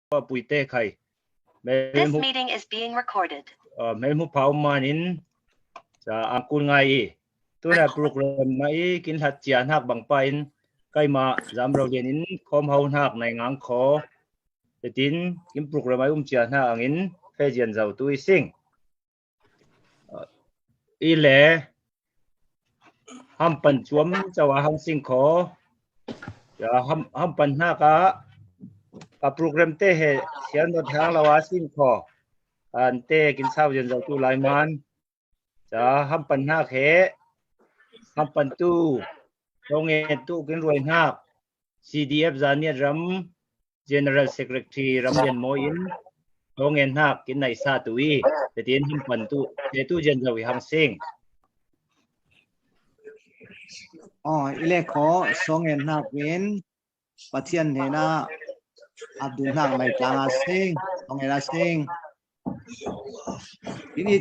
ปุยเต้ไข่This meeting is being recorded. เมลมุเผามานินจะอังกุลไงตัวนั้นโปรแกรมไม่กินหัดเจียนหักบังไปใกล้มาจำเราเรียนคอมเฮาหักในงานขอแต่ทินกินโปรแกรมไม่เจียนหักอันเฟเจียนเจ้าตัวสิ่งอีเล่ห้ามปันจวมจะว่าห้ามสิ่งขอจะห้ามปันหักกับโปรแกรมเต้เสียนรถทางละว่าสิ่งขออันเต้กินเช้าเย็นเจ้าตัวลายมันจะห้ามปันหักห้ามปันตู้โรงเรียนตู้กินรวยหัก CDF จานเนี่ยรำ General Secretary รำเรียนโมอินโรงเรียนหักกินในซาตุยแต่ที่ห้ามปันตู้เจ้าตู้เย็นเจ้าวิหารสิ่งอีเล็กขอสองเงินหักเว้นปัจเจียนเฮนะอับดุลหักไม่กลางอาสิ่งสองเงินอาสิ่ง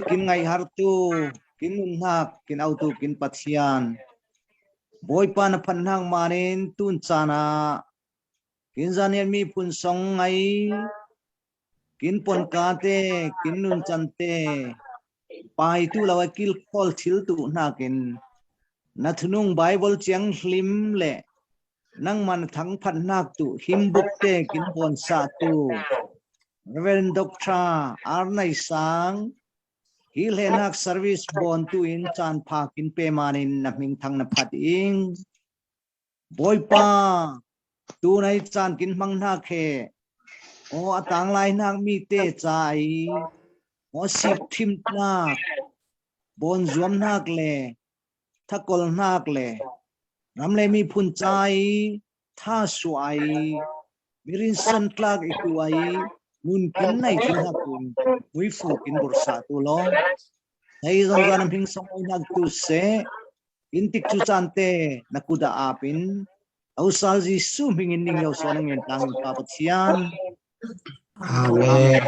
กินไงฮาร์ตูกินนุนหักกินเอาตูกินปัจเจียนบอยปานพันหักมาเน้นตุนจานากินจานเนียมีปุ่นสองไงกินปนกาเตกินนุนจันเตไปตู้เรากิลคอลชิลตุนักกินนัทนุ่งไบเบิลเจียงลิมเล่นั่งมันทั้งพันนักตุหิมบุกเตกินปนสาตุเรนด็อกทราอาร์ไนสังฮิเลนักเซอร์วิสบอนตุอินจานพากินเปมานินนับมิงทั้งนับพัดอิงบอยป้าตูในจานกินมังนักเขต่างลายนักมีเตใจสิบทิมนักบนจวมนักเล่ถ้ากลนักเล่รำเลยมีพุ่นใจท่าสวยมิรินสันกลากอีกตัวนุนกินในกินหักคุณวิฟูกินบริษัทตัวล้อในตรงการพิงสมัยนักตุเสอินติกจุจันเตนักกุดาอาปินเอาซาจิสุมิงอินนิ่งเอาส่วนเงินตังค์กับเชียนอาเมน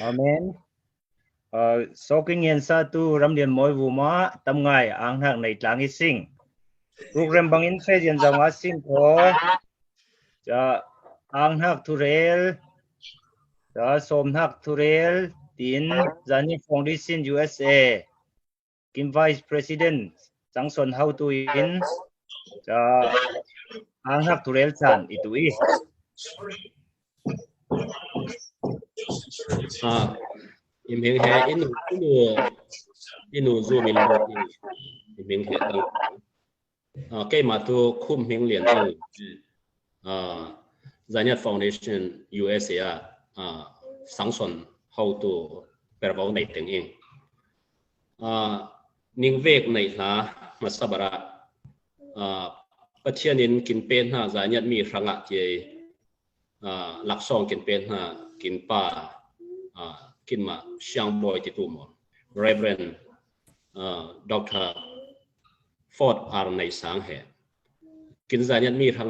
อาเมนsoking satu ramdian moi vuma tamngai anghak nei tlangi sing program bangin fejian janga sing ko ja anghak thurel ja somhak thurel tin jani foundation USA kim vice president changson how to in ja anghak thurel chan itui in hình hệ inu zoom in hình hệ tăng cái mà tôi khum hình liền Zanyat Foundation USA sáng xuân hậu tu per vào này tiếng Anh những việc này là mà sao bara bất nhiên in kinh pen ha Zanyat mi răng ạ thì lạc song kinh pen ha kinh pa kinh mà xiang boy ti tu mo Reverend Dr. Ford ar nei sang he kinh gia nhân mi thang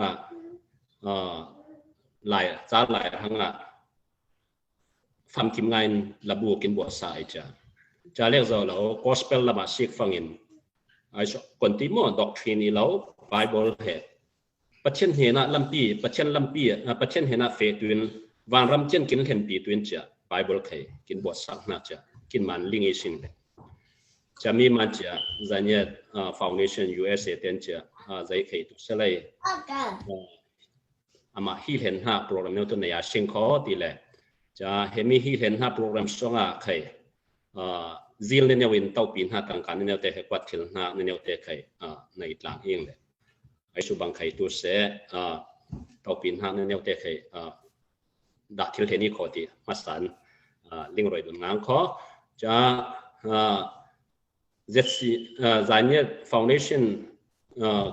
lại giá lại thang pham kim ngai là bu kinh bộ sai cha lek zo lo gospel la ma sik fangin ai so kon ti mo doctrine lo Bible he patchen he na lampi patchen he na fe tuin van ram chen kin khen pi tuin cha Bible khay kin bot sak na cha kin man lingi sing le cha mi man cha Zanyat Foundation USA ten cha zai khay tu salai ama hi hen ha program no to na ya sing kho ti le cha hemi hi hen ha program songa khay zil ne win tau pin ha tang kan ne te he kwat thil na ne te khay na itlang ing le ai su bang khay tu se tau pin ha ne te khay da thil he ni kho ti masan linh rồi được ngang khó cho Zanyat Foundation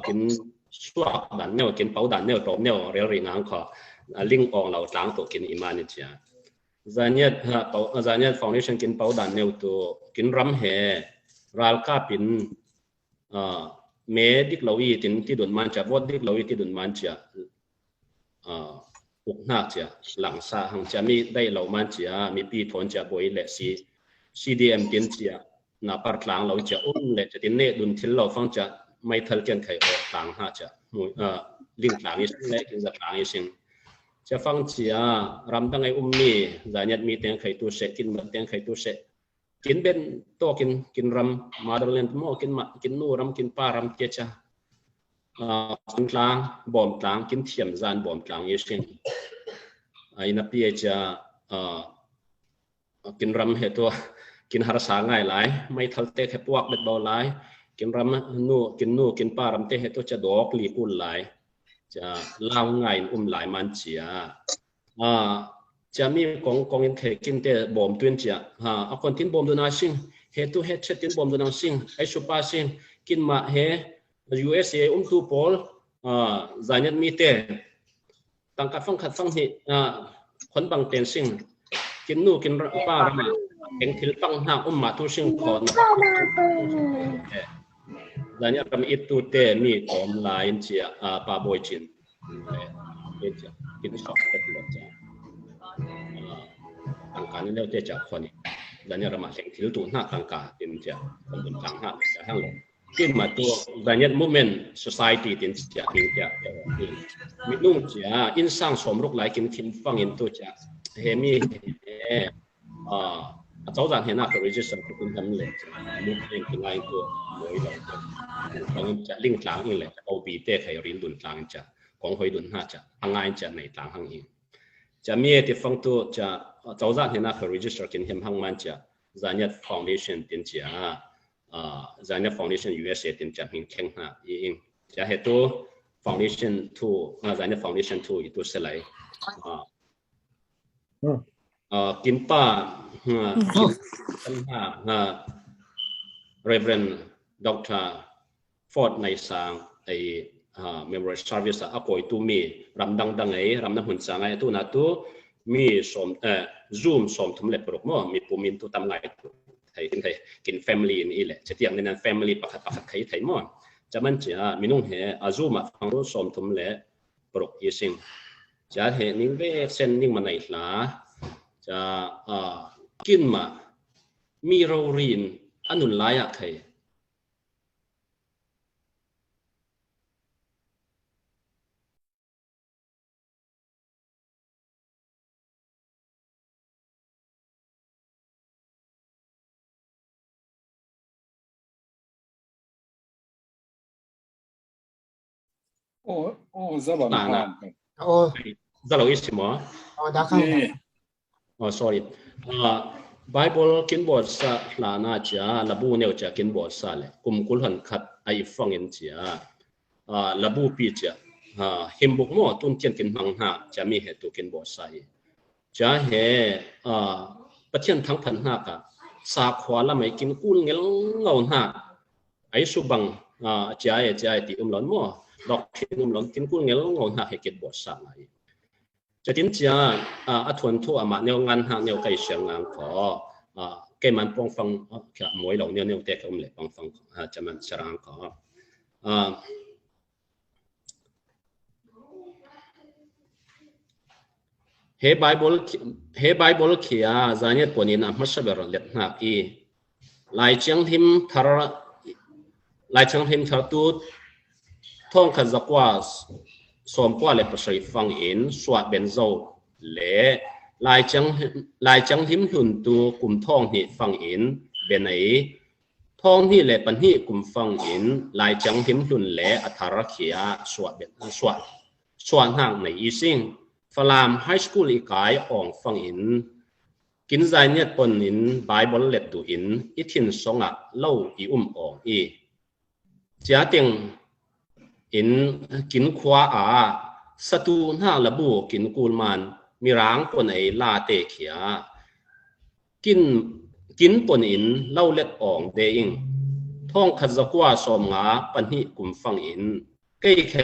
kiến swap đàn nêu kiến bảo đàn nêu trộm nêu rêu rì ngang khó linh ong lâu trắng tổ kiến iman chia Zanyat Foundation kiến bảo đàn nêu tổ kiến ram he ral ka pin me dik lawi tin ti dun man cha vot dik lawi ti dun man cha nạc chia lăng sa hàng chia mi đây lâu man chia mi pi thon chia boi lệ si CDM kiến chia na par tlang lâu chia lệ chia tin nè đun thil lâu phong chia mai thal kian khai ở tlang ha chia linh tlang is lệ kiến giật tlang is จะฟังเจียรำตั้งไอ้มีจานี่มีเตียงไข่ตัวเสกินแบบเตียงไข่ตัวเสกินเป็นโตกินรำมาดเลนต์โมกินนู่รำกินป้ารำเจจ้ากินกลางบ่มกลางกินเทียมจานบ่มกลางยี่สิงไอ้นับพี่จะกินรำเหตุตัวกินหาสาง่ายหลายไม่ทัลเตะแค่พวกเบ็ดบอลหลายกินรำนู่กินป้ารำเตะเหตุตัวจะดอกลีกุลหลายจะเล่าง่ายหลายมันเจียจะมีกองอินเทกินเตะบ่มตัวเจียเอาคนทิ้งบ่มตัวนาซิงเหตุเหตุเช่นทิ้งบ่มตัวนาซิงไอชุปาซิงกินมาเหUSA ตัวพอลจานี่มีเตะตั้งกัดฟังนี่คนบางเต็นซิงกินนู่กินป้ารำเองทิลปังหามาทุซิงขอนจานี่รำอิตุเตะมีกอมลายเจียปาบอยจินกินช็อกเป็นหลอดจ้าต่างกันนี่เราเตะจากคนนี้จานี่รำมาเองทิลตัวหน้าต่างกันเป็นเจ้าคนบนต่างหาจะห้างหลงกินมาตัวจานี่ movement society เป็นเจ้าเป็นเจ้ามีนุ่งเจ้าอินสร้างสมรุกหลายกินทิมฟังอินตัวเจ้าเฮมีเจ้าจานเห็นหน้าเขาregister คุณทำเลยมุกเองเป็นไงตัวมวยเราต้องจะลิงก์กลางเองเลยเอาบีเต้ไขรินดุนกลางจะของหอยดุนห้าจะทางไงจะในกลางห้างเองจะมีที่ฟังตัวจะเจ้าจานเห็นหน้าเขาregister กินเห็นห้างมันจะจานี่ foundation เป็นจะจานี่ foundation USA เป็นจะมีแข่งหน้าเองจะเหตุตัว foundation 2จานี่ foundation 2อีตัวเสลายกินป้าท่านReverend Dr. Ford ในสางไอ้ Memorial Service อ่ะป่วยตัวมีรำดังไอ้รำน้ำหุ่นสางไอ้ตัวนั้นตัวมีสมZoom สมทุมเล็บปลุกมั่วมีปุ่มมินตัวทำไงตัวไทยกิน family นี่แหละจะเที่ยงในนั้น family ปักไข่ไทยมั่วจะมันจะมีนุ่งเหZoom อ่ะฟังรู้สมทุมเล็บปลุกยี่สิงจะเห็นนิ่งเวเส้นนิ่งมันไหนล่ะจะกินมามีเราเรียนอันนุนหลายอะใครzaban kan. Zalo isimo. Dakang. Sorry. Bible kinboard sa lana cha labu neu cha kinboard sa le kumkulhan khat ai fangin cha labu pi cha himbuk mo tun chen kin mang ha cha mi he tu kinboard sa hi cha he pathian thang phan ha ka sa khwa la mai kin kul ngel ngau ha ai su bang cha ti lon mo dok thin lon kin kul ngel ngau ha he kinboard sa laiจะทิ้งจ้าทวนทั่วมาแนวงานหางแนวไก่เชียงงานขอแกมันปองฟังแค่มวยเหล่านี้แนวเตะเขาเลยปองฟังจะมันสร้างขอเฮไบเบิลเขียจานี่ปนินะมัสเบอร์เล็ดหนักอีลายเชียงทิมทาร์ตูท่องขัดจักว่าสมกว่าเลยประสิทธิ์ฟังอินสวัสดิ์เบนโซเล่ลายจังหิมหุ่นตัวกลุ่มท่องนี่ฟังอินเบนไอท่องนี่แหละปัญหากลุ่มฟังอินลายจังหิมหุ่นเล่อัธารเขียสวัสดิ์ห่างในอีซิงฟลามไฮสคูลอีกายอ่องฟังอินกินใจเนี่ยปนอินไบเบิลเล็ดดูอินอิทินสงะเล่าอีอ่องอีจ้าเตียงอินกินขวาสตูหน้าระบุกินกูลมันมีร้างปนไอลาเตเขียกินปนอินเล่าเล็ดอ่องเดอิงท่องขัดจักว่าสมงาปัญหิกลุ่มฟังอินเกยเค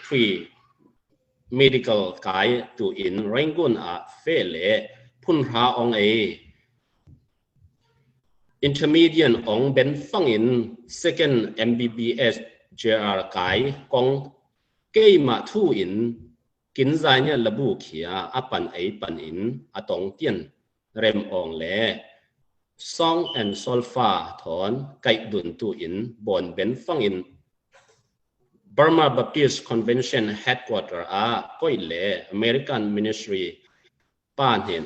ฟรี medical กายตูอินแรงกุนเฟเลพุ่นหาองไอ intermediate องเบนฟังอิน second MBBS JR กายกองเกยมาทูอินกินใจเนี่ยระบุเขียปันไอปันอินตองเตียนเรมอองเล่ซองแอนโซลฟาถอนไกดุนตูอินบนเบนฟังอิน Burma Baptist Convention headquarter ก็อิเล American Ministry ป้านเห็น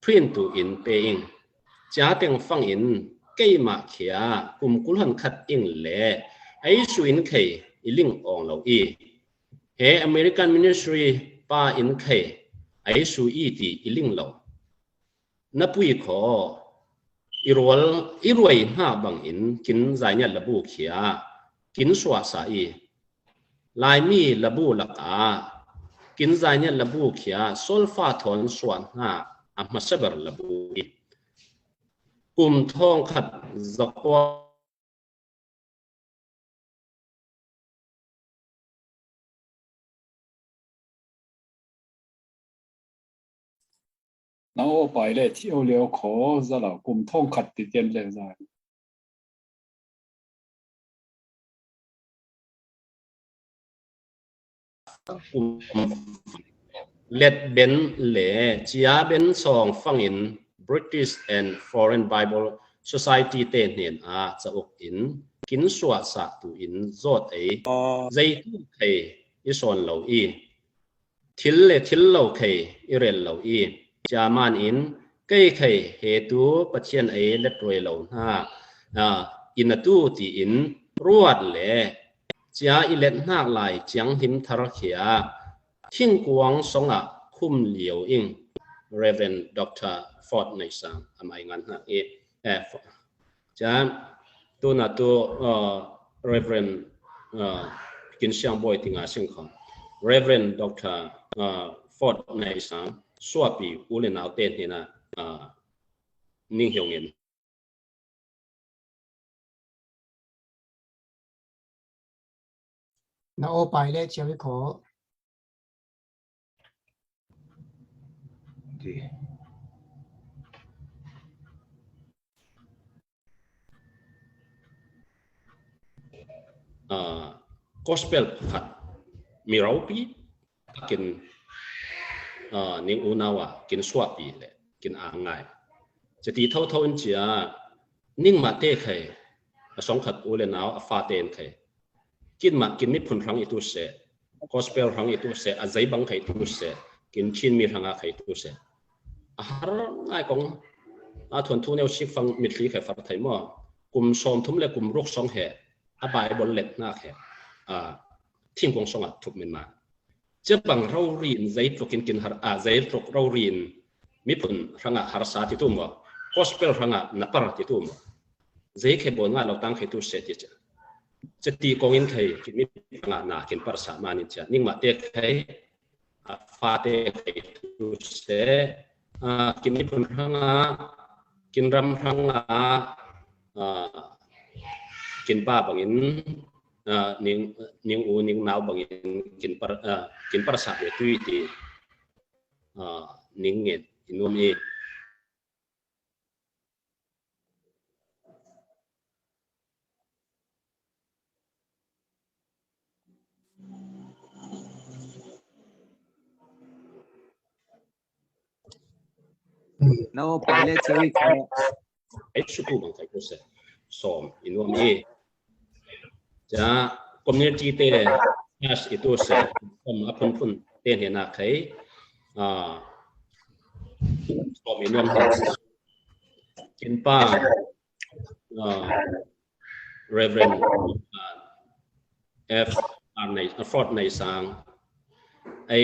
twin to in paying จ้าเต็งฟังอินเกี่ยมาเขียกุมกุลหันขัดอิงเลไอสุอินเคอิลิงอองเราเฮ American Ministry ป้าอินเคไอสุอีตีอิลิงเรานับวิขออีรวยหน้าบังอินกินใจเนี่ยระบุเขียกินสวาสายลายมีระบุหลักกินใจเนี่ยระบุเขียโซลฟาทอนสวนหน้าอัมมาเซเบอร์ระบุกลุ่มทองขัดจักวา然后摆咧跳了可是啦，共同ขัดติดเต็มเลยจ้ะเล็ดเบนเล่จีอาเบนสองฟังอิน British and Foreign Bible Society เตนเห็นจะอกอินกินสวดสะตุอินโจดใจทุ่เคอิสอนเหล่าทิลเหล่าเคอิเรลเหล่าจามันอินเกยเคเหตุปัจเจียนเล็ดรวยเหล่าหน้าอินตูตีอินรวดเล่จ้าอิเล็ดหน้าลายจังหิมทาร์เขียทิ้งกวางสงคุมเหลียวอิง Reverend Dr. Ford ในสังทำไมงั้นนะจ้าตัวน่ะตัวReverend กินเสียงบ่อยติงาสิงของ Reverend Dr. Ford ในสังสวปีอุเลนเอาเต้นเห็นนิ่งเหี่ยวเงินนาโอไปเลยเชียววิขอgospel ขัดมีเราปีกินนิ่งอุณาวะกินสวปีเลยกินอ่างไงจะตีเท่าอินเจียนิ่งมาเตะใครสองขัดอุเลนเอาฟาเตนใครกินมิพุนรังอิตุเสgospel รังอิตุเสอาใจบังใครอิตุเสกินชินมีรังใครอิตุเสหาง่ายกงทวนทุเนวชิฟังมิตรีใครฟังไทยมั่วกลุ่มสมทุ่มและกลุ่มรุกสองแห่อบายบนเล็ดหน้าแห่ทิ้งกงสองถูกมันมาจะบังเราเรียนใจตกกินหาใจตกเราเรียนมิพุนรังหาสาธิตุมั่ว gospel รังนับปราธิตุมั่วใจแค่บนงานเราตั้งใครตุเสติจ้ะจะตีกองอินใครกินมิพุนนากินปราสามานิจ้ะนิ่งมาเตะใครฟาเตะใครตุเสกินมิพุนรังกินรำรังกินป้าบางอินนิ่งนาวบางอินกินปราสาทตุยตีนิ่งเงินอินวมีนาโอไปเลยเชียววิขอไอ้สุขุมใครก็เสร็จสอมอินวมีจ้า community เตะas itu se apun pun ten hena khai som inom kinpa Reverend F nei Ford nei sang ai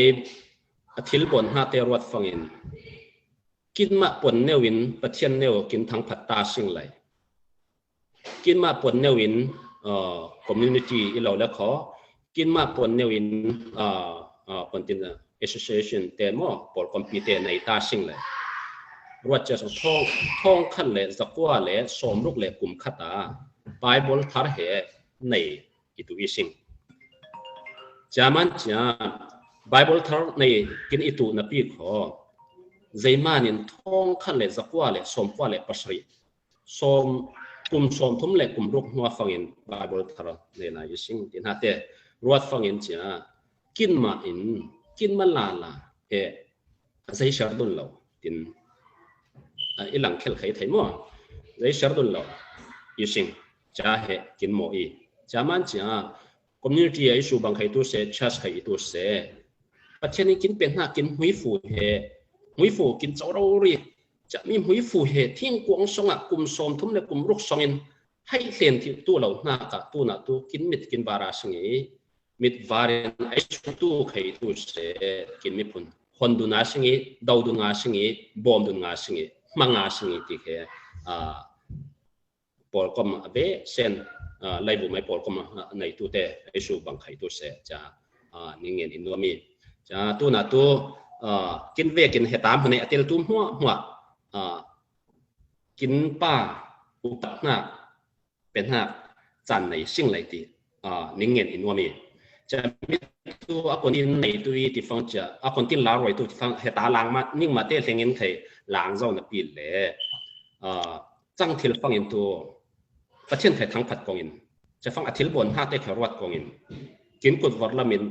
athil bon ha te rot fangin kin ma pon newin pathian new kin thang phat ta sing lai kin ma pon newin community เราแล้วขอกินมาปนเนวินปนติน association แต่หม้อปนคอมพิวเตอร์ในตาสิ่งเลยรวดจะท่องขั้นเลยสักว่าเลยสมรุกเลยกลุ่มขัดไบเบิลทาร์เหในอิตุวิสิงจามันจะไบเบิลทาร์ในกินอิตุนับปีขอใจมานินท่องขั้นเลยสักว่าเลยสมว่าเลยปัสริสมกลุ่มสมทุ่มเล็กกลุ่มรุกหัวฟังอินบาบิลทาร์ในนายสิ่งที่น่าเตะรวดฟังอินจ้ากินมาลาเฮใจชาร์ดุลเรากินอีหลังเคลไข่ไทยมั่วใจชาร์ดุลเรายิ่งจ้าเฮกินหมอจ้ามันจ้า community ai su bang khai tu se church khai tu se pacheni kin pen na kin hui fu kin choro ri cha mi hui fu he thing kuang songa kum som thum le kum ruk songin hai len thi tu lo na ka tu na tu kin mit kin bara singi mit varin ai su tu khai tu se kin mi pun hon du na singi dau du nga singi bom du nga singi manga singi ti he por kom ave sen lai bu mai por kom nei tu te ai su bang khai tu se cha ningen in no mi cha tu na tu kin ve kin he tam hne atel tu hua kin pa upat na pen ha chan nei sing lai ti ningen in no mi cha mi tu akon in nei tu ti fang cha akon tin la roi tu fang he ta lang ma ning ma te thengin thei lang zo na pi le chang thil fang in tu pathian thai thang phat kong in cha fang athil bon ha te kharwat kong in kin kut war lamin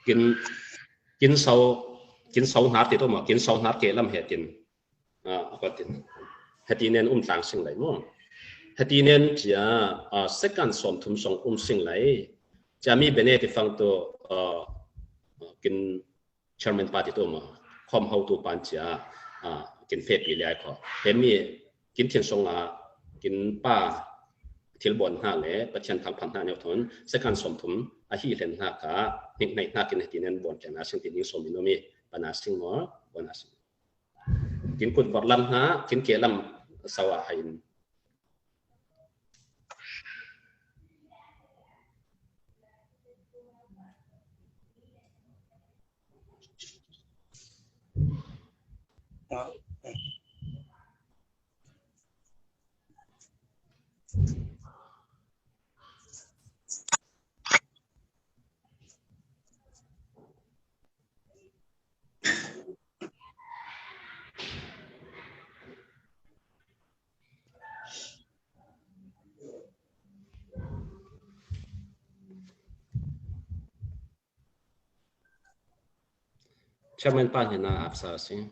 kin sau na te to ma kin sau na ke lam he tin akotin hatinen tang sing lai mo hatinen chia second som thum song sing lai cha mi bene ti fang to kin chairman party to ma khom how to pan chia kin fe pi lai kho he mi kin thien song kin pa thil bon ha le pathian thang phan na ne thon second som thum a hi len na ka nik nei na kin hatinen bon cha na sing ti ning som mi no mi pana sing mo bona sing kin kut war lam ha kin ke lam sawa hain chairman pan hena apsa sing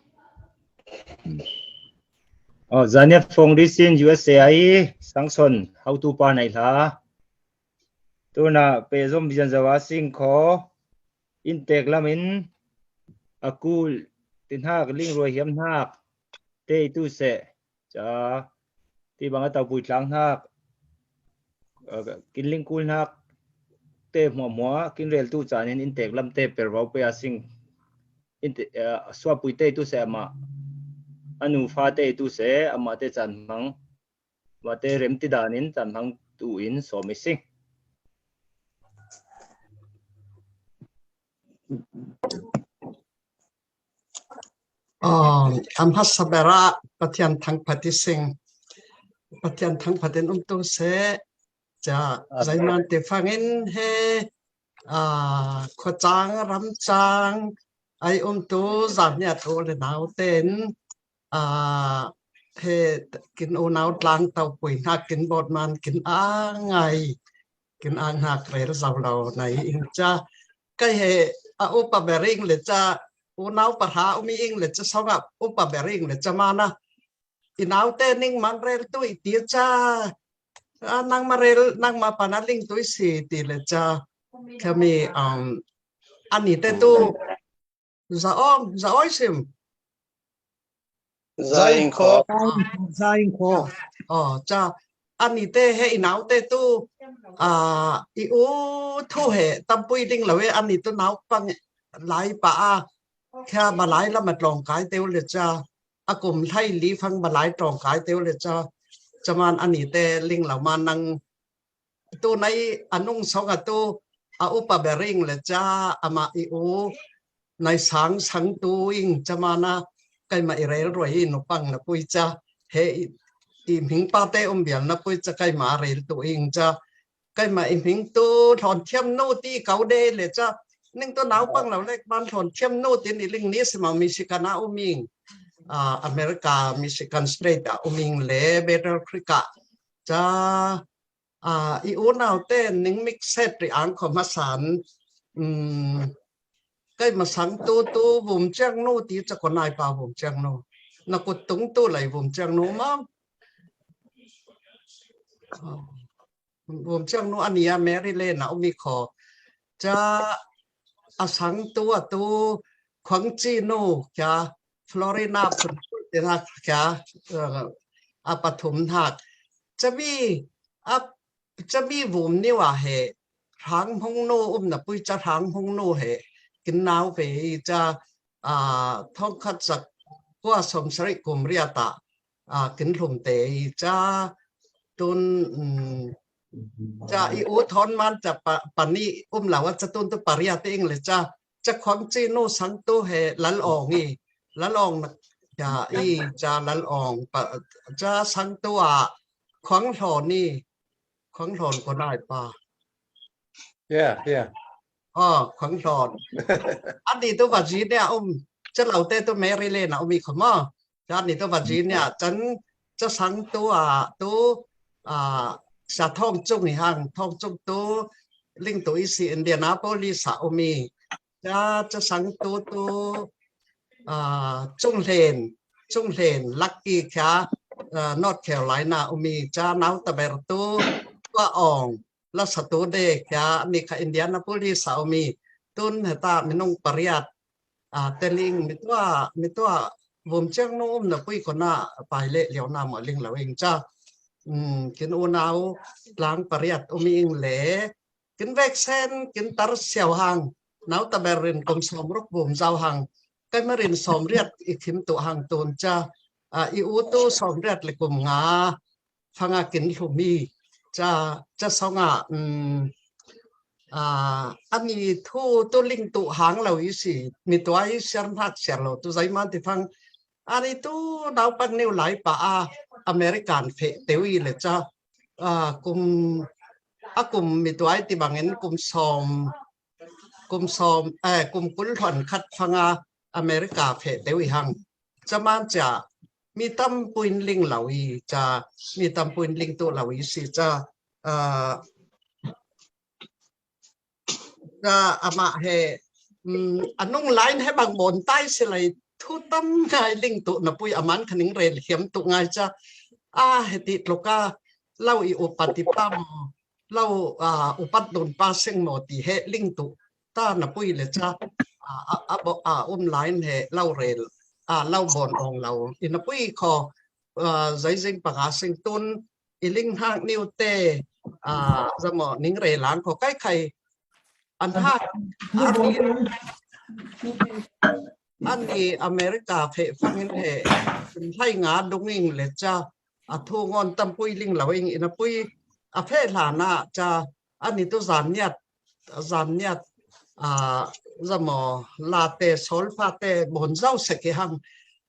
Zaniat Phong Risin USAI Sangson how to pa nai la tu na pe zom bijan zawa sing kho intek lamin akul tin hak ling roi hiam hak te tu se cha ti bang ta pui tlang hak kin ling kul hak te mo kin rel tu chanin intek lam te perwau pe asing swa pui te tu se ma anu fa te tu se ama te chan mang wa te rem ti danin chan mang tu in so mi sing amhas sabera pathian thang phati sing pathian thang phaten tu se cha zaiman te phangin he khochang ram chang ai tu zanya to le nau ten he kin o nau tlang tau pui na kin bot man kin ngai kin hak rel zau lo nai in cha kai he upa bering le cha u nau pa ha mi ing le cha song up upa bering le cha mana inau te ning man rel tu ti cha nang ma rel nang ma panaling tu si ti le cha kami ani te tu za oi sim Zain kho cha ani te he inau te tu i u thu he tampui ding lawe ani tu nau pang lai pa kha ba lai la ma tlong kai teu le cha akum thai li phang ba lai tlong kai teu le cha chaman ani te ling la man nang tu nai anung songa tu upa bering le cha ama i u nai sang tu ing chamana kai ma irel roi no pang na pui cha he i ming pa te bial na pui cha kai ma rel tu ing cha kai ma i ming tu thon thiam no ti kau de le cha ning to nau pang lo lek ban thon thiam no ti ni ling ni sma michigan uming America Michigan State uming le better krika cha i u nau te ning mix set ri ang khomasan cái mà sáng tu vùng trang nô tí cho con ai vào vùng trang nô nó có tung tu lại vùng trang nô mà vùng trang nô anh em Mary lên nào mi khó จะอาสังตัวขวังจีโน่จะฟลอริดาปุ่นเดนักจะปฐมหักจะมีวุมนี่ว่าเหทางห้องโน่นะปุ้ยจะทางห้องโน่เหกินน้ำไปจะท่องคัดสักว่าสมสริกุมเรียตะกินหลุมเตยจะตุนจะอีอุทอนมันจะปันนี้เหล่าว่าจะตุนตัวปริยาเองเลยจะความจีโน่สังตัวเหลันอองอีลันอองจะลันอองจะสังตัวขวางถอนนี่ขวางถอนก็ได้ป่ะ yeah ขวางถอนอันนี้ตัววัจีเนี่ยจะเหล่าเต้ตัวเมริเลนะมีคำว่าจะอันนี้ตัววัจีเนี่ยจะสังตัวสะท้องจุงห่างท้องจุงตัวลิงตัวอีสีอินเดียนาโพลิสมีจะสังตัวจุงเลนลักกี้ค่ะนอร์ทแคโรไลนามีจะนาวตะเบรตัวว่าอ่องลัสตูเดกค่ะนี่ค่ะอินเดียนาโพลิสมีตุนเหตุมินงปริยัตเตลิงมิตัววงเจ้าโน้มนะปุ้ยคนน่ะไปเละเหลียวน้ำหมอลิงเหล่าเองจ้ากินอุณาวล้างปริยัตมีอิงเหล่กินแวกเซนกินตาร์เสียวหังนาวตะเบรินกลมสมรบบุมเจ้าหังก็มารินสมเรียดอีกขิมตัวหังตูนจ้าอีอูตูสมเรียดเลยกลุ่มงาฟังกินลุมีจะสงอันนี้ตัวลิงตัวหางเราอีสิมีตัวไอ้เสียงพักเสียงเราตัวใจมันที่ฟังอันนี้ตัวดาวปันนิวไหลป่าอเมริกันเฟเตวีเลยจ้ากลุ่มมีตัวไอ้ที่บางเงินกลุ่มซอมกลุ่มกุลถอนคัดฟังอเมริกาเฟเตวีหังจะมันจะมีตั้มปุยลิงเหล่าอีจะมีตั้มปุยลิงตัวเหล่าอีสิจะอามาเฮอันนุ่งไลน์ให้บางบนใต้สิเลยทุตั้มไงลิงตุนะปุยอามันขนิงเรลเขียมตุไงจะเหติโลกาเล่าอีอุปติปัมเล่าอุปัตโดนปาเซงโมติเฮลิงตุตานะปุยเลยจ้าไลน์เฮเล่าเรลเล่าบนองเราอินะปุยคอใจจริงปากาเซงตุนอีลิงห้างนิวเตสมอนิงเรล้างขอใกล้ใครอันนี้อเมริกาเพฟังเห็นเหเป็นไทยงาดงอิงเลยจ้าทูงอนตั้มปุยลิงเหล่าเองอินะปุยเพลานะจ้าอันนี้ตัวจานเนี่ยสมอลาเตโซลฟาเตบนเจ้าเสกหัง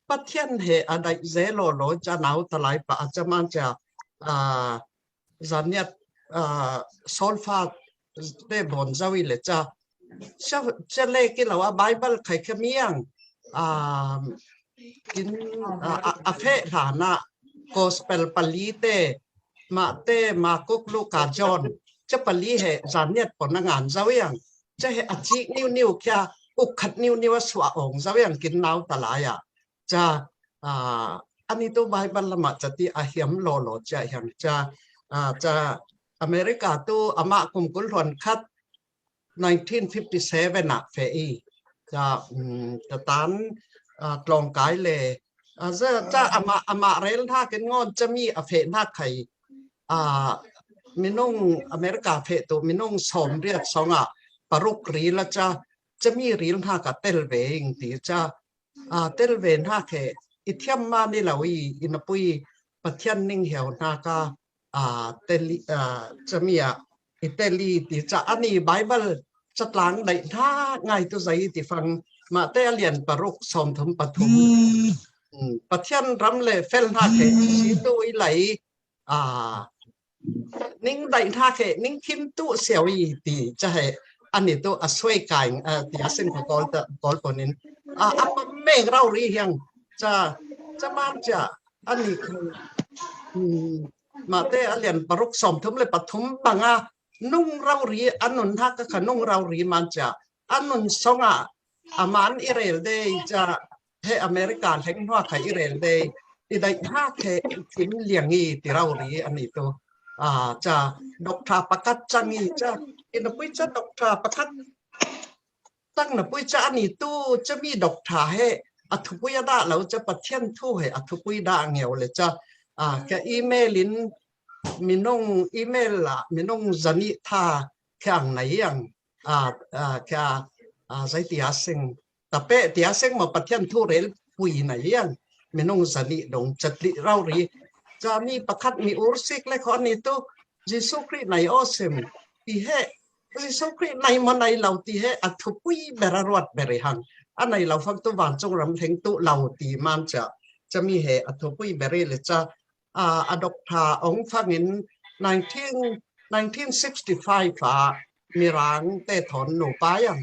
ปัทเทียนเหอะไรเจโลโลจะหนาวตะไลปะจะมันจะจานเนี่ยโซลฟาได้บนเจ้าวิเลจ้าจะเล่กินแล้วว่าไบเบิลไข่ขมิ้งกินเฟหานะโกสเปลปลีเตมากุกลูกาจอนจะปลีเหจานเนี่ยปนงานเจ้าอย่างจะเหอจินิ้วแค่อุกขัดนิ้วสวะองเจ้าอย่างกินน้ำตะลายจะอันนี้ตัวไบเบิลละมาจะที่อาเฮียมโลจะอย่างจะอเมริกาตัวอามากุมกุลหวนคัด1957นะเฟอีจะตันกลองกายเลยจะอามาเรลท่ากันงอนจะมีเฟหน้าไข่มินงอเมริกาเฟตัวมินงสมเรียกสองปรุกรีแล้วจะมีรีลท่ากับเตลเวงที่จะเตลเวงท่าแค่อิเทียมมานี่เราอินปุยปะเทียนนิ่งเหี่ยวนาคาเตลีจะมีอิตาลีที่จะอันนี้ไบเบิลจะหลังได้ท่าไงตัวใจที่ฟังมาเตเลียนปรุกสมทุมปฐุมปะเทียนรำเลยเฟลท่าแค่สีตัวไหลนิ่งได้ท่าแค่นิ่งคิมตู้เสียวอีที่จะให้อันนี้ตัวช่วยกันที่อาเซนของกอลคนนี้เมฆเราเรียงจะมาจะอันนี้คือมาเตอเลียนปรุกสมทุมเลยปฐุมบังนุ่งเรารีอันนุนทักก็ขนุ่งเรารีมันจะอันนุนสงอามันอิเรลเดจะให้อเมริกาเห็นว่าใครอิเรลเดที่ได้ท่าแค่ทิ้งเลี้ยงอีที่เรารีอันนี้ตัว จะดอกทาประคัดจังอีจะอินปุยจะดอกทาประคัดตั้งนะปุยจะอันนี้ตู้จะมีดอกทาให้อัทุปุยดาเราจะปะเทียนทู่ให้อัทุปุยดาเงียวเลยจะแค่อีเมลินมีน้องอีเมลละมีน้องจันนิธาแค่ไหนยังแค่ใจที่อาเซงแต่เป๊ะที่อาเซงมาปะเทียนทู่เรลปุยไหนยังมีน้องจันนิดงจัดลิเรารีจะมีประคัดมีอุรสิกและคนนี้ตู้ยิสุคริในออสเซมที่ให้ยิสุคริในมันในเราที่ให้อัทุปุยเบรรวดเบริหังอันในเราฟังตัววันจงรำเทงตัวเราตีมันจะมีเหตุอัทุปุยเบริเลยจะอดอกทาองฟังอิน1965ฟ้ามีร้างแต่ถอนหนูป้ายัง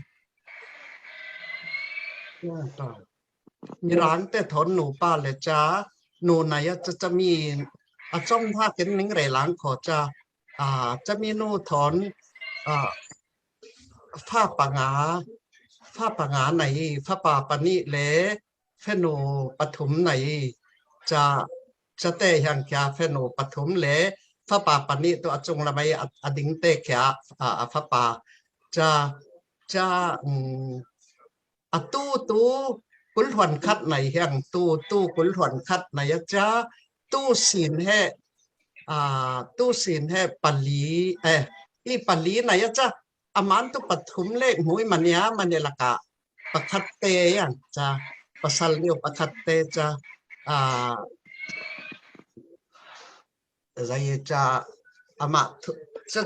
มีร้างแต่ถอนหนูป้าเลยจ้าหนูไหนจะมีจ้องท่าเป็นนิ่งไรหลังขอจะมีหนูถอนผ้าปังาไหนผ้าป่าปนิเลเฟโนปฐมไหนจะเตะยังแค่เฟโนปฐมเลผ้าป่าปนิตัวจงละไม่อดิ่งเตะแค่ผ้าป่าจะตู้กุลหวนคัดไหนยังตู้กุลหวนคัดไหนจะตู้ศีลให้ตู้ศีลให้ปัลลีอีปัลลีไหนจะอามันตุปฐุมเลขหุยมันยามันเนลกะปะคัดเตยังจะปัสสาวะปะคัดเตจะจะอามา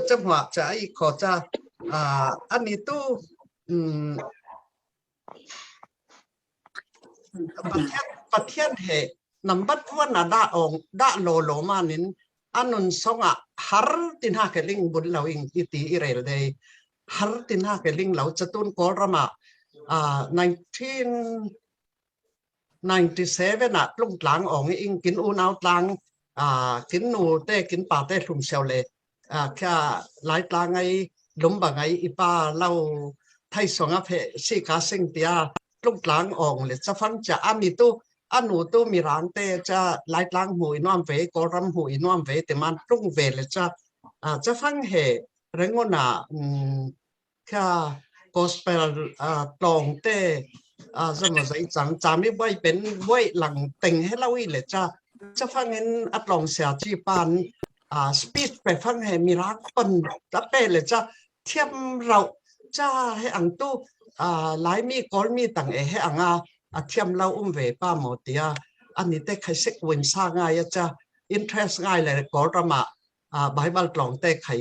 จะหัวจะอีขอจะอันนี้ตู้ประเทศเหนำบัดวันน่ะด่าโลมานินอันนั้นสงะฮาร์ตินฮาเกลิงบุญเราอิงอิติอิเรลเดย์ฮาร์ตินฮาเกลิงเราจะตุนกอรมา1997น่ะลุงหลังออกอิงกินอูนาวหลังกินหนูเต้กินป่าเต้ทุ่มเซลเลยแค่หลายหลังไงล้มบางไงอีป้าเราไทยสงะเพสิกาสิงเตียลุงหลังออกเลยจะฟังจะอันนี้ตู้อันหนูตู้มีร้านเตจะหลายหลังหูยน้อมเวกรำหูยน้อมเวแต่มันลุงเวเลยจะฟังเหเรื่องว่าแค่กอสเปลตองเตสมมติจำไม่ไว้เป็นไว้หลังเต็งให้เราอีเลยจะฟังเห็นอัดลองเสียจีปานสปีดไปฟังให้มีรักคนจะเปเลยจะเทียมเราจะให้อังตู้หลายมีก้อนมีต่างให้อังเทียมเราเวป้าหมดเดียอันนี้แต่ใครเซ็กวินซ่าง่ายจะอินเทรสง่ายเลยก้อนระมาไบเบิลกล่องแต่ใคร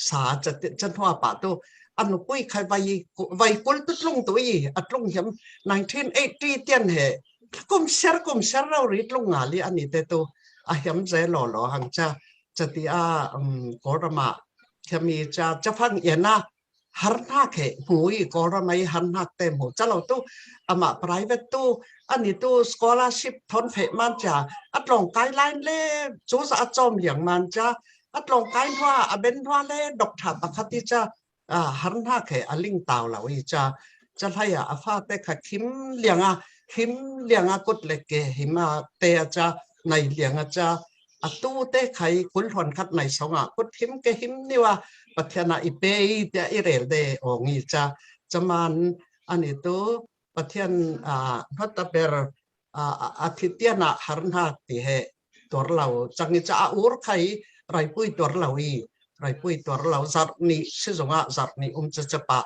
สาจะจันทว่าป่าตู้อันนู้ปุ้ยใครไวกุลตุลงตัวอีอัดลงยำ1980เตียนเหกุมเชอร์เรารีดลงงาลีอันนี้แต่ตัวยำใจหล่อหังจะตีกอรมาจะมีจะฟังเอ็นะฮาร์นักเหหูยกอรมาฮาร์นักเต็มหูจะเราตู้มา private ตู้อันนี้ตู้ scholarship ทนเฟมันจะอัดลงไกด์ไลน์เล่จูสะจอมอย่างมันจะอัดลงไกด์ว่าเป็นว่าเล่ดอกถับปกติจะฮาร์นักเหอลิงตาวเราอีจะให้ฟ้าแต่ขัดคิมเลี้ยงกุดเล็กหิมเตะจะในเลี้ยงจะตู้เตะไข่กุลหอนคัดในสองกุดหิมหิมนี่ว่าปัทยานาอิเปย์เตะอิเรลเดอองอีจะมันอันนี้ตัวปัทยานพัตเบอร์อาทิตย์น่ะฮาร์นักที่เหตัวเราจังนี้จะอูร์ไข่ไรปุยตัวเราอีไรปุยตัวเราจัดนี่สิ่งจัดนี่จะปะ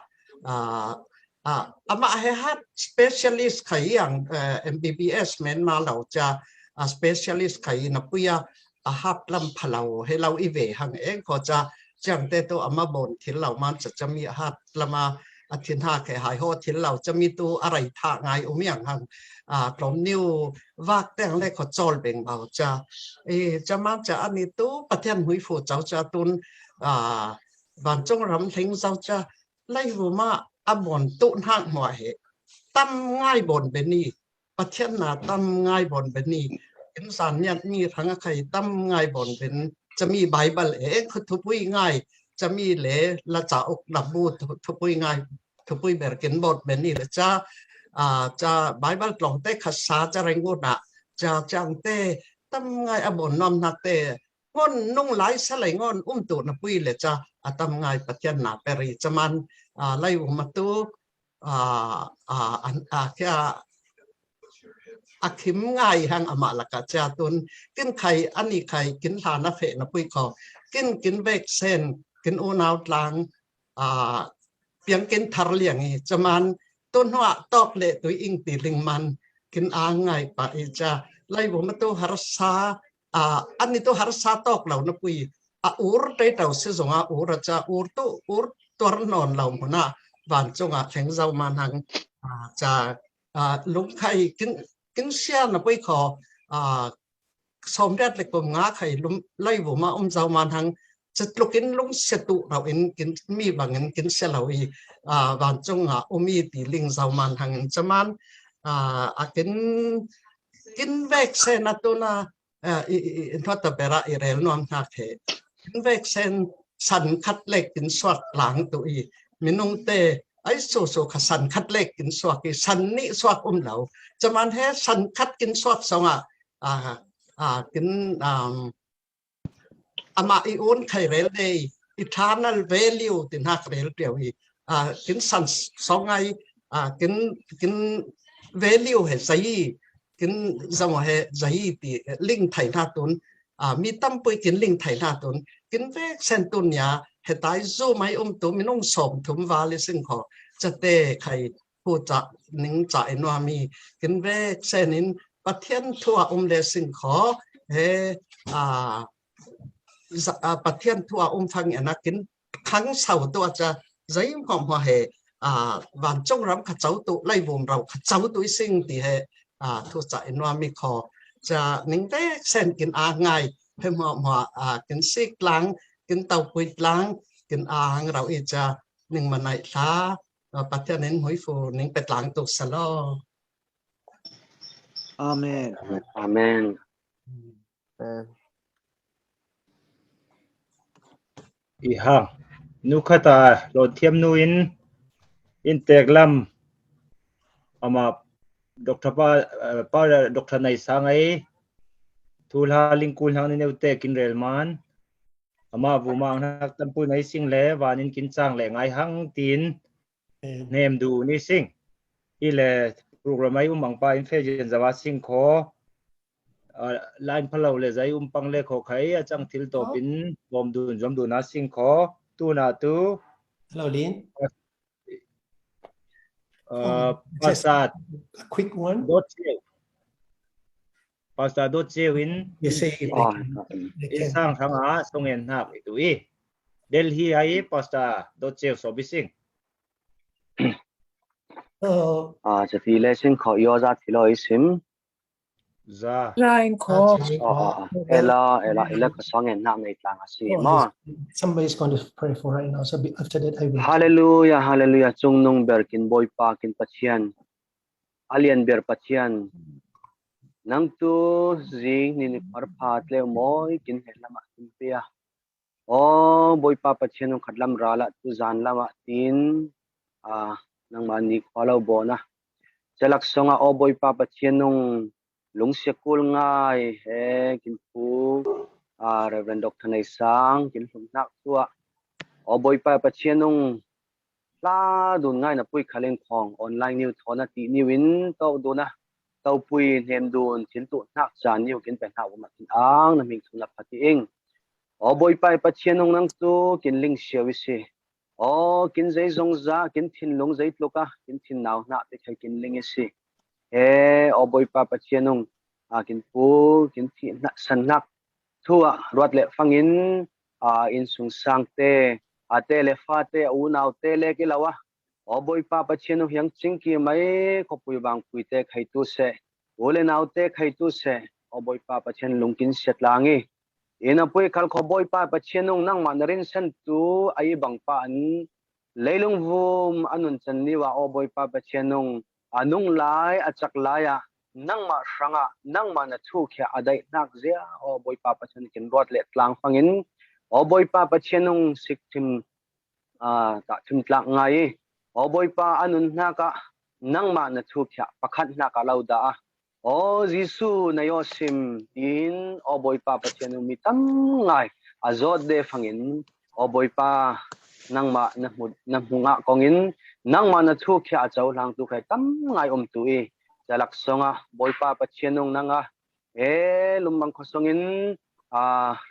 ama hehat specialist kai yang MBBS men ma lau cha specialist kai na puya hap lam phalau he lau i ve hang eng kho cha chang te to ama bon thil lau man cha mi hat lama athin ha ke hai ho thil lau cha mi tu arai tha ngai umiang hang klom new wak teng le kho chol beng bau cha cha man cha ani tu pathian hui fu chau cha tun ban chong ram thing chau cha lai ru maบนตุนหักหัวเหตั้มง่ายบนเป็นนี่ประเทศนาตั้มง่ายบนเป็นนี่อินสานเนี่ยมีทั้งใครตั้มง่ายบนเป็นจะมีไบเบิลคือทุบปุ้ยง่ายจะมีเล่ละจ่าอกดับบูทุบปุ้ยง่ายทุบปุ้ยเบรกินบทเป็นนี่ละจะไบเบิลกล่องเต้ขัดสาจะแรงกุนะจะจังเต้ตั้มง่ายบนน้อมนักเต้ ngon nung lai sa lai ngon tu na pui le cha atam ngai patyan na peri chaman lai matu kya akhim ngai hang ama laka cha tun kin khai ani khai kin tha na phe na pui ko kin vek sen kin u nau tlang piang kin thar liang hi chaman ton hwa tok le tui ing ti ling man kin ngai pa i cha lai matu har sa ani to har sa tok lau na pui ur te tau se zonga ur cha ur tor non lau na van chunga theng zau man hang cha lung khai kin sia na pui kho som dat le ko nga khai lum lai bu ma zau man hang chit lukin lung se tu rau in kin mi bangin kin se lau i van chunga umi ti ling zau man hang chaman kin vek se na tu na in thoát tập bera irel nom na the in vek sen san khat lek in swat lang tu i minung te ai so kha san khat lek in swat ki san ni swat lau chaman he san khat kin swat songa kin ama I un khai rel dei eternal value tin hak rel teu hi kin san songai kin value he sai kin zamo he zai ti ling thai na tun mi tam pui kin ling thai na tun kin vek sen tun ya he tai zo mai tu minong som thum wa le sing kho chate khai pu cha ning cha enwa mi kin vek sen in pathian thua le sing kho he pathian thua phang ana kin khang sau to cha zai hom ho he van chong ram kha chau tu lai bum rau kha chau tu sing ti he thu cha enwa mi kho cha ning te sen kin ngai hem ho kin sik lang kin tau pui lang kin hang rau I cha ning manai tha pathian nen hoi fu ning pet lang tu salo Amen. Amen. Ihang nu khata lo thiam nu in teklam ama Dr. pa Dr. Nai sangai thulha lingkul hang ni neute kin relman ama bumang nak tampu nai sing le wanin kin chang le ngai hang tin nem du ni sing ile program ai umang pa in fejen zawa sing kho line phalo le zai pang le kho khai achang thil to pin bom dun jom du na sing kho tu na tu Hello, Lin. Pasat A quick one. Pasat dot win You say if they can. sang thanga songen hak itu Delhi ai pasta dot so bisingจะทีเลsinขอยอจะทีลอยซิม za Line call. เอลก็สองเงินหนักในกลางอาศีมา Somebody's going to pray for right now. So after that, I will. Hallelujah, hallelujah. จงนงเบอร์กินบอยปากินปัจเจียนอาเลียนเบอร์ปัจเจียนนังตัวจิงนี่ปาร์พาทเลวมอยกินเห็ดละมากินเปียบอยปาปัจเจียนขัดลำราละตุจานละมาตินนังมันนี่ขอเราบ่นะจะลักษณะบอยปาปัจเจียนงลงเสียกุลง่ายเฮกินปูReverend Dr. Nai sangกินสมนักตัวบอยปาปัจเจียนงลาดูง่ายนะปุ้ยคาเลงของออนไลน์นิวทอนาตีนิวินเต้าดูนะเต้าปุ้ยเห็นดูชิ้นตัวนักจานนิวกินเป็นหาวมากินน้ำมิงสุนัขพัดเองบอยปาปัจเจียนงนั่งตัวกินลิงเชียวิเศษกินใจจงจ้ากินทิ้นลงใจตลุกกินทิ้นหนาวหน้าที่ใครกินลิงเสิบอยปาปัจเจียนงกินปูกินทิ้นสันนักทั่วรวดเละฟังอินสุงสังเตเตเลฟาเตอูนาวเตเลกิลาวะบอยปาปัจเจียนงยังจิงกีไม่ขบุยบางปุยเตไข่ตุเสโอเลนาวเตไข่ตุเสบอยปาปัจเจียนลงกินเสร็จลางี้นะปุยขัลขบอยปาปัจเจียนงนั่งมันเรินเซนตูไอ้บังปานเลยลงวูมอันนั้นจันนี่ว่าบอยปาปัจเจียนงนุ่งลายจักลายนั่งมาสังนั่งมาณทุกแค่อะไรนักเสียบอยปาปัจเจียนกินรอดเล็ดลางฟังอินบอยปาปัจเจียนงสิกทิมตัดทิมตลังไงบอยปาอันนั้นนักนั่งมาณทุกแค่ประคันนักเราด่า Jisu na yosim in boy pa pathian mi tam ngai azot de phangin boy pa nang ma na hunga kongin nang ma na thu khya chau lang tu khai tam ngai tu e jalak songa boy pa pathian nong nanga lumbang khosongin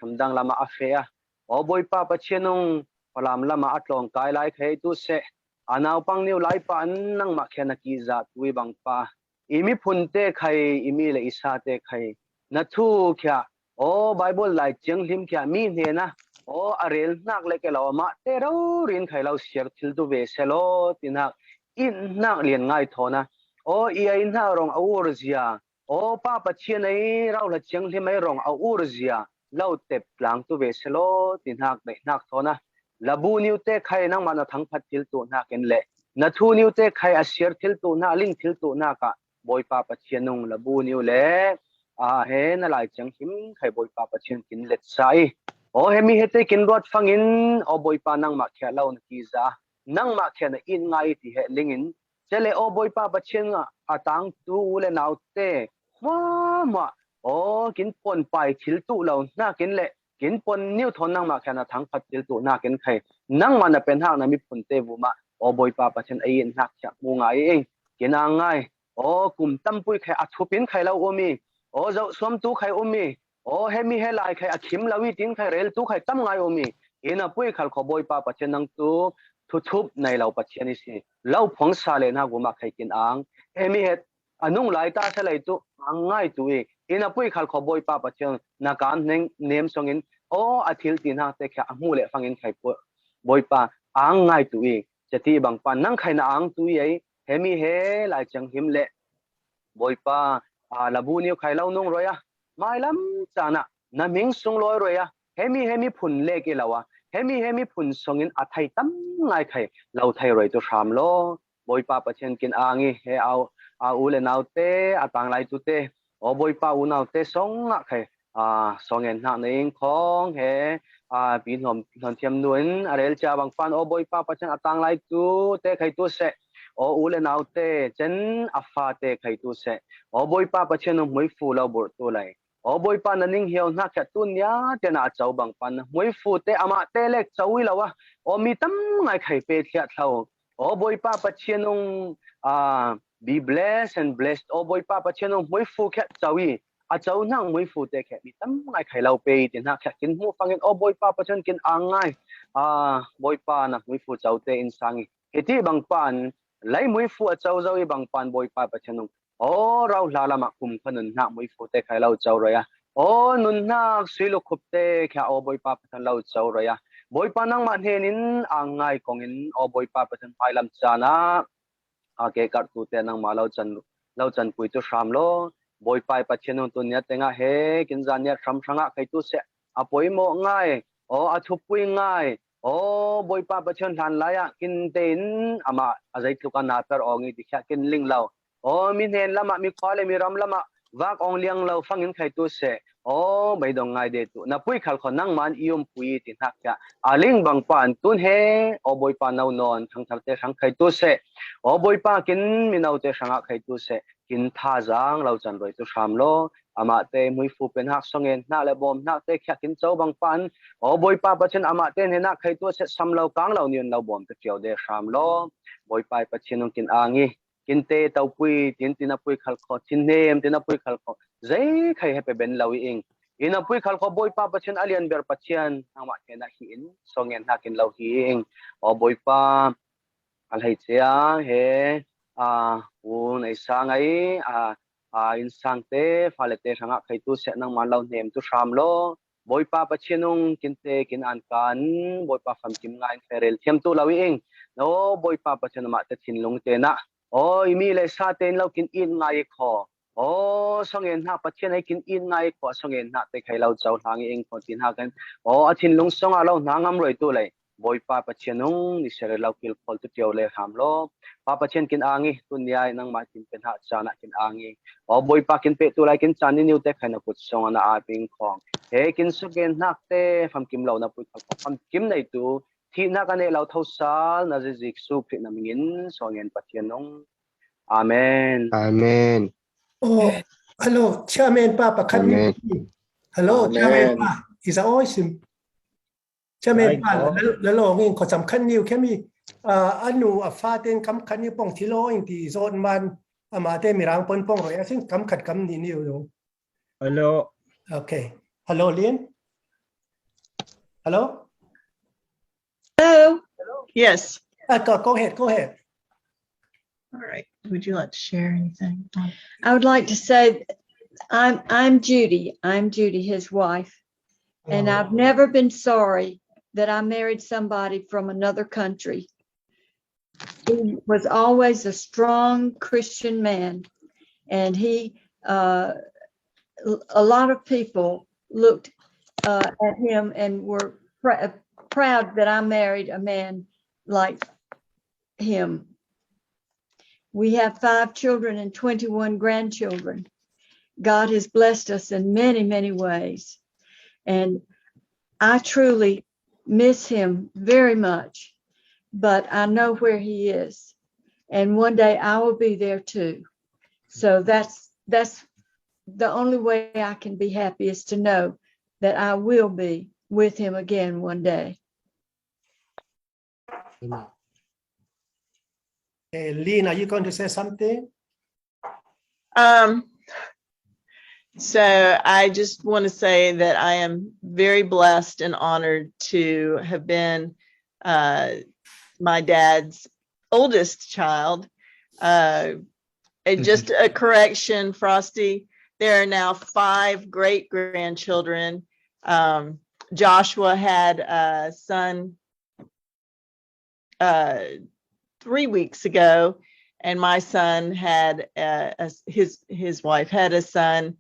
ramdang lama afea boy pa pathian nong palam lama atlong kai lai khai tu se anaw pang niu lai pa nang ma khena ki za tui bang pa imi phunte khai imi le isa te khai na thu kya bible lai cheng lim kya mi ne na arel nak le ke law ma te ro rin khai law siar thil tu ve selo tinak in nak lian ngai thona i ai na rong awur zia pa pathian ai rau la cheng lim ai rong awur zia lau tep lang tu ve selo tinak ne nak thona labu niu te khai nang ma na thang phat thil tu na ken le na thu niu te khai a siar thil tu na ling thil tu na ka boy pa pathian nong labu niu le he na lai chang him khai boy pa pathian kin let sai he mi hete kin rot fangin boy pa nang ma khya law na ki za nang ma khya na in ngai ti he lingin chele boy pa pathian atang tu le naw te ma kin pon pai thil tu law na kin le kin pon niu thon nang ma khya na thang phat thil tu na kin khai nang ma na pen hak na mi phun te bu ma boy pa pathian ai in hak chak mu ngai eng kin angai kum tam pui khai athupin khai law omi zo som tu khai omi he mi he lai khai akhim lawi tin khai rel tu khai tam ngai omi ina pui khal kho boy pa pathian nang tu thu thup nai law pathian ni si law phong sa le na guma khai kin ang he mi het anung lai ta sa lai tu angai tu e ina pui khal kho boy pa pathian na kan neng nem songin athil tin ha te kha amu le fangin khai boy pa ang ngai tu e chati bang pa nang khai na ang tu ei he mi he lai chang him le boy pa labu niu khai law nong roya mai lam chana na ming sung loi roya he mi phun le ke lawa he mi phun songin athai tam ngai khai law thai roi tu sham lo boy pa pathian kin angi he u le naw te atang lai tu te boy pa u naw te song nga khai songen na ning khong he bin hom thiam nuin arel cha bang pan boy pa pathian atang lai tu te khai tu se u le naw te chen afa te khai tu se boy pa pathian no moi fu law bor tu lai boy pa na ning hiao na kha tu nya te na chau bang pan moi fu te ama te lek chawi lawa mi tam ngai khai pe thia thlau boy pa pathian nong be blessed and blessed boy pa pathian nong moi fu kha chawi chau nang moi fu te kha mi tam ngai khai law pe te na kha kin hu fangin boy pa pathian kin angai boy pa na moi fu chau te in sangi heti bang pan lai moi fu chau zau i bang pan boy pa pathian nong rau la lama kum khanun na moi fu te khai law chau roya nun na silu khup te kha boy pa pathian law chau roya boy pa nang ma henin angai kongin boy pa pathian pai lam chana ke kar tu te nang ma law chan pui tu sham lo boy pai pathian nong tu nya tenga he kin zan nya sham shanga khai tu se apoi mo ngai athu pui ngai boy pa pathian hlan laya kin tein ama azai tu ka na per ongi dikha kin ling law mi nen lama mi khwale mi ram lama wak ong liang law fangin khai tu se bai dong ngai de tu na pui khal khon nang man iom pui tin hak ya aling bang pan tun he boy pa naw non thang thang te sang khai tu se boy pa kin mi naw te sanga khai tu se kin tha jang law chan roi tu sham lo ama te mui fu pen hak songen na le bom na te kha kin chau bang pan boy pa pathian ama te ne na khai tu se sam law kang law nian law bom te chiao de sham lo boy pai pathian nong kin angi kin te tau pui tin pui khal kho tin nem tin pui khal kho zai khai he pe ben lawi ing ina pui khal kho boy pa pathian alian ber pathian ama ke na hi in songen ha kin law hi ing boy pa al hai chia he u nei sang ai in sang te phale te sanga khai tu se nang man law nem tu sham lo boy pa pathian nong kin te kin an kan boy pa fam kim ngai ferel thiam tu lawi ing no boy pa pathian ma te thin lung te na mi le sa ten lo kin in ngai kho songen na pathian ai kin in ngai kho songen na te khai lo chau hang ing kho tin ha kan athin lung song a lo nangam roi tu lai boy pa pathian nong ni sere lo kil khol tu tiau le ham lo pa pathian kin angi tunya nang ma kin pen ha chana kin angi boy pa kin pe tu lai kin chani niu te khai na put song na a ping khong he kin sugen nak te pham kim lo na put pham kim nei tu thi na ka ne lo thau sal na zik su phri na mingin songen pathian nong amen Amen. Hello, Chairman Papa. Amen. Hello, Amen. Chairman Papa. Is that awesome? Chairman Papa, lalo ngin ko samkhan niu kemi anu afaten kam khan niu pong thilo ing ti zon man amate mirang pon pong roya sing kam khat kam ni niu yo. Hello. Okay. Hello, Lin. Hello. Hello. Yes. Go ahead. Go ahead. All right. Would you like to share anything? I would like to say I'm Judy. I'm Judy, his wife. And I've never been sorry that I married somebody from another country. He was always a strong Christian man. And he, a lot of people looked at him and were proud that I married a man like him. We have 5 children and 21 grandchildren. God has blessed us in many, many ways. And I truly miss him very much, but I know where he is. And one day I will be there too. So that's the only way I can be happy is to know that I will be with him again one day. Hey, Lynn, are you going to say something? So I just want to say that I am very blessed and honored to have been my dad's oldest child. Just a correction, Frosty, there are now 5 great grandchildren. Joshua had a son 3 weeks ago, and my son had his wife had a son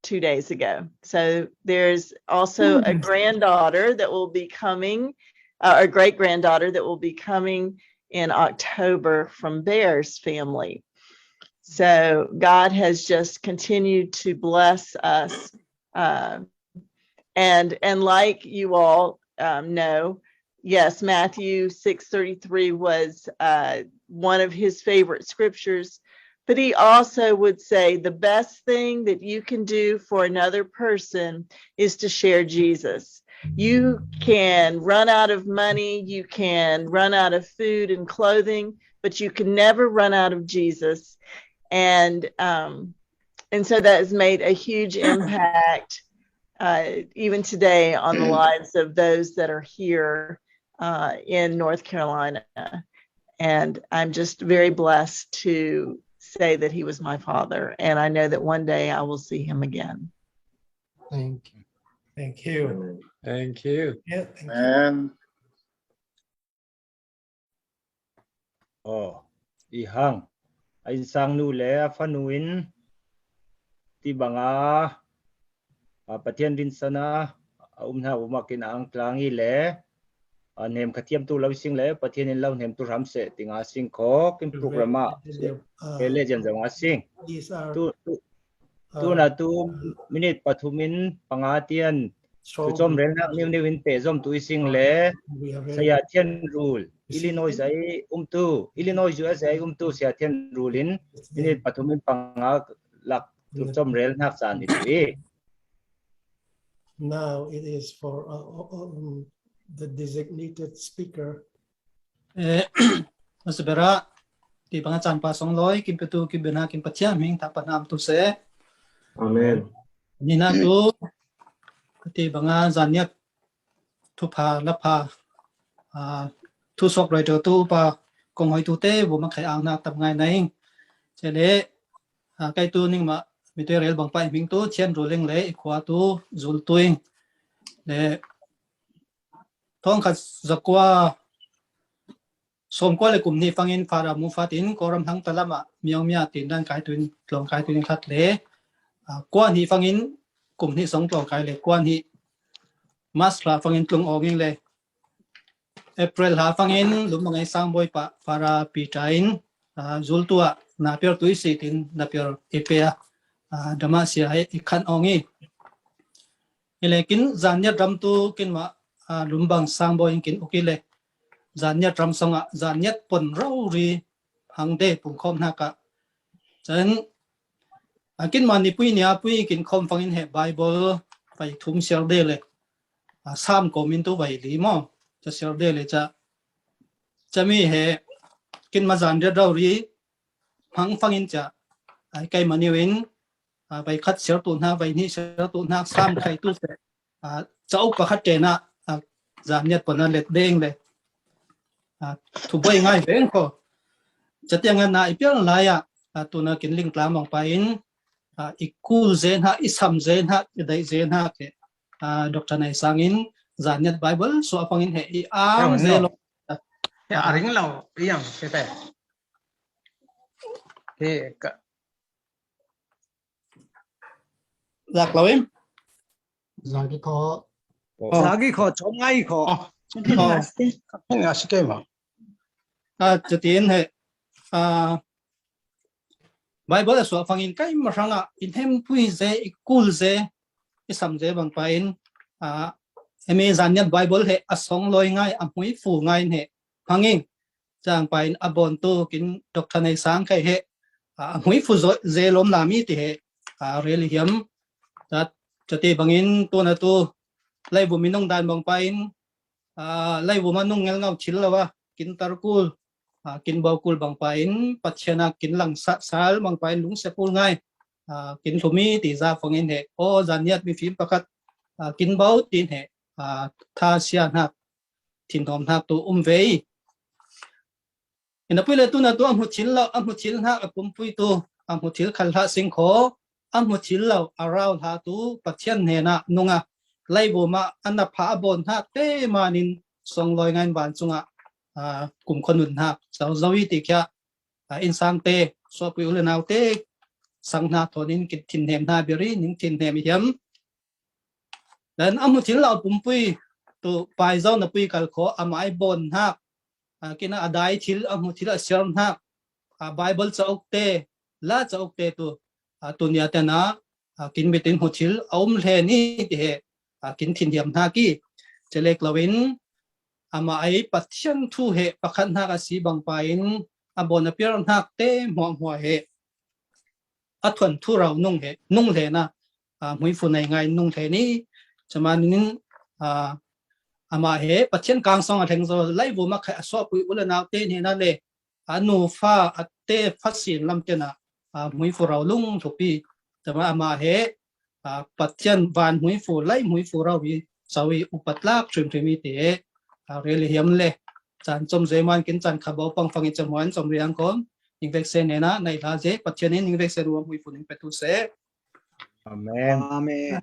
2 days ago. So there's also a granddaughter that will be coming, a great granddaughter that will be coming in October from Bear's family. So God has just continued to bless us, and like you all know. Yes, Matthew 6:33 was one of his favorite scriptures, but he also would say the best thing that you can do for another person is to share Jesus. You can run out of money, you can run out of food and clothing, but you can never run out of Jesus. And so that has made a huge impact even today on the lives of those that are here in North Carolina. And I'm just very blessed to say that he was my father. And I know that one day I will see him again. Thank you. Thank you. Thank you. Yeah, thank you. And Ihang. Ay sang nu le fanuin ti banga pathian din sana umna umakin ang tlangi le nem khatiam tu lo sing le pathian in lo nem tu ram se tinga sing kho kim programa ele jan jang sing tu na tu minute pathumin pangatian tu chom rel na new in pe zom tu sing le saya thian rule Illinois ai Illinois US ai Seattle rulin ini patumin pangak lak tutom rel nak san itu Now it is for the designated speaker. Masbara di pangacan pasong loy kim petu kim bena kim pachia ming tapanam tu se. Amen. Nina tu ti banga zanyat tu pha lapa thu sok rồi tu pa kong hoi tu te bu ma khai ang na tap ngai nai che le kai tu ning ma mi te rel bang pai ming tu chen ru leng le khwa tu zul tuing le thong kha zakwa som kwa le kum ni fangin fara mu fatin koram thang talama miang mia tin dan kai tuin tlong kai tuin khat le kwa ni fangin kum ni song tlong kai le kwa ni masra fangin tlong oging le April ha fangin lumangai sangboi pa para pitain zultua na pior tuisitin na pior epea damasia ikhan ongi ilekin zanya dram tu kinma lumbang sangboi kin ukile zanya dram songa zanya pon rauri hangde pungkhom naka chen กินมันนี่ปุ้ยเนี่ยปุ้ยกินคอมฟังอินเฮไบเบิลไปทุ่มเสียเดเลยซ้ำก็มินตัวไปดีมั้งจะเสียเดเลยจะมีเฮกินมาจานเดียวเราดีพังฟังอินจะไก่มันนี่เว้นไปคัดเสียตุนหาไปนี่เสียตุนหาซ้ำใครตู้เสจะอุปคัดเจนะจานเนี่ยปนนั่นเล็ดเด้งเลยถูกไปง่ายเองก็จะเตียงงานนายเปี้ยนไรตัวนักกินลิงกลางมองไปอีกคู่เซนฮะอีสัมเซนฮะได้เซนฮะke Dr. Nai sangin zaniat Bible so apangin he I ang zelo ya aring lau yang kita ke zak lawim zagi ko 자기 거 정아이 거 ini asik mah chatin he Bible so apangin kai maranga in hem pui ze ikul ze isam ze bang pain eme zaniat Bible he asong loi ngai amui fu ngai he hanging jang pain abon tu kin Dr. Nai sang kai he amui fu ze lom lami ti he really hiam that chati bangin tu na tu lai bu minong dan bang pain lai bu manung ngel ngau chil lawa kin tarkul kin baukul bang pain patchana kin lang sal bang pain lung sepul ngai kin thumi ti za phangin he o zaniat mi phim pakat kin bau tin he tha sian hak thin thom hak tu vei ina pule tu na tu am hu chil ha apum pui tu am hu chil khal ha sing kho am hu chil lo around ha tu pathian he na nunga lai bo ma anna pha bon ha te manin song loi ngai ban chunga kum khonun ha sau zawi ti kya in sang te so pui ule naw te sang na thonin kit thin hem na beri ning thin hem hiam dan amu thil la pum pui tu pai zo na pui kal kho amai bon ha kina adai thil amu thil asiam ha Bible cha okte la cha okte tu tunya ta na kin bitin hu thil aum le ni ti he kin thin hem na ki chelek lawin ama ai pathian thu he pakhan ha ka si bang pain abon apir hak te mo he athon thu rau nung he nung le na mui fu nei ngai nung the ni chamanin ama he pathian kang song atheng zo lai bu ma kha so pui ulana te ni na le anu fa atte phasin lam te na mui fu rau lung thupi chama ama he pathian van mui fu lai mui fu rau wi sawi upatlak trim trim te really hiam le chan chom zeman kin chan khabau pang fangi chamwan chom riang kon ingvek se nena nai la je pathian in ingvek se ruam hui funing petu se amen 아멘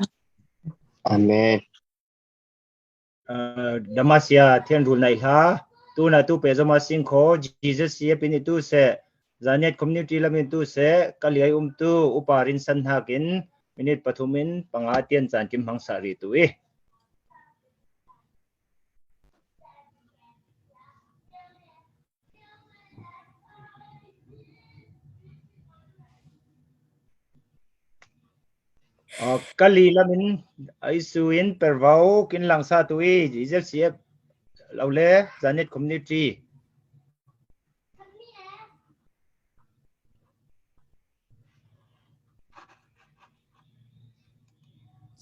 Amen. Damasia thiên rul nai ha tu na tu pe zoma sing kho Jesus ye pin tu se zaniat community lamin tu se kaliai tu uparin san hakin minit pathumin pangatian chan kim hang sari tu kali lamin aisuin pervau kin langsa tui Jesus ye laule zaniat community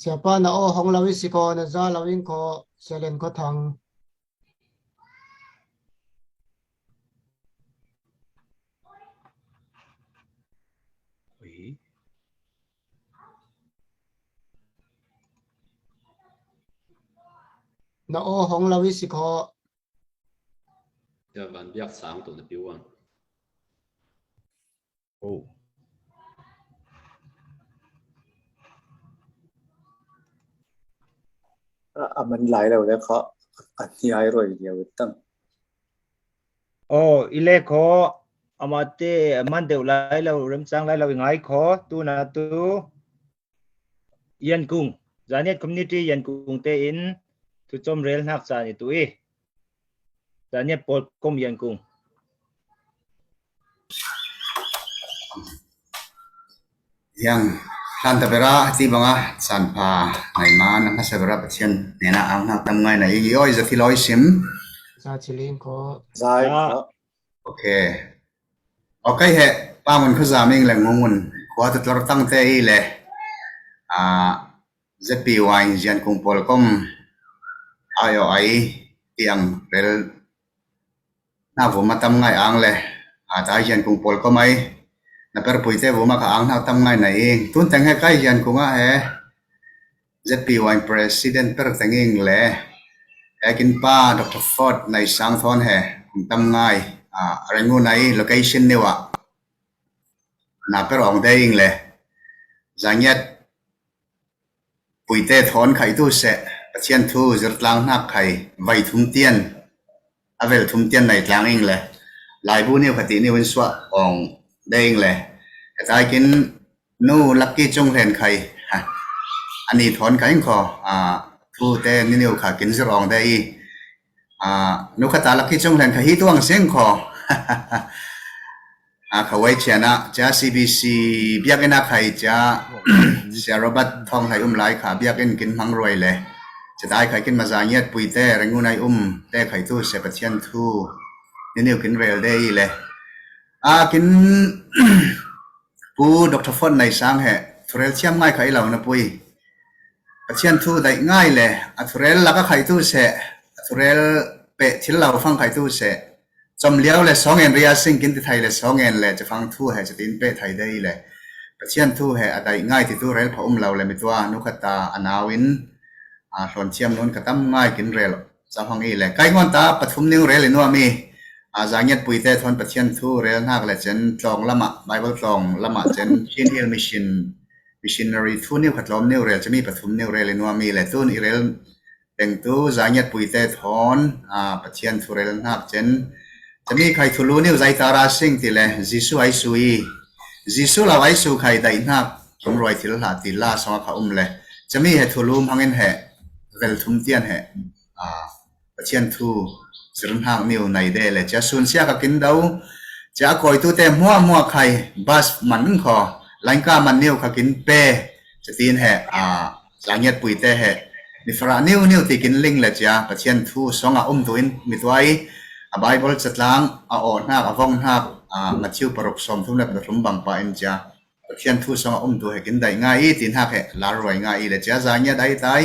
siapa na o hong lawi si ko na za lawin ko selen ko thang na o hong lawi si ko giờ bạn biết sáng tụi nó biểu anhมันหลายแล้วแล้วเขาอันที่ไอ้รวยเดียวตั้งile kho amate man deu lai lo rem chang lai lo ngai kho tu na tu yan kung zaniat community yan kung te in tu chom rel nak cha ni tu zaniat pol kom yan kung yang han ta bera ti banga san pa ngai ma na ma sa bera pathian nena ang nak tam ngai na i oi za filoi sim za chilin ko zai okay okay he pa mun khu za ming lang ngun ko ว่าตุลรตั้งเตยเลยZPY ยันกุงพอลคอมIOI ที่อังเรลน่าผมมาทำไงอังเลยตายยันกุงพอลคอมไอนับเป็นปุ๋ยเต้ผมมาข้างน่าทำไงไหนเองตุนแต่งให้ใกล้ยันกุงZPY President เปิดแต่งเองเลยกินป้าดร. Ford ในสังทอนผมทำไงเรื่องงูไหน location เนี่ยวะนับเป็นรองได้เองเลยจังยัดปุ๋ยเต้ถอนไข่ตู้เสะประเชียนทูจะล้างหน้าไข่ไว้ทุ่มเตียนเอาไว้ทุ่มเตียนในล้างเองเลยลายบุญเนี่ยปกตินี่วันสวะอองได้เองเลยแต่ถ้ากินนู่ลักกี้จงเห็นไข่อันนี้ถอนไข่ขอทูเต้นี่เนี่ยขากินจะรองได้นุขตาลักกี้จงเห็นไข่ที่ตัวงเสียงขอเขาไว้เชียนะจ้า CBC เบียกนักไข่จ้าเสียรบัดทองไข่ไล่ขาเบียกกินมังรวยเลยจะได้ไข่กินมาจางเงียดปุยเต้แรงงูในเต้ไข่ตู้เสพเชียนทูนี่กินเร็วได้เลยกินปูดร. Ford ในสังทุเรศเชื่อมง่ายไข่เหล่านะปุยเชียนทูได้ง่ายเลยทุเรศลักไข่ตู้เสทุเรศเปะที่เราฟังไข่ตู้เสจำเลี้ยวเลย2 เงินเรียสิ่งกินที่ไทยเลย2 เงินเลยจะฟังทู่จะตินเป้ไทยได้เลยประเชียนทู่อะไรง่ายที่ทู่เรลพระเราเลยมีตัวนุขตาอนาวินหลอนเชียมนุ่นกระตั้มง่ายกินเรลจะฟังอีเลยใกล้งอนตาปฐมนิวเรลนัวมีจางเงียดปุยเตทอนประเชียนทู่เรลนักเลยเจนตองละมะไบเบิลตองละมะเจนชินฮิลมิชินนารีทู่นิวขัดล้อมนิวเรลจะมีปฐมนิวเรลนัวมีเลยทู่อีเรลแต่งตู้จางเงียดปุยเตทอนประเชียนทู่เรลนักเจนจะมีใครทุลุนิวใจตาราสิ่งที่เลยจิสุไอซุยจิสุเราไอซุใครได้นักผมรวยที่ละที่ละสองเขาเลยจะมีเหตุทุลุมหังเงินเวลทุ่มเตียนประเชียนทูสิริหักนิวในเดเลยจะสูญเสียกับกินดาวจะคอยตัวเต็มมัวใครบัสมันขอหลังก้ามันนิวกับกินเป้จะตีนหลังเงียดปุยเตมีฟรานิวที่กินลิงเลยจ้าประเชียนทูสองตัวอินมีตัวไบเบิลจัดล้างอ่อนหักว่องหักมาชิวปรบสมทุ่มเล็บปฐมบังปะอินจ้าเขียนทูสองตัวให้กินได้ง่ายตินหักลารวยง่ายเลยจ้าจางเงียดได้ตาย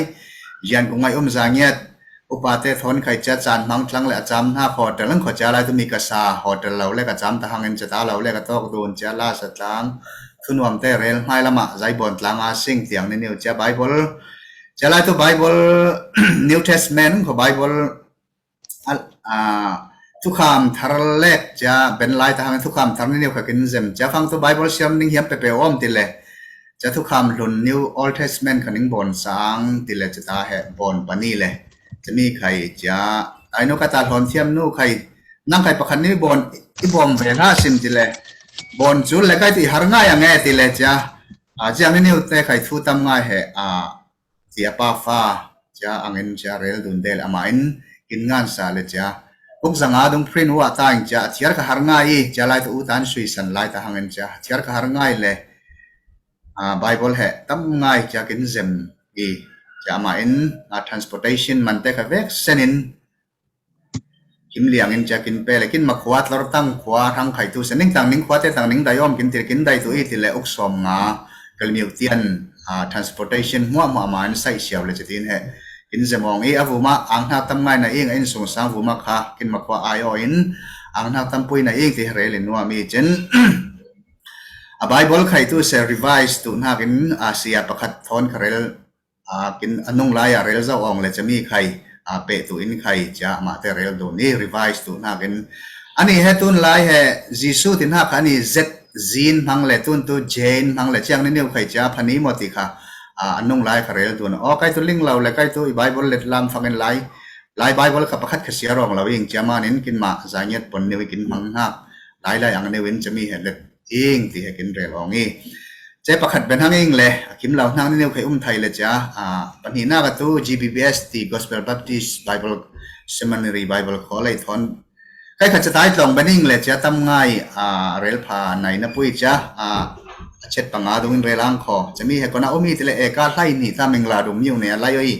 ยันคงง่ายจางเงียดอุปาเตทนไข่จัดจานมังคลังและจำหักหอดแต่ลังขอจ้าอะไรต้องมีกษาหอดแต่เราเล็กจำแต่หังเงินจะตาเราเล็กตอกโดนจ้าลาสัดล้างทุนวมเตเรลไม่ละมะใจบนล้างสิ่งเตียงในนิวจ้าไบเบิลจ้าอะไรตัวไบเบิล New Testament ของไบเบิลทุกคำทาร์เล็กจะเป็นลายทางทุกคำทาร์นี่เดียวกับกินเซมจะฟังตัวไบเบิลเชื่อมนิ่งเหี่ยมเปเปอมติเลยจะทุกคำรุ่น New Old Testament ขันนิ่งบนสังติเลยจะตาบนปนีเลยจะมีใครจะไอ้นกกระตาหอนเทียมนู่ใครนั่งใครประคันนี่บนที่บอมเวลาซิมติเลยบนจุดเลยใครที่หาง่ายอย่างไงติเลยจะจะไม่นิ่วแต่ใครทูตามง่ายเสียป้าฟ้าจะอังเงินจะเรลดุนเดลอามาอินกินงานสาเลยจะพวกสังอาดงพริ้นหัวตายจะเทียร์กับหาง่ายจะไล่ตัวอุตันสุยสันไล่ตัวหังเงินจะเทียร์กับหาง่ายเลยไบเบิลตั้มง่ายจะกินเซมจะมาอินtransportation มันเตะกับเวกเซนินกินเลี้ยงอินจะกินเปเลยกินมาขวดแล้วตั้งขวดทั้งไข่ตัวเซนิงต่างนิ่งขวดแต่ต่างนิ่งได้ยอมกินตีกินได้ตัวอีทีเลยอุกสมงาเกลมิวเตียนtransportation มัวมาอินใส่เชียวเลยจะทีนี้กินจะมองอีอาวุมาอังนักตั้มง่ายนะเองอินสงสารวุมาค่ะกินมาขวดไอโออินอังนักตั้มปุยนะเองที่เรลินว่ามีเจนไบเบิลไข่ตัวเซรีไวส์ตัวนักอินอาเซียประคัดทอนคาเรลกินอันนุ่งลายเรลเจ้าองเลยจะมีใครเปตัวอินใครจะมาเตเรลโดนี่รีไวส์ตัวนักอินอันนี้เหตุนลายเหจิสุตินักอันนี้เซตจีนพังเลยตุนตัวเจนพังเลยเชียงนี่ใครจะพันนี้หมดที่ค่ะอันนุ่งลายคาเรลตัวนั้นใครตัวลิงเราเลยใครตัวไบเบิลเล็ดลำฟังกันลายไบเบิลกับประคัดขเสียรองเราเองจะมาเน้นกินมาจางเงียดปนเนวิกินพังนักลายอันเนวินจะมีเหตุเล็ดเองที่ให้กินเรลองงี้เจ้าประคัดเป็นทั้งเองเลยคิมเราทั้งนี่เนี่ยเคยไทยเลยจ้าปัญหาหน้าก็ตัว GBBS ที่ Gospel Baptist Bible Seminary Bible College ทอนใครขัดจะตายตรงเป็นเองเลยจ้าทำง่ายเรลพาในนับปุยจ้าเช็ดปังอาดูอินเรลังคอจะมีเหตุการณ์อุ้มมีที่เลยเอกาไล่นี่ถ้ามึงลาดูมิวเนี่ยไล่ย่อย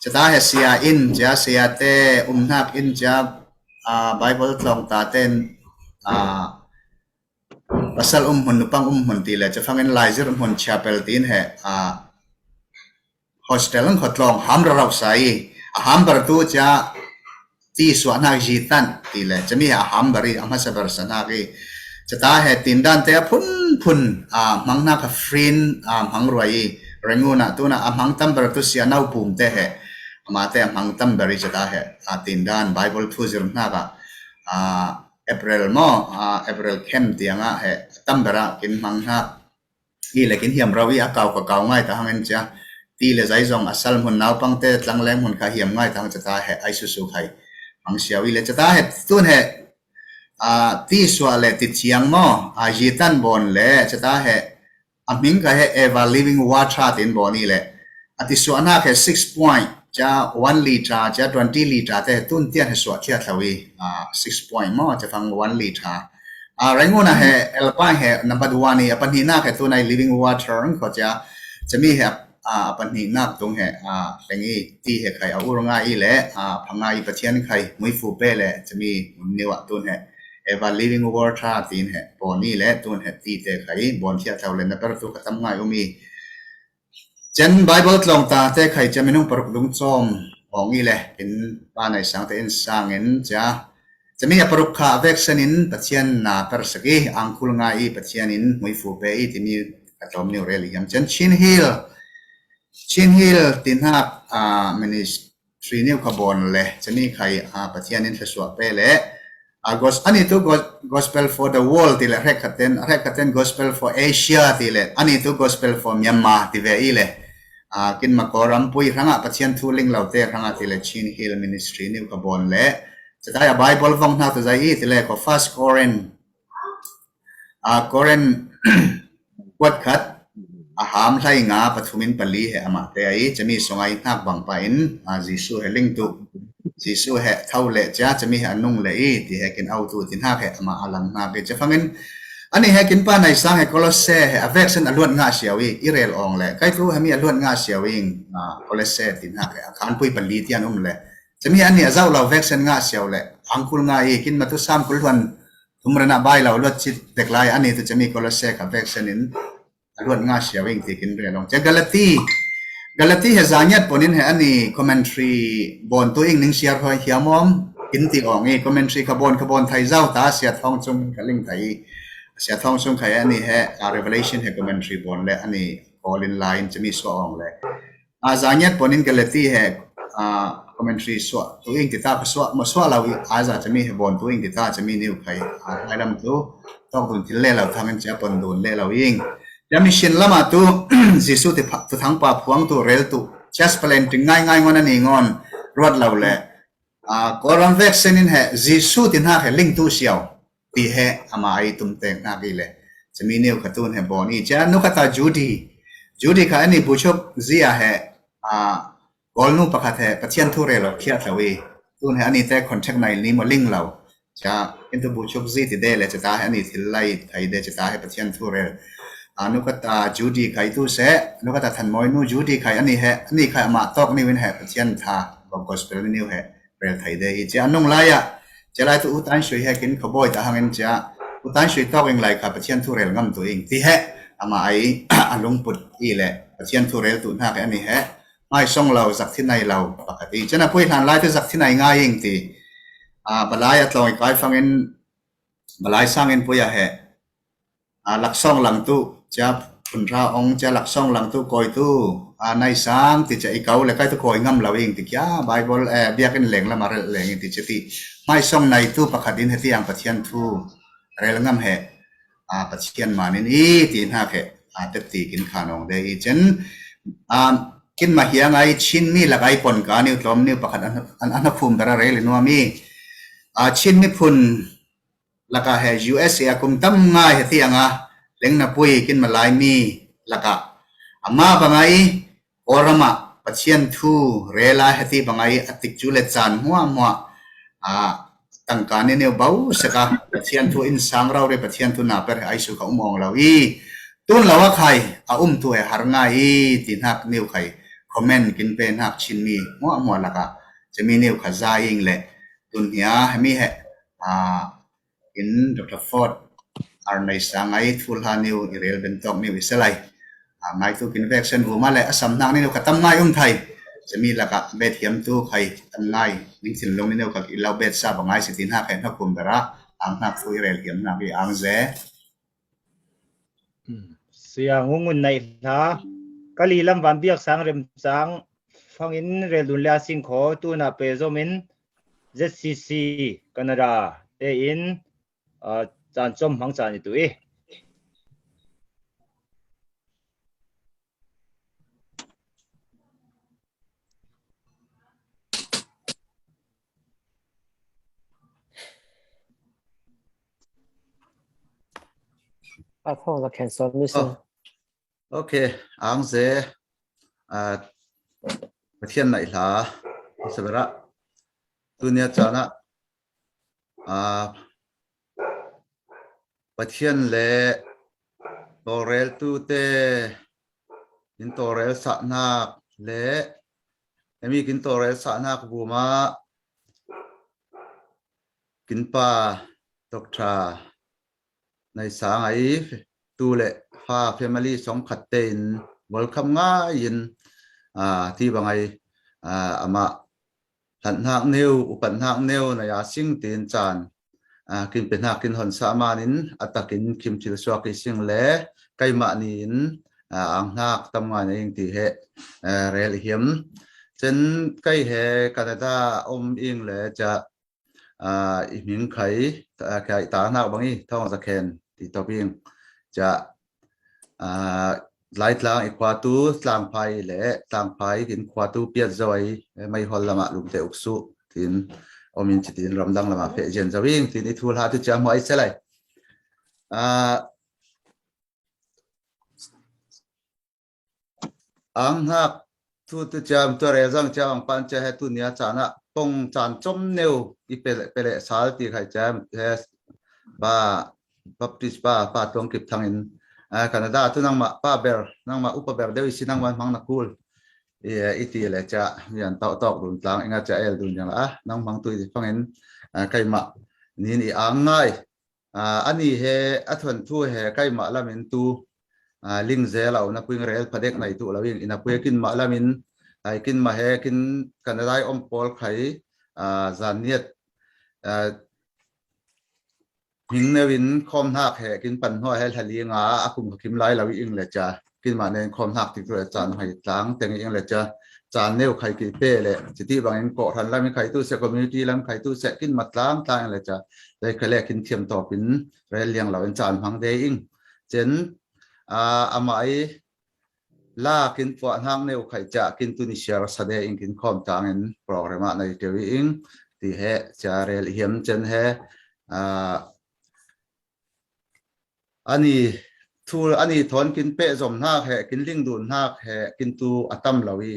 จะตาเหตุเสียอินจ้าเสียเตนับอินจ้าBible ตรงตาเต้น pasal hun nupang hun ti le cha phangin laizer hun chapel tin he hostel ang khotlong ham rau sai ham bar tu cha ti swana jitan ti le chami ham bari ama sabar sana ki chata he tin dan te phun mangna ka frin mang roi renguna tu na amang tam bar tu sia nau pum te he ama te amang tam bari chata he tin dan bible thu zir na ka April mo April kem tianga he tam bara kin mang na i lekin hiam rawi akaw ka kaw ngai ta hangin cha ti le zai zong asal mun naw pang te tlang lem hun ka hiam ngai tang chata he ai su su khai mang siawi le chata he tun he ti swa le ti chiang mo jitan bon le chata he aming ka he eva living water tin boni le ati swa na ke 6 point cha 1 liter cha 20 liter te tun tian he swa thia thawi 6 point mo cha phang 1 liter rengona he elpa he number 1 ni apani na ke tunai living water ko cha chami he apani na tung he lengi ti he khai uranga i le phanga i pathian khai mui fu pe le chami newa tun he eva living water tin he boni le tun he ti te khai bon thia thawle na per tu khatam ngai umi chen bible tlong ta te khai chaminung paruk dung chom ongi le in pa nai sang te in sang in cha chami aparuk kha vaccine in pathian na per saki angkul ngai pathian in mui fu pe i timi atom ni reli yam chen chin hill tin hak ministry new kabon le chami khai pathian in theswa pe le ani tu gospel for the world tile rekaten gospel for Asia tile ani tu gospel for Myanmar tive ile kin makoram pui ranga pathian thuling laute ranga tile chin hill ministry new kabon le chata bible vong na to zai tile ko first Koren wat khat ham thai nga pathumin pali he ama te ai chami songai nak bang pa in jisu he ling tu jisu he thaule cha chami he anung le i ti he kin autu tin ha he ama alang na ke chafangin ani he kin pa nai sang he kolosse he affection alun nga siawi irel ong le kai tu hami alun nga siawi kolosse tin ha he khan pui pali tian le chami ani azau law vaccine nga siaw le angkul nga i kin matu sam kulwan tumrana bai law lot chit deklai ani tu chami kolosse ka vaccine in alun nga siawing ti kin re long cha galati he zanyat ponin he ani commentary bon to ing ning share hoi hiamom in ti ong e commentary ka bon thai zau ta sia thong chung kaling thai sia thong chung khai ani he revelation he commentary bon le ani call in line chami so ong le zanyat ponin galati he commentary so to ing ti ta so ma so lawi aza chami he bon to ing ti ta chami niu khai ailam tu tong dun til le law thamen cha pon dun le lawing Yamishin lama tu jisu te tu thang pa phuang tu rel tu chest palenting ngai ngon ani ngon rod law le koran vaccine in he jisu tin ha he ling tu siaw ti he ama ai tum te na gi le chami neu khatun he boni cha nu khata judy kha ani buchop zia he golnu pakhat he pathian thu re lo khia thawi tun he ani te contact nai ni mo ling law cha into buchop zi ti de le cha he ani thilai thai de cha he pathian thu re nukata Judy kai tu se nukata than moi nu Judy kai ani khai ama tok ni win he pathian tha gospel ni he rel thai de i cha anung la ya cha lai tu utan shui he kin khoboi ta hangin cha utan shui tok ing lai kha pathian thu rel ngam tu ing ti he ama ai alung put i le pathian thu rel tu na ka ani he mai song law zak thinai law pakati chana pui hlan lai tu zak thinai nga ing ti balai atloi kai fangin balai sangin puya he laksong lang tu cha punra ong cha laksong lang tu koi tu nai sang ti cha ikau le kai tu koi ngam lawing ti kya bible biakin leng la mar leng ti chati mai song nai tu pakhatin heti ang pathian thu rel ngam he pathian manin i ti na ke te ti kin khanong de i chen kin ma hiang ai chin mi lagai pon ka ni tlom ni pakhat an phum dara rel no mi chin mi phun laka he USA akum tam ngai heti anga lengna pui kin malai mi laka ama bangai orama pathian thu rela heti bangai atik chule chan muwa tangkane ne bau saka pathian thu in sangrau re pathian thu na per ai su ka umong lawi tun lawa khai tu he harnga i tin hak new khai comment kin pen hak chin mi muwa laka chemi new khaza ing le tun ya mi he in Dr. Ford arnai sangai thul haniu irel bentok mi wiselai ngai tu convection huma le asam nang ni no katam ngai thai chemi laka bet hiam tu khai an ngai ning sin long ni no ka ilau bet sa bangai sitin ha khen hakum dara ang nak fu irel hiam na bi ang ze sia ngungun nai la kali lam van biak sang rem sang fangin rel dun la sing kho tu na pe zomin ZCC Canada te in chan chom hang chan ni tu e iPhone là cancel mission. Okay, ang ze pathian nai la sabara tunia chana pathian le torel tu te in torel sa na le emi kin torel sa na ku ma kin pa doktraในสางไอตูเล่ฟ้า family สองขัดเต็น welcome ง่ายยินที่บางไออามาหันหักนิ้วอุปหักนิ้วในอาสิ่งตีนจานกินเป็นหักกินหอนสามานินอัตกินคิมจิลสวากิสิ่งเล่ไกมานินอังหักทำงานเองที่เรลเฮียมเช่นไกเหแคนาดาอิงเล่จะอีมิงไข่ไข่ตาหน้าบางอีท่องสะเคนที่ตัวพิงจะไล่ตลางอีกขวาตู้ตลางไผ่เละตลางไผ่กินขวาตู้เปียดจอยไม่ฮอลละมาลุมเตอุกสุทินอมินจิตินรำดังละมาเฟเจนจะวิ่งทินอีทูลหาตุจามไว้เสลัยอังหักทูตุจามตัวเรซังจามปันจะให้ตุเนียจานะปงจานจมเนวอีเปเลสาลตีไข่จามเฮสบ้าบัพติสป้าตรงกิบทางอินแคนาดาทุนังมาป้าเบลนังมาอุปเบลเดวิสินังวันมังนักคูลอีตีเลยจะยันตอกดุนตางอิงาจะเอลดุนยังนังมังตุยฟังอินไก่มานี่นี่อ่างง่ายอันนี้เฮอัฐวันทั่วเฮไก่มาละมินตูลิงเซลเอานักวิ่งเรลพัดเด็กในตัวเราวิ่งอินักวิ่งกินมาละมินไอ้กินมาเฮกินแคนาดาอมพอลไข่จานเนียดหิงเนวินคอมหักแห่กินปั่นห้อยให้ทะเลงาอาคุมขิมไล่เราอิงเลยจ้ะกินมาในคอมหักติดตัวจานให้ล้างแต่งอิงเลยจ้ะจานเนวไข่กี่เป้เลยจิตที่บางอิงเกาะทันแล้วมีไข่ตู้เสกคอมมูนิตี้แล้วไข่ตู้เสกกินมาล้างตายเลยจ้ะได้แค่แรกกินเทียมต่อเป็นเรียนเลี้ยงเราเป็นจานพังเดอิงเจนอามาไอล่ากินปวดห้างเนวไข่จะกินตุนิเชียร์สเดอิงกินคอมจางอินโปรแกรมในเทวีอิงที่เฮจะเรียนเฮียมเจนเฮอันนี้ทูอันนี้ถอนกินเปะจมหักแห่กินลิงดูนหักแห่กินตูอัตมลาวี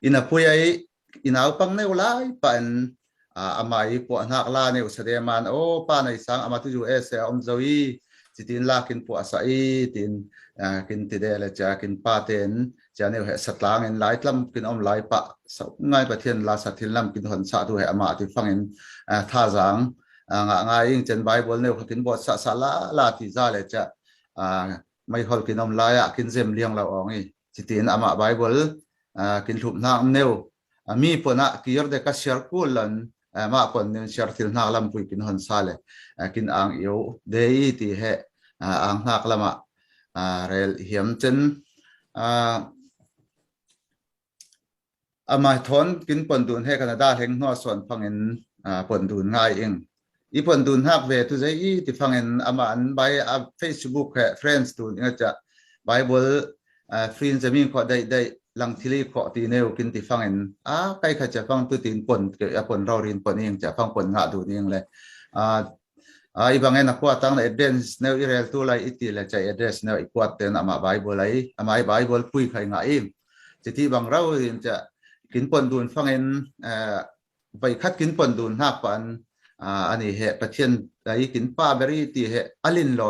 อินาพุยไออินาปังเนวไลปันอามาอีปวดหักลาเนวเสดมันโอป้าในสังอามาตุจูเอเซอมจวีจิตินลากินปวดสายตินกินติเดลจะกินป้าเตนจะเนวแห่สัตลางเงินไลท์ลำกินอมไลปะง่ายประเทศลาสัตทินลำกินหันสะดูแห่อามาติฟังเงินท่าจังง่ายยิ่งเจนไบเบิลเนี่ยเขากินบทสาระลาติซาเลยจะไม่ฮอลกินอมไลอะกินเซมเลี้ยงเราออกนี่จิตินอามาไบเบิลกินถุบน้ำเนวมีปนกิยร์เด็กเชียร์กูลันมาปนเนี่ยเชียร์ที่นักลำปุยกินหันซาเลยกินอ่างเอียวเดย์ที่เหอ่างนักลำเรลเหียมเจนอามาทอนกินปนดูนให้แคนาดาเฮงหัวส่วนฟังเงินปนดูนง่ายเองอีปนดูนหักเวทุใจอีที่ฟังเงินอามาอันใบเฟซบุ๊กแค่เฟรนด์ดูนก็จะไบเบิลฟรีนจะมีข้อได้ลังทีรีข้อตีเนวกินที่ฟังเงินใครเขาจะฟังตัวตีนปนเกี่ยวกับปนเราเรียนปนเองจะฟังปนงาดูนี่เองเลยอีบางเงินนักว่าตั้งในเอเดนส์เนวอิเรลตัวไรอีตีเลยจะเอเดนส์เนวอีกว่าเต็นอามาไบเบิลไรอามาไบเบิลปุยใครง่ายเองที่บางเราเรียนจะกินปนดูนฟังเงินไปคัดกินปนดูนหักปันอันนี้เหตุประเทศใดกินป้าเบอรี่ตีเหตุอลินล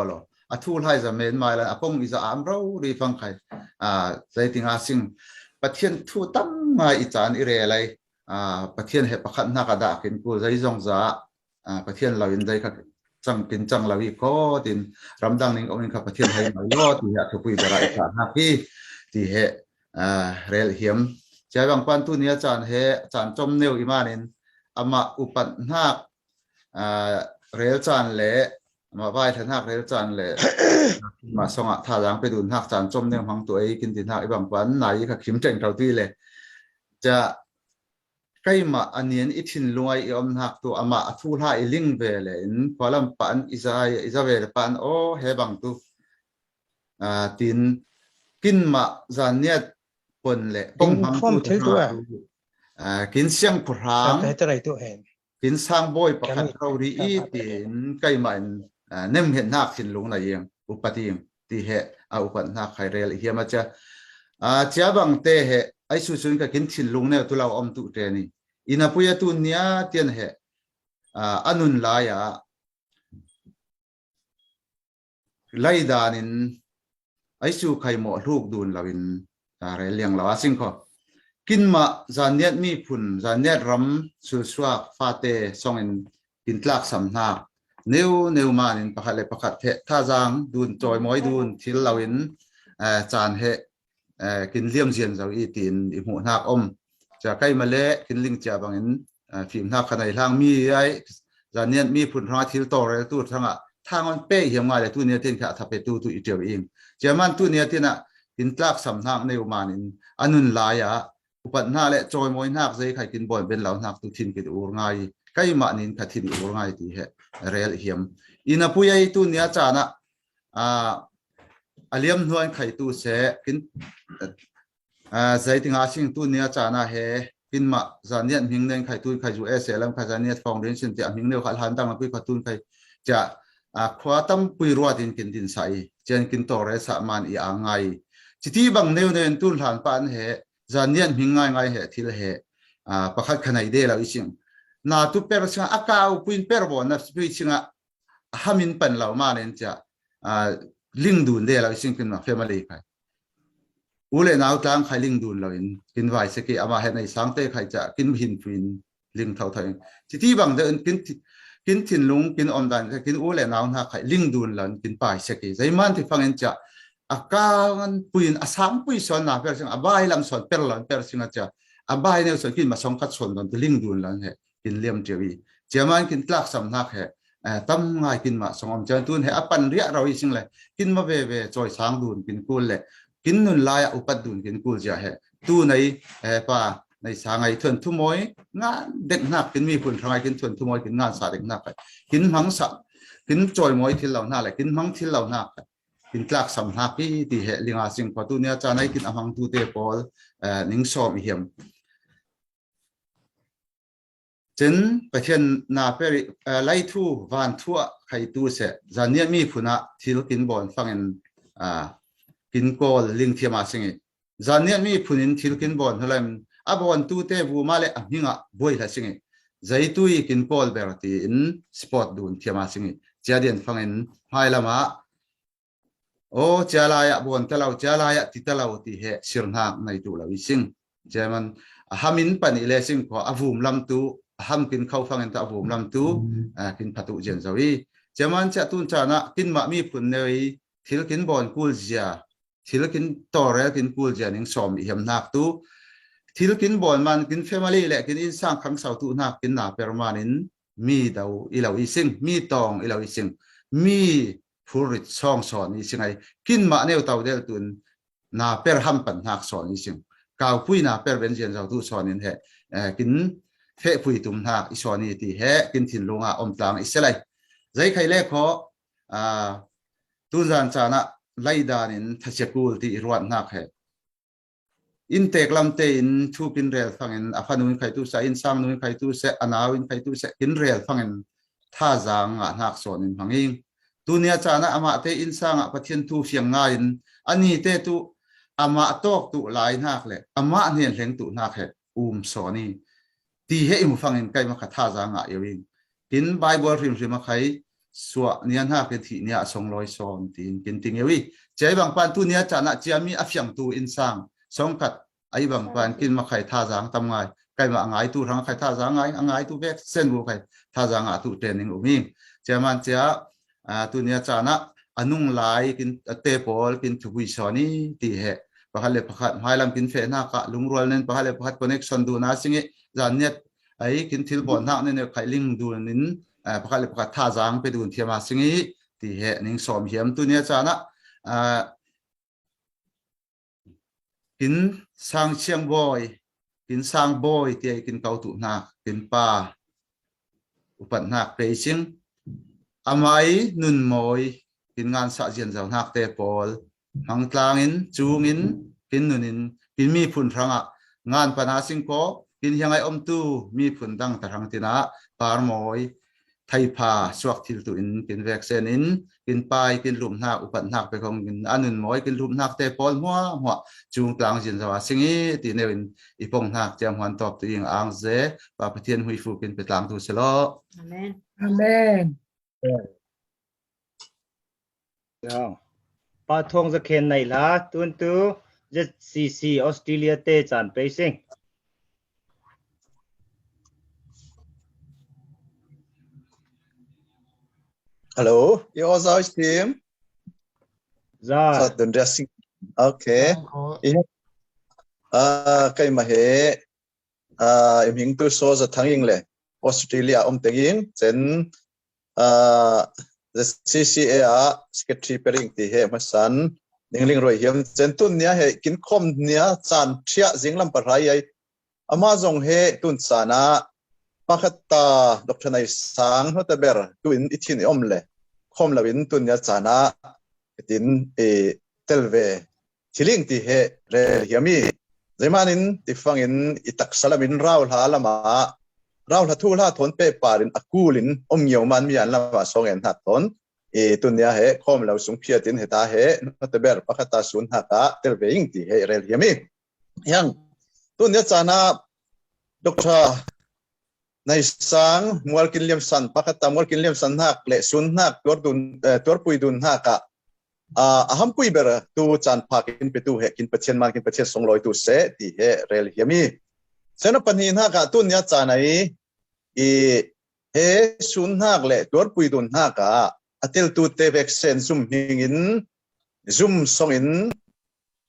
อทูลให้จะเมนมาแล้วปงอิจามเราดีฟังใครใจติงอาซิงประเทศทูตั้งมาอิจานอิเรอะไรประเทศเหตุประคันนักดากินกูใจจงจ้าประเทศเราอินใจก็ จังกินจังลาวิโคตินรำดังนิงองค์ขับประเทศไทยมาโยที่อยากทุกปีจะได้การฮักที่ที่เหเรลเหียมใช้บางปันตุนี้จานเหจานจมเนียวอิมานินอามาอุปันหักเรลจานเละมาไหว้ท่านหักเรลจานเละมาส่งท่าล้างไปดูหักจานจมเนียวพังตัวเองกินตินหักบางปันไหนก็ขิมเจงเราที่เลยจะใกล้มาอันนี้อิทินลวยอมหักตัวอามาทูลาอิลิงเวเลนพอลำปันอิซาเวลปันโอเฮบังตุตินกินมาจานเนียปนเละกินพังตัวกินเสียงพรางกินสร้างบ่อยประคันเราดีอีตินใกล้มาเนิ่มเห็นหักสินลงในยังอุปติมที่เหอุปนักใครเรลเฮียมาจะเจ้าบังเตะไอสุสุนก็กินสินลงเนี่ยตัวเราอมตุเตนี่อินาปุยตุนเนียเตียนเหอนุนลายไล่ดานินไอสุใครหมอลูกดูนเราอินอะไรเลี้ยงเราสิ่งก็กินมาจานเนียมีพุ่นจานเนียรำสุสวากฟาเตส่งอินกินตลักสำนักเนวมานินประคัดเลยประคัดเทท่าจางดูนจอยมอยดูนที่เราอินจานเหกินเลี้ยมเจียนเราอีตินอีหัวนักอมจะใกล้มาเละกินลิงเจ้าบางอินฟิล์มนักขนาดทางมีไอจานเนียมีพุ่นร้อยทิลโตอะไรตู้ทั้งอ่ะทางมันเป๊ะเหี่ยมง่ายเลยตู้เนี้ยเทียนขะทับไปตู้อีเจียวเองเจ้ามันตู้เนี้ยเทียนอ่ะกินตลักสำนักเนวมานินอนุนลายอุปนาและจอยมอยนักใจใครกินบ่อยเป็นเหล่านักตุทินกินอูง่ายใกล้มานินขัดทินอูง่ายที่เหเรลเหียมอินาปุยไอตู้เนี้ยจานะเลี้ยมนวลไข่ตู้เสกินใจถึงอาชิงตู้เนี้ยจานะเหกินมาจานเนียมิงเนไข่ตู้ไข่จูเสแล้วไข่จานเนียฟองเรนชินเตียมิงเนียขัดหันตั้งมาปุยขัดตู้ไข่จะขวาตั้มปุยรัวดินกินดินใสเจนกินต่อเรสามันอีอ่างไงจิที่บางเนียเนตู้หันปานเหจานเนียมิงง่ายเหที่ละเหประคัดขนาดเดียวอีชิงนาตุเปอร์ชิงอากาศปุยเปอร์บอนนับปุยชิงหามินเป็นเหล่ามาเนจะลิงดูนเดียวเราสิ่งเป็นมาเฟมิลี่ใครอุเลนาวต่างใครลิงดูนเรากินไวสกีอามาเห็นในสังเตใครจะกินหินฟินลิงเท่าไทยที่บางเดินกินถิ่นลุงกินอมดันกินอุเลนาวนะใครลิงดูนเรากินไปสกีใจมันที่ฟังเห็นจะอากาศปุยอาสามปุยส่วนน่ะเปอร์เซ็นต์อบายลำส่วนเปอร์หลอนเปอร์เซ็นต์จะอบายเนี่ยส่วนกินมาสองคัดส่วนตอนที่ลิงดูนเราเหกินเลี้ยมเจวีเจ้ามันกินตลักสำนักเหตั้มง่ายกินมาสองอมเจนตุนเหอปันเรียเราอีสิ่งเลยกินมาเวจอยสางดูนกินกูเลยกินนุนลายอุปดูนกินกูจะเหตู้ในป่าในสางไอทนทุ่มอยงานเด็กนักกินมีผลทางไอกินทนทุ่มอยกินงานสาเด็กนักกินมังสักกินจอยมอยที่เราหน้าเลยกินมังที่เราหน้ากินกลักสำนักที่เหลิงอาสิงพอตู้เนี้ยจะในกินอาหังตู้เตปอลนิ่งซ้อมเหี่ยมจนประเทศนาเปริไล่ทูวันทั่วใครตู้เสจานเนียมีผุนะที่เรากินบอลฟังกันกินโกลลิงเทียมาสิงจานเนียมีผุนินที่เรากินบอลเท่าไหร่บอลตู้เตบูมาเลยหิงะบ่อยละสิงใจตู้กินโกลเบอร์ตีอินสปอร์ตดูนเทียมาสิงเจาเดียนฟังกันให้ละมาโอ้เจ้าลายบอลตะเราเจ้าลายติตะเราที่เหสิรนักในตู้เราวิสิงเจ้ามันหามินปันอิเลสิงพออาวุมลำตู้ห้ามกินข้าวฟังกันตะผมลำตู้กินผัดตุเจนสวีเจ้ามันจะตุนจานะกินมะมีผลเนยที่เรากินบอลกูลเจียที่เรากินต่อเรือกินกูลเจียนิ่งสอมเหี่ยมนักตู้ที่เรากินบอลมันกินเฟมิลี่แหละกินอินสร้างครั้งเสาร์ตู้นักกินหนาเปรมานินมีดาวอีเหล่าอีสิงมีตองอีเหล่าอีสิงมีผู้ริดช่องสอนอีสิงไงกินมะเนวเต่าเดลตุนนาเปรห้ามปันนักสอนอีสิงกาวพุยนาเปรเป็นเจียนเสาร์ตู้สอนนินเหกินเฟะพุยตุมนักอิสวานีที่เหกินถิ่นลงอมตางอิสระใจใครเล่ขอตุนจานจานะไล่ดานินทัชกูลที่รวดนักเหอินเตกลำเตอินชูกินเรียลฟังอินอภันุนใครตู้เสอินซังนุนใครตู้เสอนาวินใครตู้เสกินเรียลฟังอินท่าจางนักสอนอินฟังอิงตุเนียจานะอามาเตอินซังปะเทียนทูเฟียงง่ายอินอันนี้เตตุอามาตอกตุลายนักเลยอามาเนี่ยเลี้ยงตุนักเหสอนีที่เหอิมฟังอินใกล้มาขัดท่าจางเอวิงกินไบเบิลริมริมมาใครสวะเนียนหักเป็นที่เนียส่งลอยซอนตีนกินติงเอวิใจบางปานตุเนียจานะเจียมีอัฟยังตูอินซังสองกัดไอ้บางปานกินมาใครท่าจางทำไงใกล้มาง่ายตูทางใครท่าจางง่ายง่ายตูเวกเส้นบุใครท่าจางตูเทรนนิ่งอุมิง เจ้ามันเจ้าตัวเนี้ยจานะอนุงไลกินเตปอลกินทุยชอนี่ตีเหะประคัดเลยประคัดหายลำกินเฟน่ากะลุงรัวเน้นประคัดเลยประคัดคอนเนคชั่นดูนะสิ่งนี้จานเนี้ยไอ้กินทิลบอลนักเนี่ยใครลิงดูนินประคัดเลยประคัดท่าจางไปดูเทียมาสิ่งนี้ตีเหะนิ่งสอมเหียมตัวเนี้ยจานะกินสร้างเชียงบอยกินสร้างบอยที่กินเกาตุนักกินป่าอุปนักเปย์ชิงอามัยนุนมอยกินงานสะเจียนเจ้านักเตปอลหังกลางอินจูงอินกินนุนินกินมีผุนพรังงานปนาสิงโกกินยังไงอมตูมีผุนดังตรังตินะปาร์มอยไทยพาสวักทิลตุอินกินแวกเซนินกินปายกินลุมนักอุปนักไปของกินอันนุนมอยกินลุมนักเตปอลหัวจูงกลางเจียนเจ้าสิงห์ตีเนวินอีพงนักเจ้าหันตอบตัวยิงอังเซปาปเทียนหุยฟูกินไปกลางตุเสลอ Amen. Amen. ปาทงจะเคนในละตุนตูจะซีออสเตรเลียเตจานไปซิง Hello, you all are team. จ้า So the dressing. Okay. Kay mahe. Iming tu so sa thanging le. Australia tenging chen the CCA secretary pering ti he masan ningling roi hiam chen tun nia he kin khom nia chan thia jinglam parai ai ama jong he tun sana pakhatta Dr. Nai sang hotaber tuin ithin omle khom lawin tun nia chana tin telve thiling ti he re hiami zemanin tifangin itak salamin raul halama raul hathu la thon pe parin akulin omyo man mian lama songen hat ton tun nia he khom law sung phiatin heta he hotaber pakhatta sun haka telve ing ti he re hiami yang tun nia chana Dr. Nai sang Mualkin Liam San pakata Mualkin Liam San hak le sun hak tor pui dun haka aham pui bera tu chan pakin petu he kin pachen man kin pachen songloi tu se ti he rel hiami sena panhin haka tu nya chanai he sun hak le tor pui dun haka atel tu te vaccine zum hingin zum songin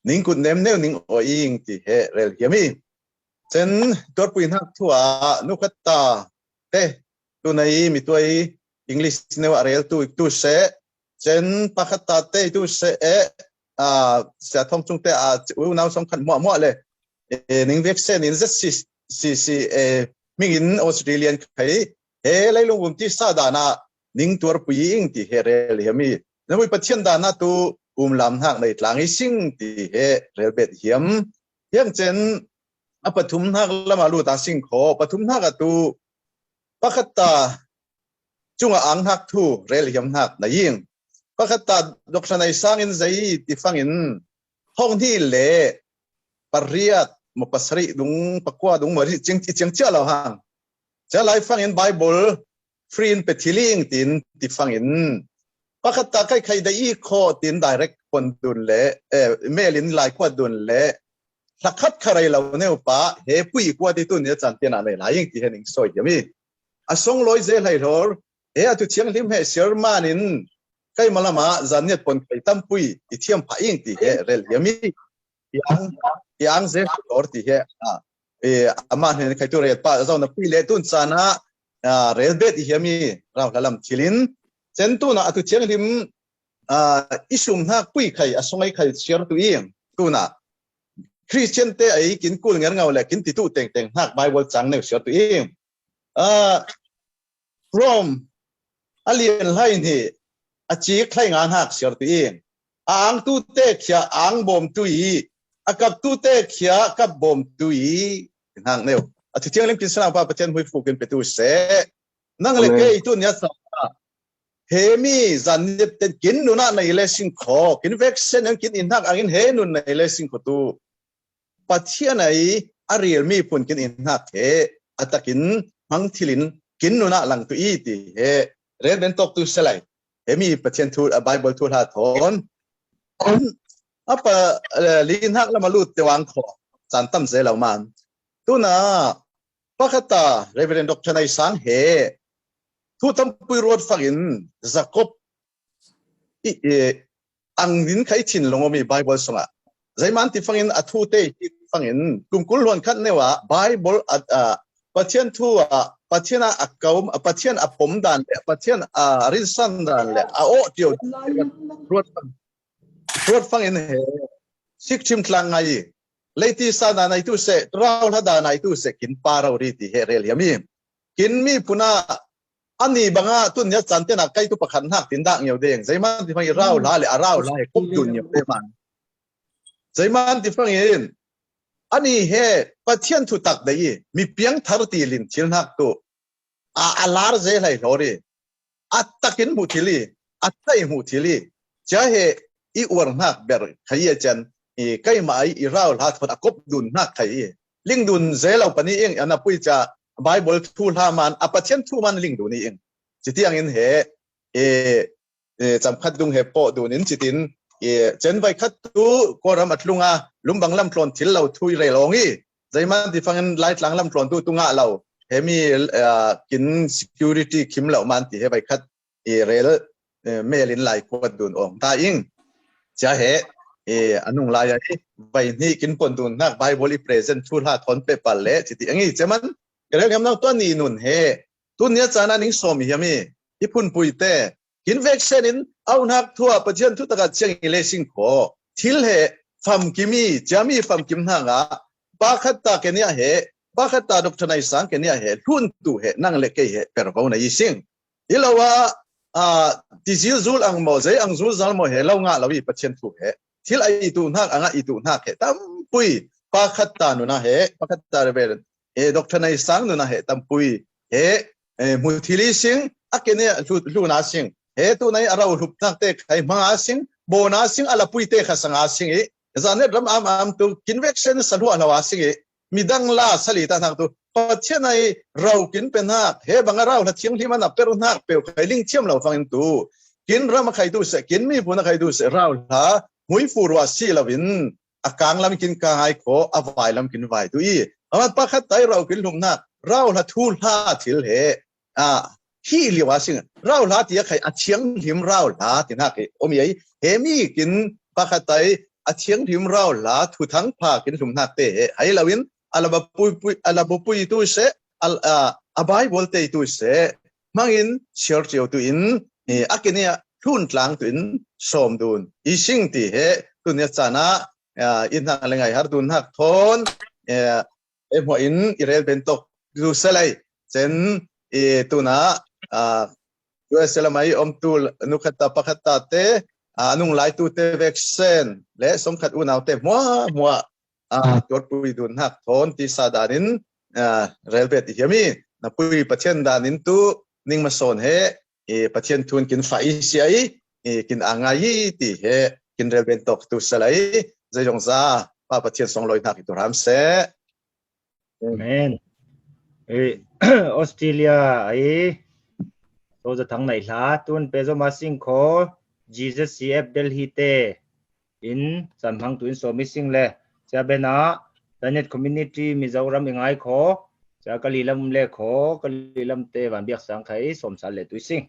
ning kun nem neu ning oing ti he rel hiami chen tor pui hak thua nukhata te tu nai mi tuai English ne wa rel tu se chen pakhata te tu se sa thong chung te u nau song khan mo le ning vaccine in si mingin Australian khai he lai lung ti sa da na ning tor pui ing ti he rel hiami namui pathian da na tu lam hak nei tlang i sing ti he rel bet hiam yang chen Pathum hak lama lu ta sing kho pathum hak atu pakhatta chunga ang hak thu rel hiam hak na ying pakhatta Dr. Nai sang in zai ti fangin hong thi le pariat mo pasri dung pakwa dung mari ching cha lo hang cha lai fangin Bible free in petiling tin ti fangin pakhatta kai da i kho tin direct pon dun le mailin lai kwa dun le Lakat karay law ne upa he pui kwa ti tu ne chan tian anai la ying ti hening soi yami asong loi ze lai lor he atu chiang lim he sherman in kai malama zaniat pon kai tam pui ti thiam pha ying ti he rel yami yang ze lor ti he ama ne kai tu re pa zaw na pui le tun chana rel bet yami raw lalam thilin chen tu na atu chiang lim isum na pui kai asongai kai share tu ying tu na Christian te ai kin kul ngar ngau le kin ti tu teng hak Bible chang ne sia tu im Rome alien lain hi achi khlai ngan hak sia tu im ang tu te khia ang bom tu i akap tu te khia kap bom tu i hang ne ati tiang lim kin sala pa pachen hui fu kin pe tu se nang le ke tu nya sa hemi zan ne ten kin nu na nei le sing kho kin vaccine kin in hak angin he nu nei le sing ko tu pathian ai ariel mi pun kin in hak he atakin hang thilin kin nuna lang tu i ti he ren ben tok tu selai he mi pathian thu Bible thu ha thon apa lin hak la malut te wang kho chan tam se law man tu na pakata Reverend Dr. Nai sang he ทุตำปุยรถฟังอินจักบอังดินใครชินลงมีไบเบิลสงะใจมันที่ฟังอินอัทุเตฟังอินกุมกุลล้วนคัดเนี่ยว่าไบเบิลปัจเจียนทั่วปัจเจียนอักเกาปัจเจียนอภมดันปัจเจียนริสันดันเลยโอ้เดียวรถฟังอินเหสิกชิมทางไงเลยที่สานานายตุเสเราถ้าดานายตุเสกินปาเรารีติเฮเรลียมีกินมีพุนาอันนี้บางตุนเนี่ยจันเตนักไก่ตุประคันหักตินด่างเหี่ยวเด้งใจมันที่ฟังอินเราลาเลยเราลาคุบดุนเหี่ยวเด้มันใจมันที่ฟังอินอันนี้เฮปัจเจียนทุตักได้มีเพียงทาร์ตีลินชิลนักตัวลาร์เซลัยลอรีอัตตะกินหูทิลีอัตตะอิหูทิลีจะเฮอีอวร์นักเบอร์ขยี้จันใกล้มาอีเราลาทอดกบดุนนักขยี้ลิงดุนเซลเอาปนี้เองอันนั้นปุยจะไบเบิลทูลามันปัจเจียนทูมันลิงดุนนี่เองจิตที่อย่างนี้เฮจำคัดดุงเฮปอดุนินจิตินเจนไว้คัดตูก็รำอัดลุงลุมบังลำพลอนทิลเราทุยเรลงอีใจมันที่ฟังไล่หลังลำพลอนตุงเราเฮมีกิน security คิมเหล่ามันที่เฮไปคัดเรลเมลินไล่กวดดุนองตาอิงจะเฮอันนุ่งลายใบนี้กินปนดุนนักใบบริเพรสเซนทูลาทอนเปปัลเล่จิตอย่างนี้จะมันก็เรียกคำนั้นตัวนี้นุ่นเฮตัวนี้จานานิงสมีเฮมีญี่ปุ่นปุยเตกินเวกเซนินเอานักทั่วประเทศทุกตะกัดเชียงอิเลสิงโคทิลเฮฟัมกิมีจามีฟัมกิมหางะบาคัตตาเกเนียเฮบาคัตตาดอกทนายสังเกเนียเฮทุนตุเฮนั่งเล็กเฮเปรบเอาในสิงอิลาวะติซิลซูลอังโมเซอังซูลซัลโมเฮเล่างะลาวิประเทศทุเฮทิลไอตูนักอ่างอีตูนักเฮตั้มปุยบาคัตตานุนะเฮบาคัตตาเรเบลดอกทนายสังนุนะเฮตั้มปุยเฮมุทิลิสิงอักเกเนียลูนาสิงเฮตุนัยเราลุบนักเตะใครมาสิงโบนาสิงอะไรปุยเตะข้าสังอาสิงจานเนี่ยรำอามตัวกินเวกเซนสลัวลาวาสิงมีดังลาสลิตาทางตัวปัจเจในเรากินเป็นนักเฮบังเราถ้าเชียงที่มันนับเป็นนักเปลวใครลิงเชี่ยมเราฟังตัวกินรำใครดูเสกินมีผู้นักใครดูเสเราละมุยฟูรัวซีลาวินอากางลำกินกายโคอวายลำกินวายตัวอีอามันปะคัดไตเรากินลุมนักเราละทูลท่าถิลเฮที่เรียกว่าสิ่งเราลาที่ใครอาเชียงหิมเราลาที่นักโอมีไอเฮมีกินปะคัดไตอาเชียงหิมเราลาทุทั้งภากินลุมนักเตะไอลาวินอัลบปุยตุเสอับายบอลเตตุเสมังอินเชิร์เจียวตุอินอักเนียทุนหลังตุอินสมดุลอีสิ่งที่เฮตุเนียจานะอินทางอะไรไงฮาร์ดุนหักทนหัวอินอิเรลเป็นตกดูเสลัยเซนตุนะยูเอสลามัยตุลนุขัตตาปะขัตตาเตนุ่งไลตุเตเวกเซนและสมขัดอุณาวเตมัวตัวปุยดุนหักทนที่ซาดานินเรลเบติเฮมีนับปุยประเทศดานินตุนิ่งมาโซนเฮประเทศทุนกินไฟเสียกินอ่างไงที่เฮกินเรลเบนตกตุสไลจะยงซาป้าประเทศ200นักตัวรำเสแมนออสเตรเลียตัวจะทั้งไหนล่ะตุนเปโซมาซิงโคจีเซซีเอฟเดลฮีเตอินสัมพังตุนโซมิซิงเลจะเป็นดันเน็ตคอมมูนิตี้มิจาวรำยังไงขอจะกะลีลำเล่ขอกะลีลำเตวันเบียกสังไขสมสารเลตุสิง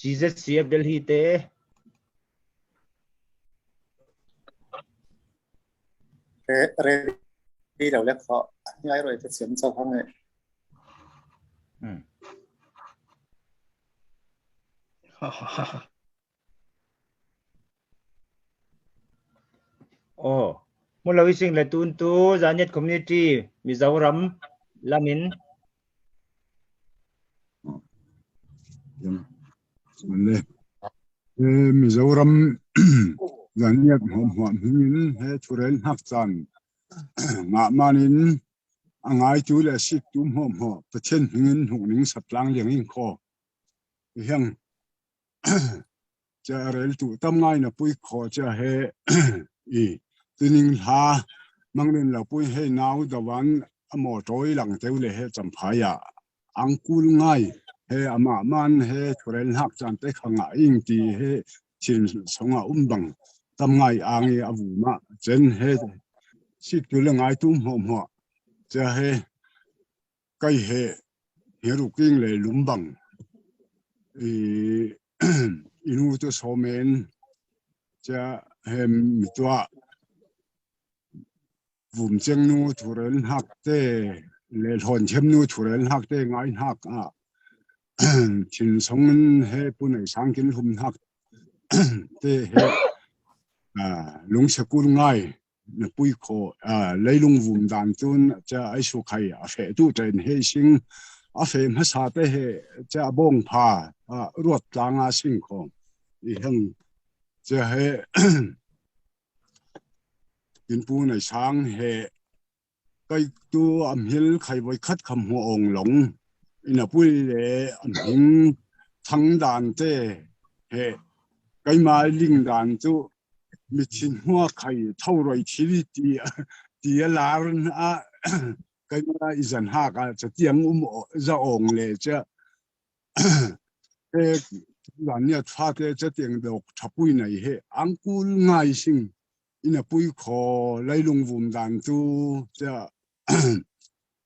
จีเซซีเอฟเดลฮีเตเรที่เราเรียกเขาง่ายเลยจะเสียงเจ้าทั้งเลยโอ้มุลวิสิงเลตุนตูจานเน็ตคอมมูนิตี้มิจาวรำลามินเลยมิจาวรำจานเน็ตหัวหินเฮชูเรลฮักจันงามานินอ่างไอจูเลสิตุมหัวประเทศหินหุนิงสับลังเลี้ยงอิงคอยังจะเรลตุตั้มไงนะปุยขอจะเฮตุนิงหามังเรนเราปุยให้นาวตะวัน มอจอยหลังเจ้าเลยเฮจำพายะอังกุลง่ายเฮอามามันเฮทุเรนหักจันเตขังอิงตีเฮชินสงะบังทำไงอ่างอาวุมาเจนเฮสิตุลง่ายตุ้มหัวจะเฮใกล้เฮรุกิงเลยลุมบังอินูตัวโซเมนจะเฮมิตัววุมเจงนูทุเรนหักเตเลหอนเชมนูทุเรนหักเตง่ายหักชินสงมันเฮปุ่นไอสังกินหุมหักเตเฮลุงสกุลง่ายนปุยโคเลยลุงวุมดันตุนจะไอสุขัยอาเฟตุเจนเฮชิงอาเฟมหาเตเฮจะบงพารวดจางอาสิงของอีหังจะเฮกินปูในช้างเฮก็ตัวอำหิลไขไว้คัดคำหัวองหลงอินาปุยเลอำหิงทั้งด่านเต้เฮก็มาลิงด่านตัวมิชินหัวไข่เท่าไรชีตีลาร์นก็มาอิจันหักจะเตียงจะองเลยจะเฮหลานเนี่ยฟาเตจะเตียงดอกทับปุยในเฮอังกุลง่ายสิงอินาปุยขอไล่ลงวุมด่านตัวจะ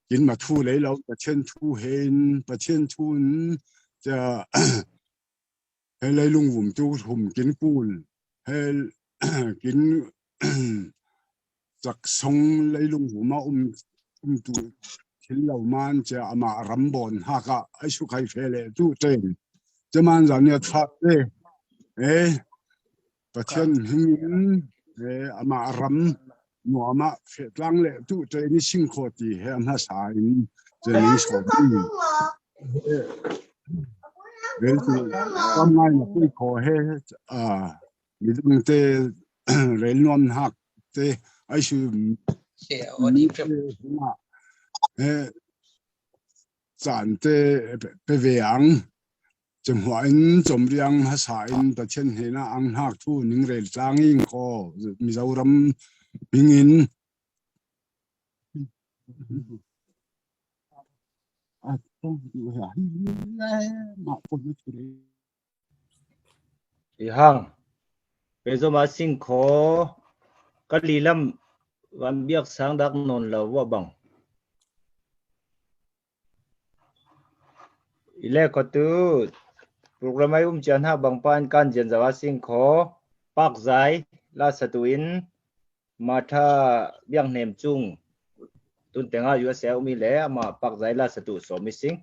กินมาทูเลยเราประเช่นทูเห็นประเช่นทุนจะให้ไล่ลงวุมตัวถุ่มกินกูลให้กินจากทรงไล่ลงวุมมาตัวที่เรามันจะมารำบอนฮักไอสุขัยเฟลตู้เจนจะมันจะเนี่ยทัดเลยประเช่นหินมารำหัวมาเฟดลังเลยตู้เจนี่ชิงโคตีเฮมฮาสายเจนี่สอนเรื่องที่ทำงานคุยขอให้มีตั้งแต่เรียนนวมหักแต่ไอชื่อมีเจานเตไปเวียงจำหัวอินจมเรียงภาษาอินแต่เช่นเห็นอังหักทูนึงเรียนจางอิงก็มีเจ้ารำมิงินอีหังเป็นสมาชิกขอกะลีลำวันเบียกสังดักนนเราว่าบังอีเล่ก็ตูโปรแกรมไอ้จันหาบังปานการเจนสมาชิกขอปักใจลาสตุอินมาท่าเบียงเนมจุงตุนแต่งอายุเสียมีเล่มาปักใจลาสตุสมิสิง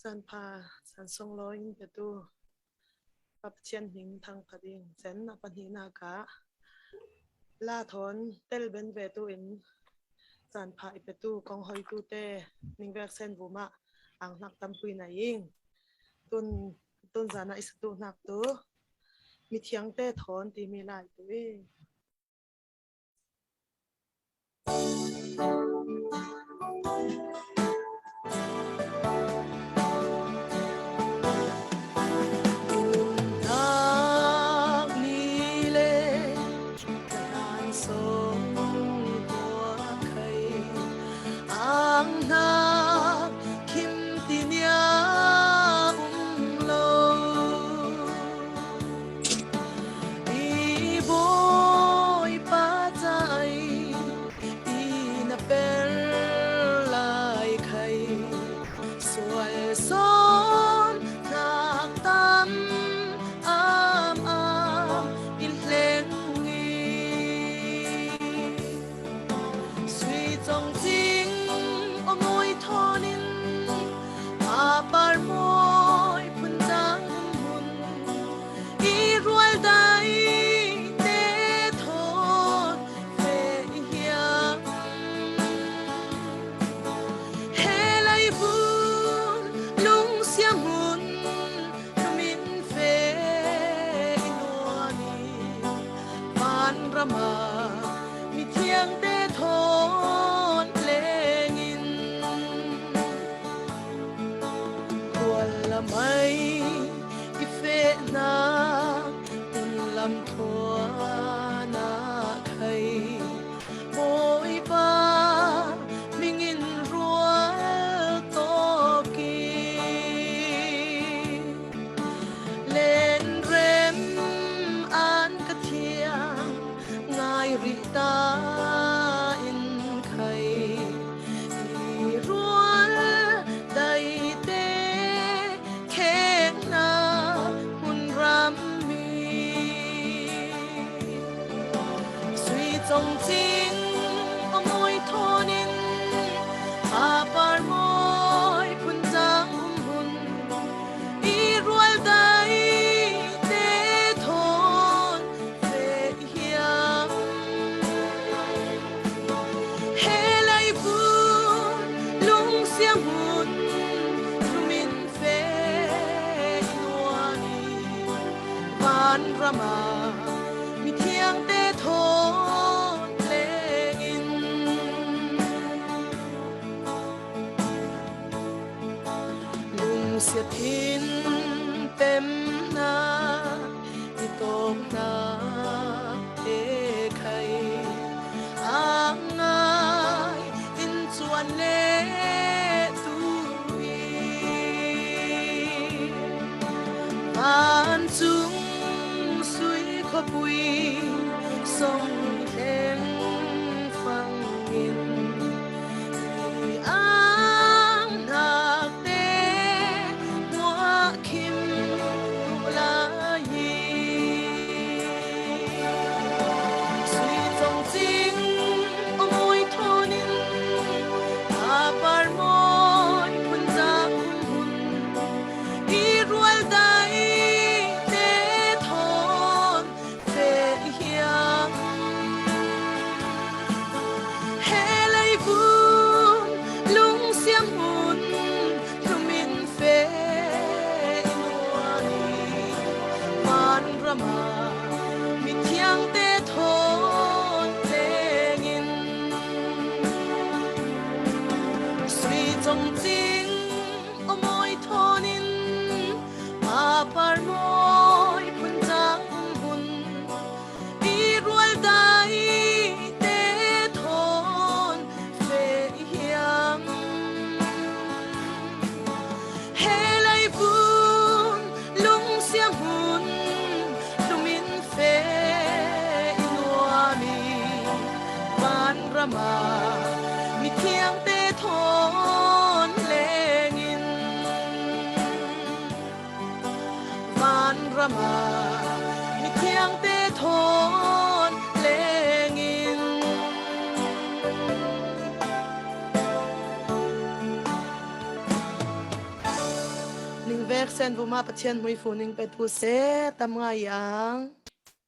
สันพาสันทรงร้อยเปตูปับเชียนหิงทางพดิงเซนปัญหินากะลาทอนเตลเบนเวตูอินสันพาอิเปตูกองหอยตูเตนิงเวกเซนบุมะอังนักตำปุยนายิงตุนจานาอิสตูนักตัวมีเทียงเตทอนตีมีลายตัวเองมีเทียงเตทอนเล thua na khay bội ba mình in rùa to kỳ lên rem an cát thiang ngài rita in khay rùa đầy tê khen na hun ram trong chính ở môi thôn in par môi phun giang hun i rual dai te thôn về hiang he lai vu lung xiang hun lumin fe nuani van rama mi thiang te thôn siết hin tem na đi tôm na e khay ang ai in chuan le tu an chung suy khó bụi sông lên phăng in mi thiang te thôn lên in van rama mi thiang te thôn lên in ning vek sen vuma pathian mui fu ning pe tu se tam nga yang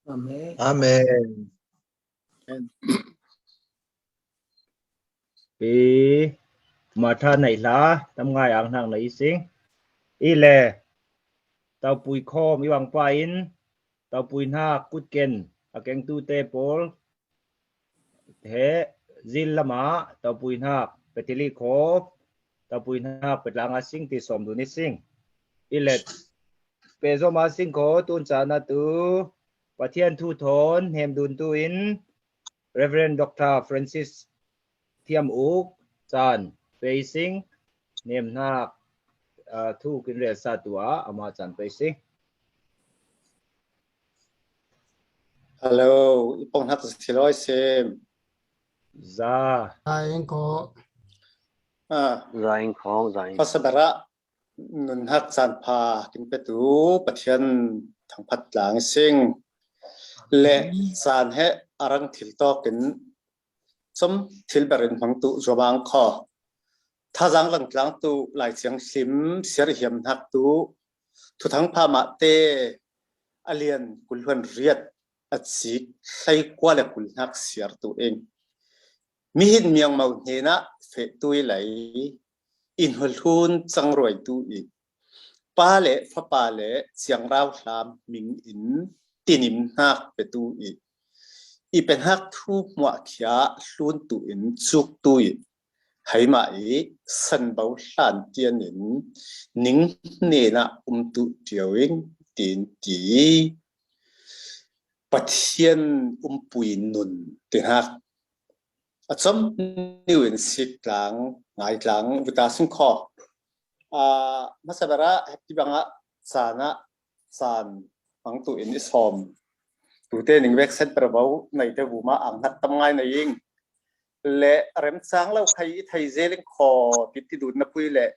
amen amen vì mà tha này lá tâm ngay ăn hàng này sinh ý lệ tàu bùi kho mi bằng pain tàu bùi na cút ken à keng tu te pol thế zin lama tàu bùi na petili kho tàu bùi na petlang sinh ti som du ni sinh ý lệ pezo ma sinh kho tun cha na tu pathian thu thon hem dun tu in Reverend Dr. Francis Thiam Uk Chan Facing Niệm Nak Thu Kinh Rệ Sa Tua Ama Chan Facing Hello Ipong Hat Siloi Sem Za Zain ko Zain Khong Zain Pasabara Nun Hat Chan Pa Kin Petu Pathian Thang Phat Lang Sing Le Chan He Arang Thil To Kin Some Tilberin Hang Tu Jobang Kho Thazang Lang Tlang Tu Lai Chiang Sim Ser Hiam Hak Tu Thu Thang Pa Ma Te Alien Kulhuan Riat At Sik Khai Kwa Le Kul Hak Siar Tu Eng Mi Hin Miang Mau Hena Fe Tui Lai In Hul Hun Chang Roi Tu I Pa Le Fa Pa Le Chiang Rao Lam Ming In Tinim Hak Pe Tu I I pen hak thu mwa kia lun tu in chuk tu I hai mai san bau hlan tian in ning ne na tu tiawing tin ti ปัทยันปุยนุนติฮักจอมนิวอินสิกหลังไงหลังวิตาสิงคอมาสบาระที่บังอ่ะสานะสานฟังตัวอินอิสอมตัวเต้หนึ่งเวกเซนประเบาในเทบุมาอังนัดทำไงในยิงเละเริ่มสร้างแล้วใครไทยเจลิงคอติดที่ดูนับปุยเละ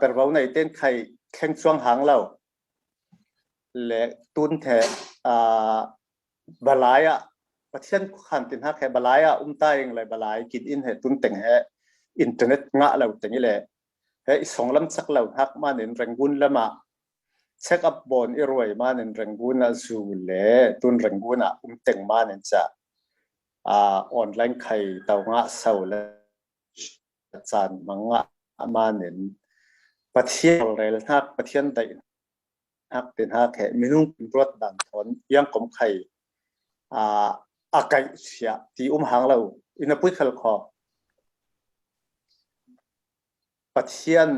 ประเบาในเต้นใครแข่งช่วงหางเราเละตุนแทบาลายอ่ะประเทศขันตินฮักแค่บาลายอ่ะตายเองเลยบาลายกินอินเหตุตุนแต่งเหตุอินเทอร์เน็ตงะเราแต่งนี่แหละเหตุสองลำสักเราฮักมาเน้นแรงบุญละมาเช็คอัพบอลอีรวยมาเน้นแรงบุญอ่ะสูเละตุนแรงบุญอ่ะแต่งมาเน้นจะออนไลน์ใครเตางะเสาเลยจานมังงะมาเน้นประเทศอะไรละฮักประเทศใดฮักเป็นฮักแค่ไม่นุ่งเป็นรถดันทนยังกลมไข่อากาศเสียที่หางเราอินพุทธขลคอประเทศ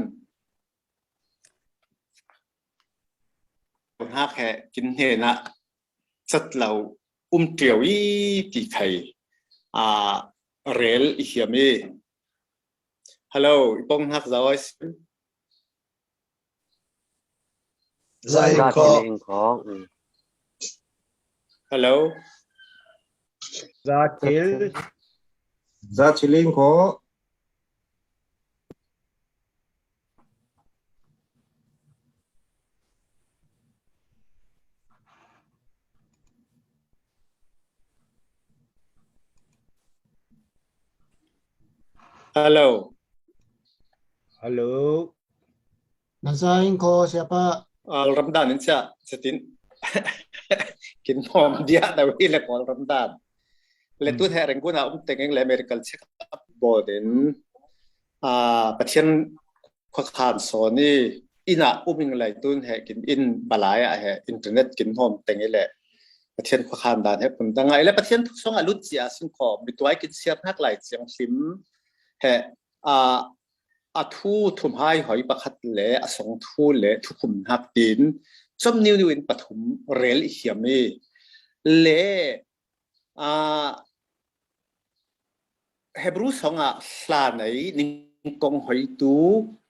ฮักแค่กินเห็นนะสัตว์เราเตียวอีที่ไข่เรลอีเหียมีฮัลโหลปงฮักจะว่าHello. Zachiling ko. Hello. Hello. Nasahin ko siapa? Ramadan insya setin. Kin mom dia na wila ko Ramadan. Letu the reng kuna tengeng le medical check up boden patient ko khan so ni ina uming lai tun he kin in balaya he internet kin hom tengeng le patient ko khan dan he pun dangai le patient song alut sia sin ko bitwai kin siap hak lai chiang sim he thu thum hai hoi pakhat le asong thu le thukum hak tin chom new in pathum rel hiami le hebru songa hla nei ning kong hoi tu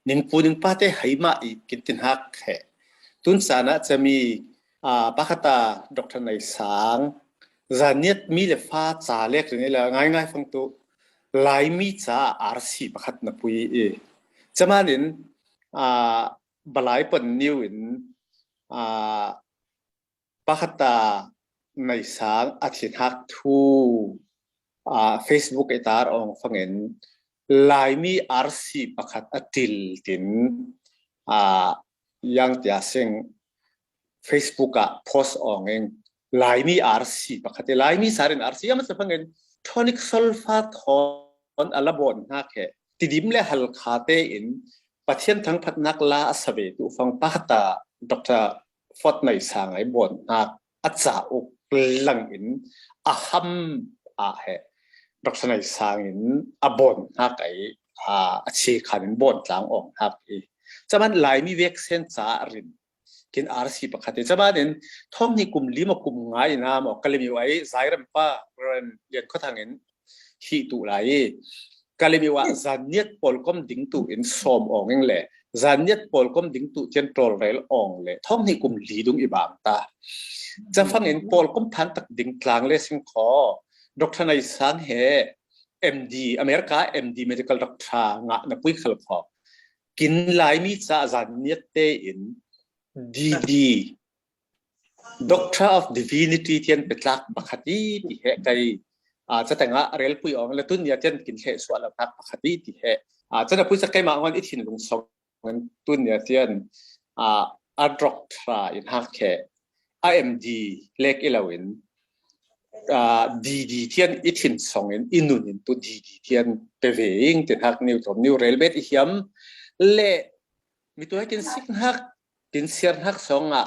ning pu ning pa te haima I kitin hak he tun sana chami pakhata dr nai sang zaniat mi le fa cha lek ni la ngai ngai phang tu lai mi cha rc pakhat na pui e chamanin balai pan new in pakhata nai sang athin hak thu Facebook etar ong fangen laimi RC pakhat atil tin yang tia sing Facebook post ong eng laimi RC pakhat laimi sarin RC yam sa fangen tonic sulfate on alabon ha khe tidim le hal khate in pathian thang phat nak la asabe tu fang pakhata Dr. Fort nai sang ai bon ha acha uk lang in aham he Dr. nai sang in abon ha kai achi khanin bon tlang ong ha ki chaman lai mi vek sen cha rin kin RC pakhate chaman thong ni kum lima kum ngai na mo kalimi wai zairam pa ran lian kho thangin hi tu lai kalimi wa zaniet polkom ding tu in som ong eng le zaniet polkom ding tu chen trol rel ong le thong ni kum li dung ibam ta cha phangin polkom than tak ding tlang le sing kho Dr. nai sang he MD America MD medical doctor nga na pui khal kho kin lai mi cha zaniet te in DD Doctor of Divinity tian petlak bakhati ti he kai cha tanga rel pui ong le tun ya chen kin he so la tak bakhati ti he cha na pui sa kai ma ngon I thin lung sok tun ya tian a doctor in hak he IMD lek ilawin DD tian ithin songin inun in tu DD tian peving tin hak new tom new railbet hiam le mitu kin sik hak kin siar hak songa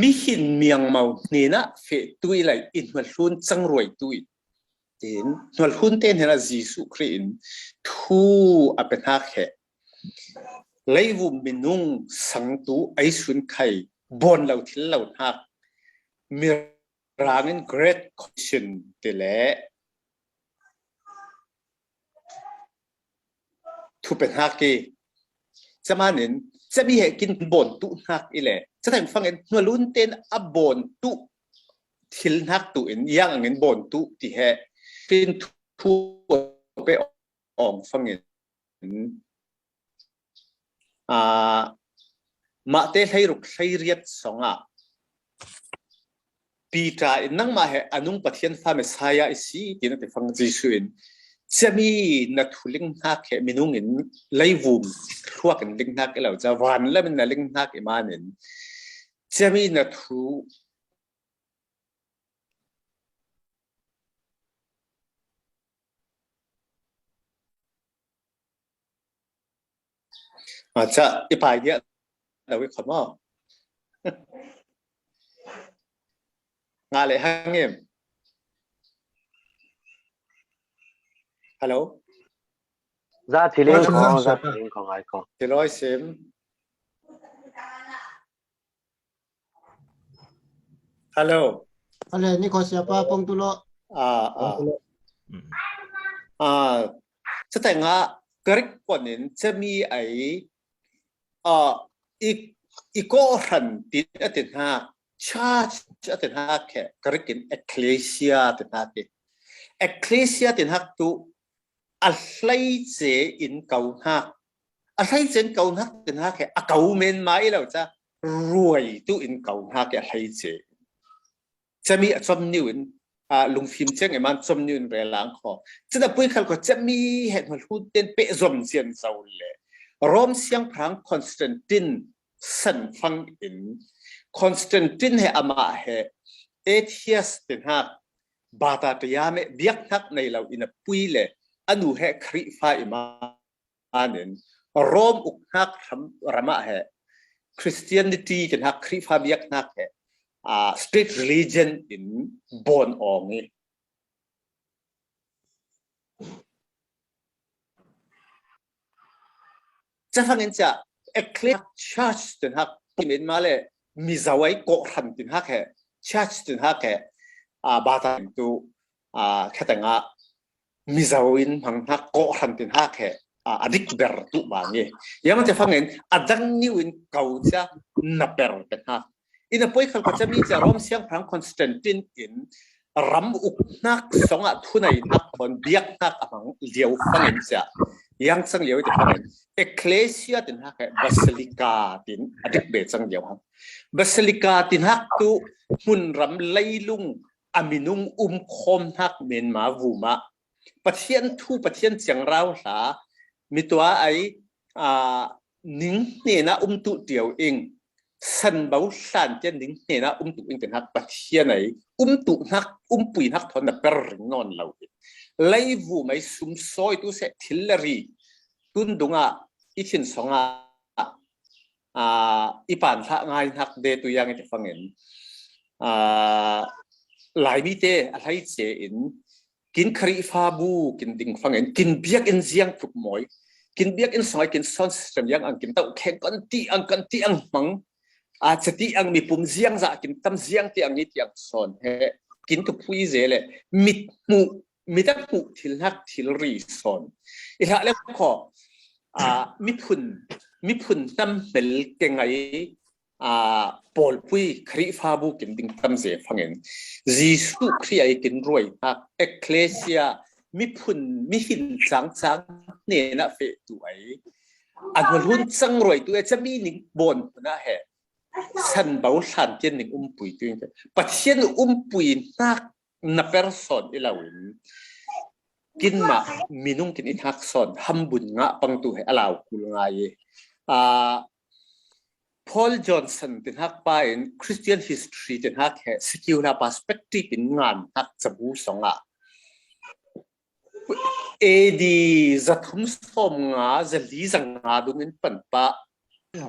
mi hin miang mau ni na fe tui lai in mal hun chang roi tui tin mal hun ten hena jisu khin thu apen hak he leivu minung sang tu ai sun khai บนเราทิ้งเราหักมีร่างเงิน Great Commission ติเล่ทุเป็นหักกี่จะมาเนี่ยจะมีเหตุกินบนตุหักอีเล่จะแต่งฟังเงินหัวลุ้นเต้นบนตุทิ้งหักตุเอ็นยังเงินบนตุที่เหตุเป็นทั่วไปออกฟังเงินมาเตะให้รุกให้เรียดสองปีตาอินนั่งมาเหอนุงปะเทียนฟ้าเมสายาอิสีที่นั่นแต่ฟังจีสุอินจะมีนักทุลิงนักเหมินุงอินไลวูมทั่วกันลิงนักเราจะวันแล้วมันลิงนักอิมานินจะมีนักทุอาจจะอีปลายเดียเราวิเคราะห์มั้งงานเลยฮังเอ็มฮัลโหลza thiling khong ai ko ที่ร้อยเซมฮัลโหล ale ni ko siapa pong tulo จะแต่งกริกกว่านี้จะมีไออีกรันติดอัตินาชาติอัตินาแค่กริกินเอคเลเซียตินาติเอคเลเซียตินาตุอะไรเจอินเกาหักอะไรเจนเกาหักตินาแค่เกาเมนไม้แล้วจะรวยตุอินเกาหักอะไรเจจะมีจำนวนลุงฟิล์มเช่นไงมันจำนวนเวลาขอจะได้พูดเขาก็จะมีเหตุผลพูดเด่นเป๊ะจอมเสียนเจ้าเลยรอมเสียงพลังคอนสแตนตินสันฟังอินคอนสแตนตินให้อามาให้เอทีเอสตินหักบาตาตยามเบียกนักในเราอินปุยเลยอนุให้คริฟ้าอิมาอันนั้นรอมอุกนักรำมาให้คริสเตียนิตี้ตินหักคริฟ้าเบียกนักให้state religion in born on it จะฟังกันจะ eclectic church ถึงฮักปุ่มเอ็นมาเลยมีสาวก็หันถึงฮักแค่ church ถึงฮักแค่บาตาตัวแค่แต่งมีสาวินพังฮักก็หันถึงฮักแค่อดิกเบอร์ตุบางเงี้ยยังมันจะฟังกันดังนิวินเก่าจะนับเบอร์เป็นฮักอินพอยเขาก็จะมีจะรอมเสียงพลังคอนสแตนตินอินรำอุกนักสองทุนในนักคนเบียกนักอ่างเลี้ยวฟังเองจะยังสังเลี้ยวจะฟังเองเอคเลเซียตินฮักบัสลิกาตินอดีตเบสังเลี้ยวฮักบัสลิกาตินฮักตุหุ่นรำไล่ลุงอามินุงคมฮักเมียนมาวูมาปะเทียนทูปะเทียนเสียงเราสามีตัวไอ้นิ่งเนี่ยนะตุเดียวเองสันบ่าวสันเจนนิ่งเนี่ยนะตุเองเป็นฮักปะเทียนไหนตุฮักปุยฮักทอนนับเปอร์นอนเราไล่วูไม่ซุ่มซอยตัวเสทิลเลอรีตุนดุงอีชินสองอีปานทักงานฮักเดตุยังจะฟังเห็นหลายมิเตอะไรเจอินกินครีฟาบูกินดิ่งฟังเห็นกินเบียกอินเสียงทุกหมอยกินเบียกอินสอยกินซอนสเตมยังกินเต้าแข่งกันตีอังมังอาจจะตีอังมีปุ่มเสียงจะกินตั้มเสียงตีอังนี่ตีอังซอนเฮกินทุกผู้ยิ่งเลยมิตั้งหูทิลฮักทิลรีซอนอีกแล้วก็มิพุนตั้มเบลเก่งไงปอลปุยคริฟาบุกินดิ่งตั้มเสียฟังเงินจีสุครีไอกินรวยฮักเอคเลเซียมิหินจังเนี่ยนะเฟตัวไออันวันหุ่นจังรวยตัวจะมีหนึ่งบนนะเฮสันบ่าวสันเจนหนึ่งปุยตัวเองปัจเจียนปุยนักเปอร์ซอนอีลาวินกินมามีนุ่งกินอินฮักซอนฮัมบุญงะปังตัวให้อลาวกุลงายพอลจอห์นสันเป็นฮักไปอินคริสเตียนฮิสตรีเป็นฮักแค่สกิลและพาร์สเปกทีฟเป็นงานฮักจะบูสองดีจะทุ่มสมงาจะลีสังงาดูมินปันปะ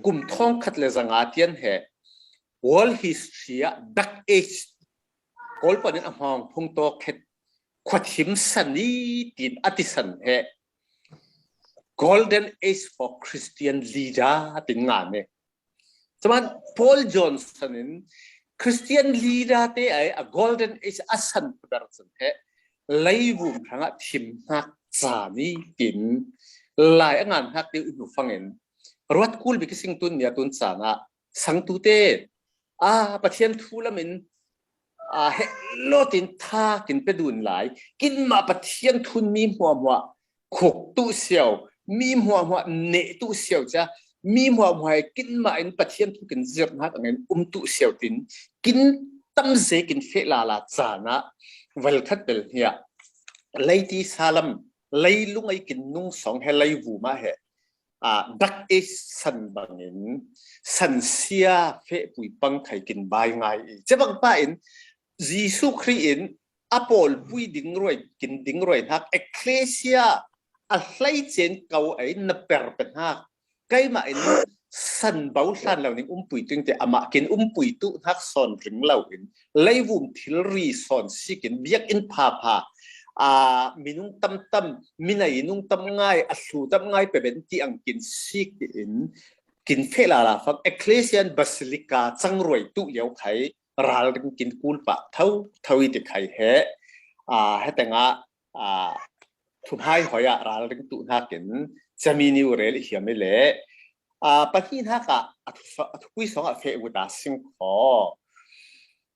กุมท้องขัดเลสังอาเทียนเหร World History ดักเอชกอลปนินอ่างพงโตเข็ดขวัญหิมสันนีตินอติสันเหร Golden Age for Christian Leader ตินงานเนี่ย สมัยพอลจอห์นสันคริสเตียนลีดาเตไออะโกลเด้นเอชอัสันเปอร์สันเฮไลวุมทั้งทีมนักจานีกินหลายงานฮักที่อุดฟังเงินรถคูลบิกซิงตุนเนี่ยตุนสานะสังตุเตประเทศทูละมินเฮโลตินท่ากินไปดูนหลายกินมาประเทศทุนมีหัวขกตู้เสียวมีหัวเนตู้เสียวจ้ะมีหัวกินมาอินประเทศทุกินเจ็บนักเงินตู้เสียวตินกินตั้มเสกินเฟลาลาจานะเวลคัดเบลเนี่ยไลที่ซาลัมไลลุงไอกินนุ่งสองเฮไลวูมาเฮดักเอสันบังเงินสันเสียเฟปุยปังไข่กินใบไงจะบังป้าอินยิสุครีอินอพอลปุยดิ้งรวยกินดิ้งรวยฮักเอเคเลเซียอะไรเจนเก่าไอ้นับเปอร์เป็นฮักใกล้มาอินสันเบาสันเหล่านี้ปุยตึงแต่อามากินปุยตุฮักสอนถึงเหล่าอินไลวุมทิลรีสอนสิกินเบียกอินพามินุงตั้มมินัยนุงตั้มง่ายสู่ตั้มง่ายไปเป็นที่อังกินสิกินกินเฟลาลาฟังเอเคเลเซียนบาซิลิกาจังรวยตุเยาวไขราลกินกูลปะเท่าอีเด็กไข่เฮแต่งทุกให้หอยราลกินตุนักกินจะมีนิวเรลเหียไม่เละปะที่นักทุกวิสองเฟอุดาสิงขอ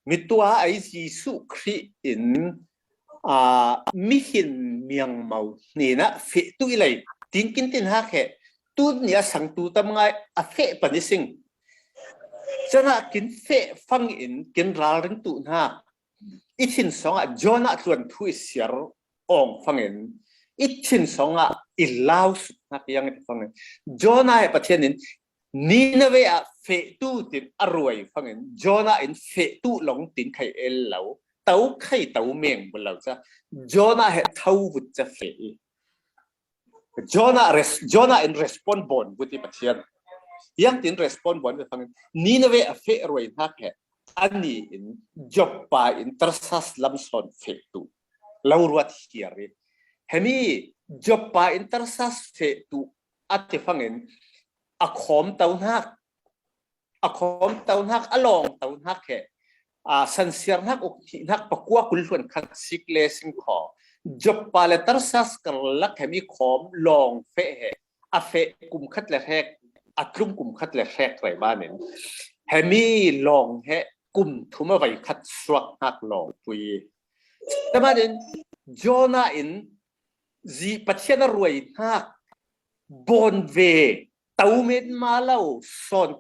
มิตัวไอจีสุครีอินมิหินเมียงเมานี่นะเฟตุอีเลยทิ้งกินตินฮักเฮตุนเนี่ยสังตุตามไงเฟปนิสิงจะน่ากินเฟฟังอินกินราลิงตุนะอีชินสองจอนาส่วนทุยเสียรองฟังอินอีชินสองอิลาวสุนักยังฟังอินจอนาประเทศนี้นี่นะเว้ยเฟตุตินอร่อยฟังอินจอนาอินเฟตุหลงตินไข่เอลเหลาเต้าไข่เต้าเมียงบนเราจ้ะจอนาเฮเท่าวุฒิเฟจอนาอินรีสปอนบอนวุฒิประเทศยังตินรีสปอนบอนไปฟังนี่นะเว้ยเฟรวยนักแค่อันนี้อินจบไปอินตรัสลำสอนเฟตุเรารวดเฮียร์เฮมี่จบไปอินตรัสเฟตุอัตฟังอินอคอมเต้านักอลองเต้านักแค่สันเสียนักอุกนักปะกัวคุลส่วนขัดสิกเลสิงขอจบไปเลตรสัสกันลักเฮมีคอมลองเฟะเฟกุมขัดเลแรกกลุ่มกุมขัดเลแรกไรบ้านเนี่ยเฮมีลองเฮกุมทุ่มไว้ขัดสวักนักลองปุยแต่มาเด่นจอนาอินจีปัจเจนรวยนักบอนเวเต้าเม็ดมาเล่าสอน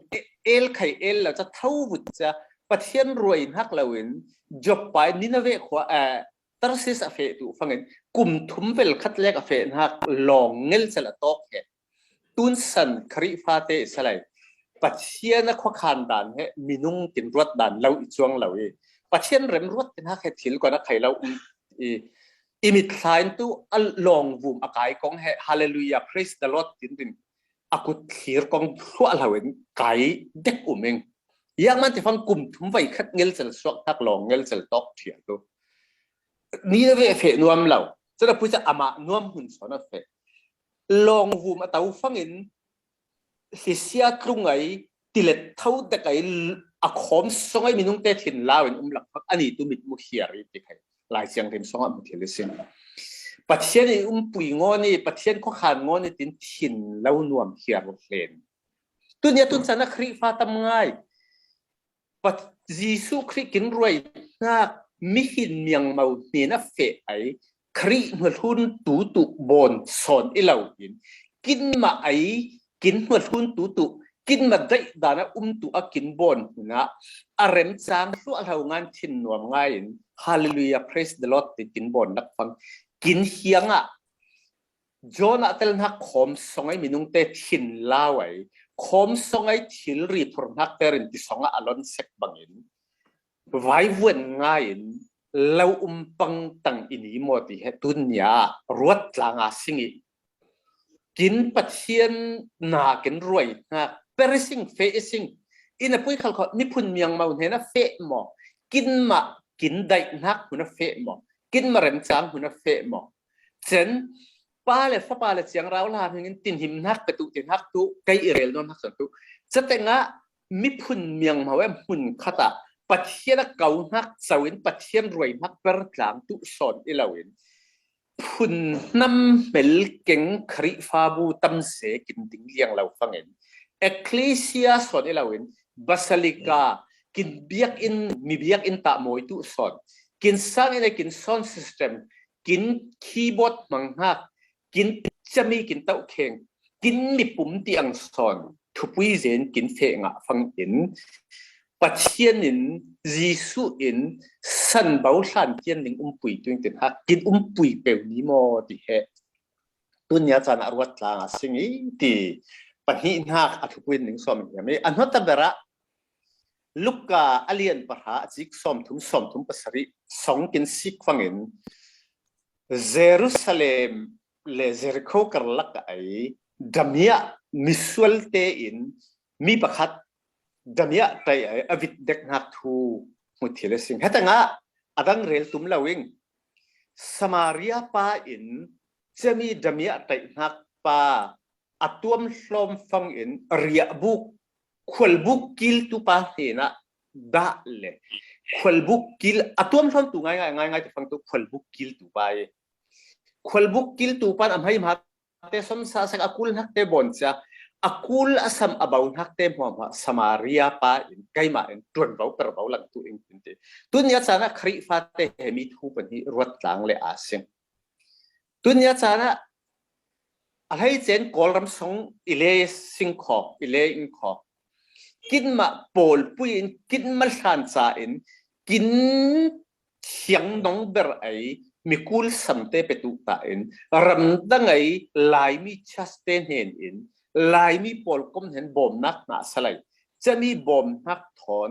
เอลไข่เอลแล้วจะเท่าวุฒิจะประเทศรวยนักเหล่าอินจบไปนี่นะเวขวาตรัสสิสเฟตุฟังเงินกลุ่มทุ่มเวลคัดเล็กเฟนักลองเงินเสละตอกเฮตุนสันคริฟาเตสลายประเทศนักขวานด่านเฮมินุงตินรถด่านเราอีจวงเราประเทศเริ่มรถตินฮักเฮถิลกว่านักไข่เราอิมิตไซน์ตู้ลองวุมอากาศของเฮฮาเลลูยาพรีสเดลอดตินอากุทีร์ของทั่วเราเองไก่เด็กเองยังมันจะฟังกลุ่มทุ่มไว้คัดเงินเสละสวกทักลองเงินเสละตอกเถียงตัวนี่นะเว้ยเฟนวมเราจะได้พูดจะอามานวมหุ่นสอนเฟลองวูมาเต้าฟังอินเสียตรงไงติเล็ดเท่าแต่ไงอาคมสองไอ้มีนุ่งเตถินลาวอินหลักพักอันนี้ตัวมิดมุขเฮียรีติใครหลายเสียงเต็มสองมุขเฮียรีสิปัจเจียนปุยงอนี่ปัจเจียนข้อขานงอนี่ตินถินเล่านวมเฮียรเลนตัวเนี้ยตุนสันนักคริฟ้าทำง่ายปัจยิสุคริกินรวยนักมิหินเมียงเมาเนียนะเฟไอครีเมื่อทุนตุบอนสอนอีเหล่ากินมาไอกินเมื่อทุนตุกินมาได้ดานะตัวกินบอนนะอารมณ์จางสู้เรางานชินนวมง่ายฮาเลลูยาเพรสเดลอตติกินบอนนักฟังกินเฮียงจอนาเตลนักคอมสองไอมินุงเตชินลาไว้คอมสองไอทิลรีพรนักเตรินที่สองอลอนเซกบังอินไว้วนง่ายเราปังตังอินีโมติเหตุนยารวดลางอาสิงกินปัจเจียนนากินรวยนะเปริสิงเฟสิงอินพุยเขานิพุนเมียงมาเห็นนะเฟหมอกินมากินได้นักหุ่นเฟหมอกินมาเริ่มจางหุ่นเฟหมอเช่นป้าเลยฟ้าป้าเลยเสียงเราลาเห็นตินหิมนักประตูตินนักตุไกอิเรลนนนักสันตุจะแต่งะ มีพุ่นเมียงมาเว้หุ่นขัดปัจเจียนเก่านักสวินปัจเจียนรวยนักเปิดหลังตุสอนอิลาวินพุ่นน้ำเมลเก่งคริฟาบูตั้มเสกินดิ้งเลี้ยงเราฟังเองเอ็กลิเซียสอนอิลาวินบาซิลิกากินเบียกอินมีเบียกอินตะมวยตุสอนกินสร้างอะไรกินซอนซิสเต็มกินคีย์บอร์ดมังฮักกินจะมีกินเต้าเข่งกินมีปุ่มเตียงสอนทุกวิเศษกินเฟงะฟังอินปัจเจียนินยิสุอินสันเบาสันเทียนหนึ่งปุยตัวเองฮักกินปุยเปลวนี้มอดีเหตุตุนยาจานอรวัตลางสิ่งนี้ที่ปัจหินฮักอัทุกวินหนึ่งสอมอย่างนี้อันนั้นแต่เบระลูกกาอเลียนปะหาจิกสอมทุมปัสริสองกินสิกฟังอินเยรูซาเล็มเลเจริโคกร์ลักไอดามียมิสวลเตอินมีประคัดดามียไตไออวิดเด็กนักทูมุทิเลสิงเหตุงะอดังเรลตุมลาวิงสมาเรียปาอินจะมีดามียไตนักปาอัตวมลมฟังอินเรียบุกขวลบุกกิลตุปาเฮนะดาเลขวลบุกกิลอัตวมลมตุง่ายจะฟังตุขวลบุกกิลตุไปขวลบุกกิลตุปานอันให้มาเตสมซาสักอคุลนักเตบอนจ้าอคุลอสัมอบาวนักเตมหัวสมาเรียปาอินไกมาอินตรวนเบาเปรเบาหลังตัวเองเป็นเตตุนยาจานะคริฟาเตเฮมิทูปันที่รวดหลังเลยอาเซียนตุนยาจานะอะไรเจนกอลรัมสงอิเลสิงขออิเลอินขอกินมาโปลปุยอินกินมาสันซาอินกินเสียงน้องเบอร์ไอมีคูลสัมเตเปตุตาอินรำตั้งไงลายมีชัสเตนเห็นอินลายมีโปลก้มเห็นบอมนักหนาสไลจะมีบอมนักถอน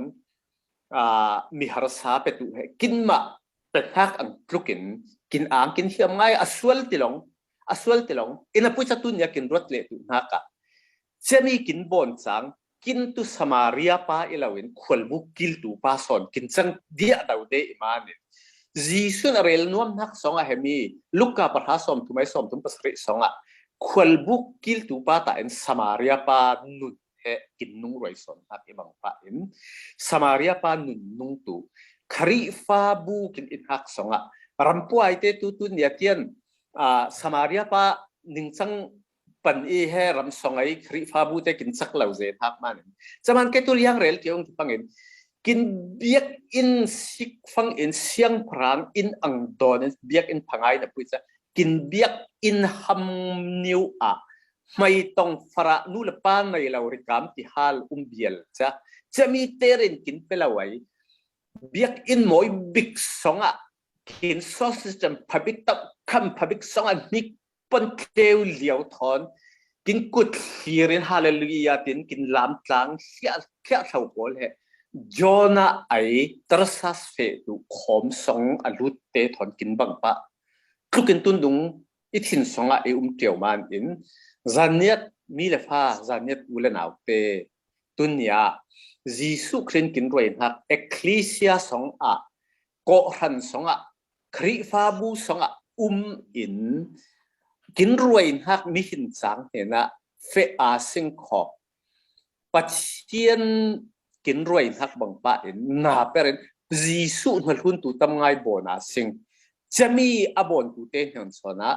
มีฮาร์ซาเปตุกินมาเป็นฮักอังกฤษกินอ่างกินเทียมง่ายอสวลติลงอินพุชตุนยากินรถเละตุนักจะมีกินบอนสังกินตุสมาเรียปาอิลาวินขวลบุกกิลตุปาสอนกินจังเดียดาวเดอิมานิจีสุนเรลนวมนักสองเฮมีลูกกาปะหาสอมทุไม่สอมทุมปัสริสองขวลบุกกิลตุปาตาอินสมาเรียปานุนเฮกินนุงไรสอนฮักอิบังปาอินสมาเรียปานุนนุงตุคริฟาบูกินอินฮักสองรัมปัวไอเตตุตุนยาเทียนสมาเรียปาหนึ่งจังปันอีเฮรัมสองไอคริฟาบูเตกินสักเหล่าเจทักมันจะมันเกตุเลียงเรลเกี่ยวกับฟังอินกินเบียกอินสิกฟังอินเสียงพรางอินอังดอนเบียกอินพังไอนะพูดจะกินเบียกอินฮัมนิวไม่ต้องฟระนูลปานในเราริกามที่ฮาลเบียลจะมีเตรินกินเปล่าไว้เบียกอินมอยบิกสองกินซอสจัมพับิกตับคำพับิกสองนิกปนเทวเหลียวทอนกินกุดฮีรินฮาเลลูยาตินกินลามจางเสียเท่าโกลเฮจอนาไอตรัสเฟตุขอมสองอลุตเตถอนกินบังปะคือกินตุนดุงอิทินสองไอเตียวมันอินจานเนียดมีเลฟ้าจานเนียดอุเลนาวเตตุนยาจีสุครินกินรวยนักเอ็กลิเซียสองโกรันสองคริฟาบูสองอินกินรวยนักมิหินสังเห็นะเฟอาซิงขอปัจเจียนกินรวยนักบังปะอินนาเปรนจีสุนหุ่นตุตำไงโบนาซิงจะมีอบอนตุเตนหันสนะ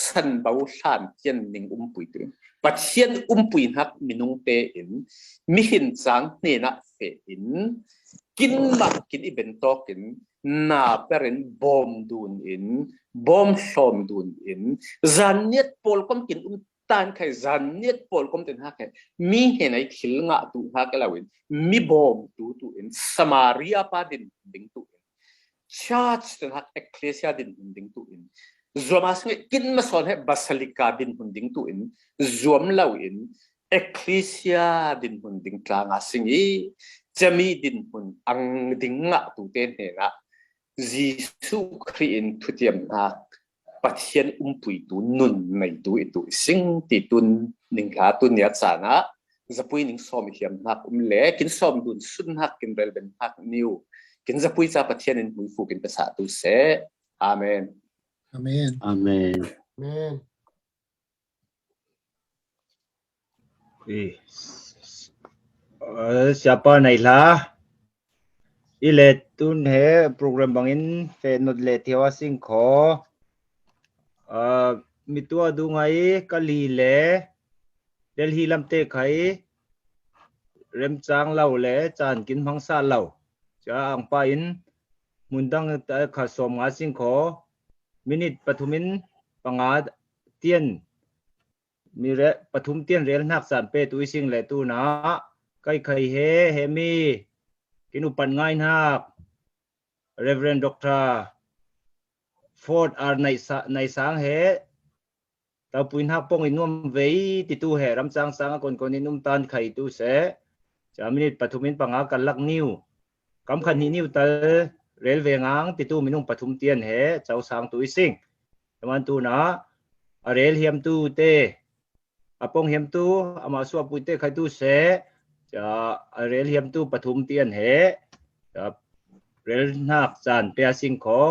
สันเบาสันเจียนหนึ่งปุยตัวปัจเจียนปุยนักมินุงเตอินมิหินสังเนนะเฟอินกินมากินอีเบนโตกินนาเปรนบอมดูนอินบอมชอมดูนอินจานเนียดโปลก็กินตานใครจานเนียดโปลก็ตินฮักใครมีเห็นไอ้ขิลงะตุฮักแล้วอินมีบอมตุอินสมาเรียปาดินดิงตุอินชาร์จตินฮักเอ็กเลเซียดินดิงตุอินรวมมาสิ่งกินมาสอนให้บาซิลิกาดินดิงตุอินรวมเล่าอินเอ็กเลเซียดินดิงกลางสิ่งนี้จะมีดินอังดิงงะตุเตนเห็นะจีสุครีนทุเทียมนักปัจเจียนปุยตุนุนในตุสิ่งติตุนนิงขาตุนยาจานะจะปุยนิงสอมเทียมนักเล่กินสอมดุนสุนนักกินเรลเป็นนักนิวกินจะปุยจะปัจเจียนปุยฟูกินภาษาตุเสอาเมนอาเมน อาเมน อาเมน โ siapa naila ile tun he program bangin fe not le thewa sing kho mitua du ngai kali le delhi lamte khai rem chang lau le chan kin phang sa lau cha ang pa in mundang ta kha som nga sing kho minute pathumin panga tian mi re pathum tian rel nak san pe tu sing le tu na kai khai he mi kinu pan ngai nak Reverend Dr. Ford ar nai sang he tao puin hak pong inum vei ti tu he ram chang sang kon kon inum tan khai tu se cha minute pathumin panga kalak niu kam khan ni niu tal rel ve ngang ti tu minung pathum tian he chau sang tu sing taman tu na a rel hiam tu te apong hiam tu ama su pu te khai tu se cha a rel hiam tu pathum tian he cha rel nak chan pe sing kho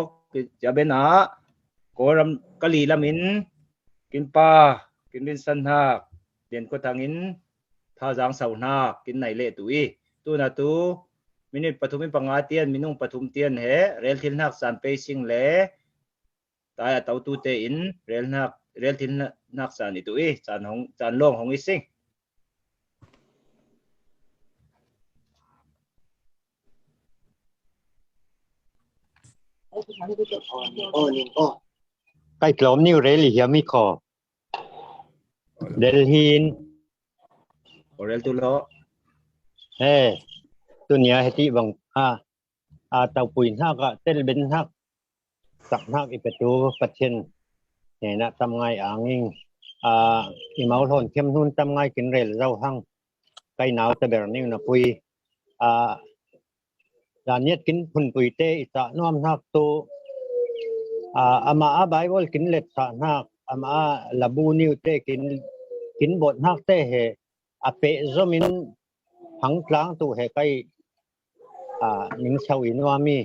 cha bena koram kali lamin kin pa kin din san hak den ko tangin tha jang sau na kin nai le tu i tu na tu minute pathumin panga tian minung pathum tian he rel thil nak san pe sing le ta tau tu te in rel thil nak san i tu i chan long hong i sing cái lom new rel hiam mi kho delhin rel tu lo he tunia heti bang tau puin ha ka tel ben ha sak ha ipetu patchen ne na tam ngai angin i mau thon kem hun tam ngai kin rel rau hang kai nau ta ber ni na pui dan yet kin phun pui te ita nom hak tu ama a bible kin let sa hak ama labu niu te kin bot hak te he ape zomin hang tlang tu he kai ning sau in wa mi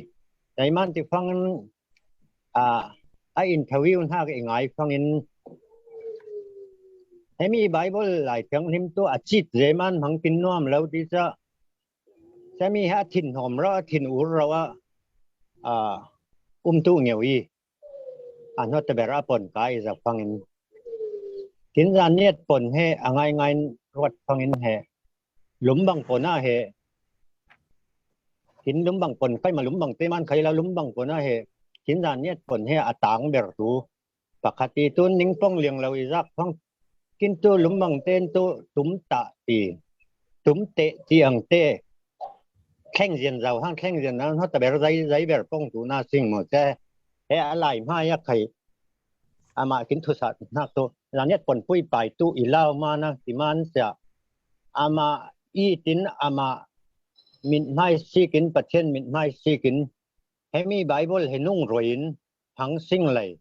dai man ti phang a interview hak e ngai phang in hemi bible lai thang him tu a chit je man hang kin nom lo ti cha sami ha thin hom ra thin ur ra tu ngeu i an hot bera pon kai za phang in kin ran net pon he angai ngai rot phang in he lum bang pona he kin lum bang pon kai ma lum bang te man khai la lum bang pona he kin ran net pon he atang ber tu pakati tu ning pong liang lo i zak phang kin tu lum bang ten tu tum ta ti tum te ti ang te kheng jian zau hang kheng jian nan hot ber zai ber pong tu na sing mo che he alai ma ya khai ama kin thu sa nak to ran net pon pui pai tu i lao ma na ti man sia ama i tin ama min mai sikin patchen min mai sikin hemi bible henung roin hang sing lai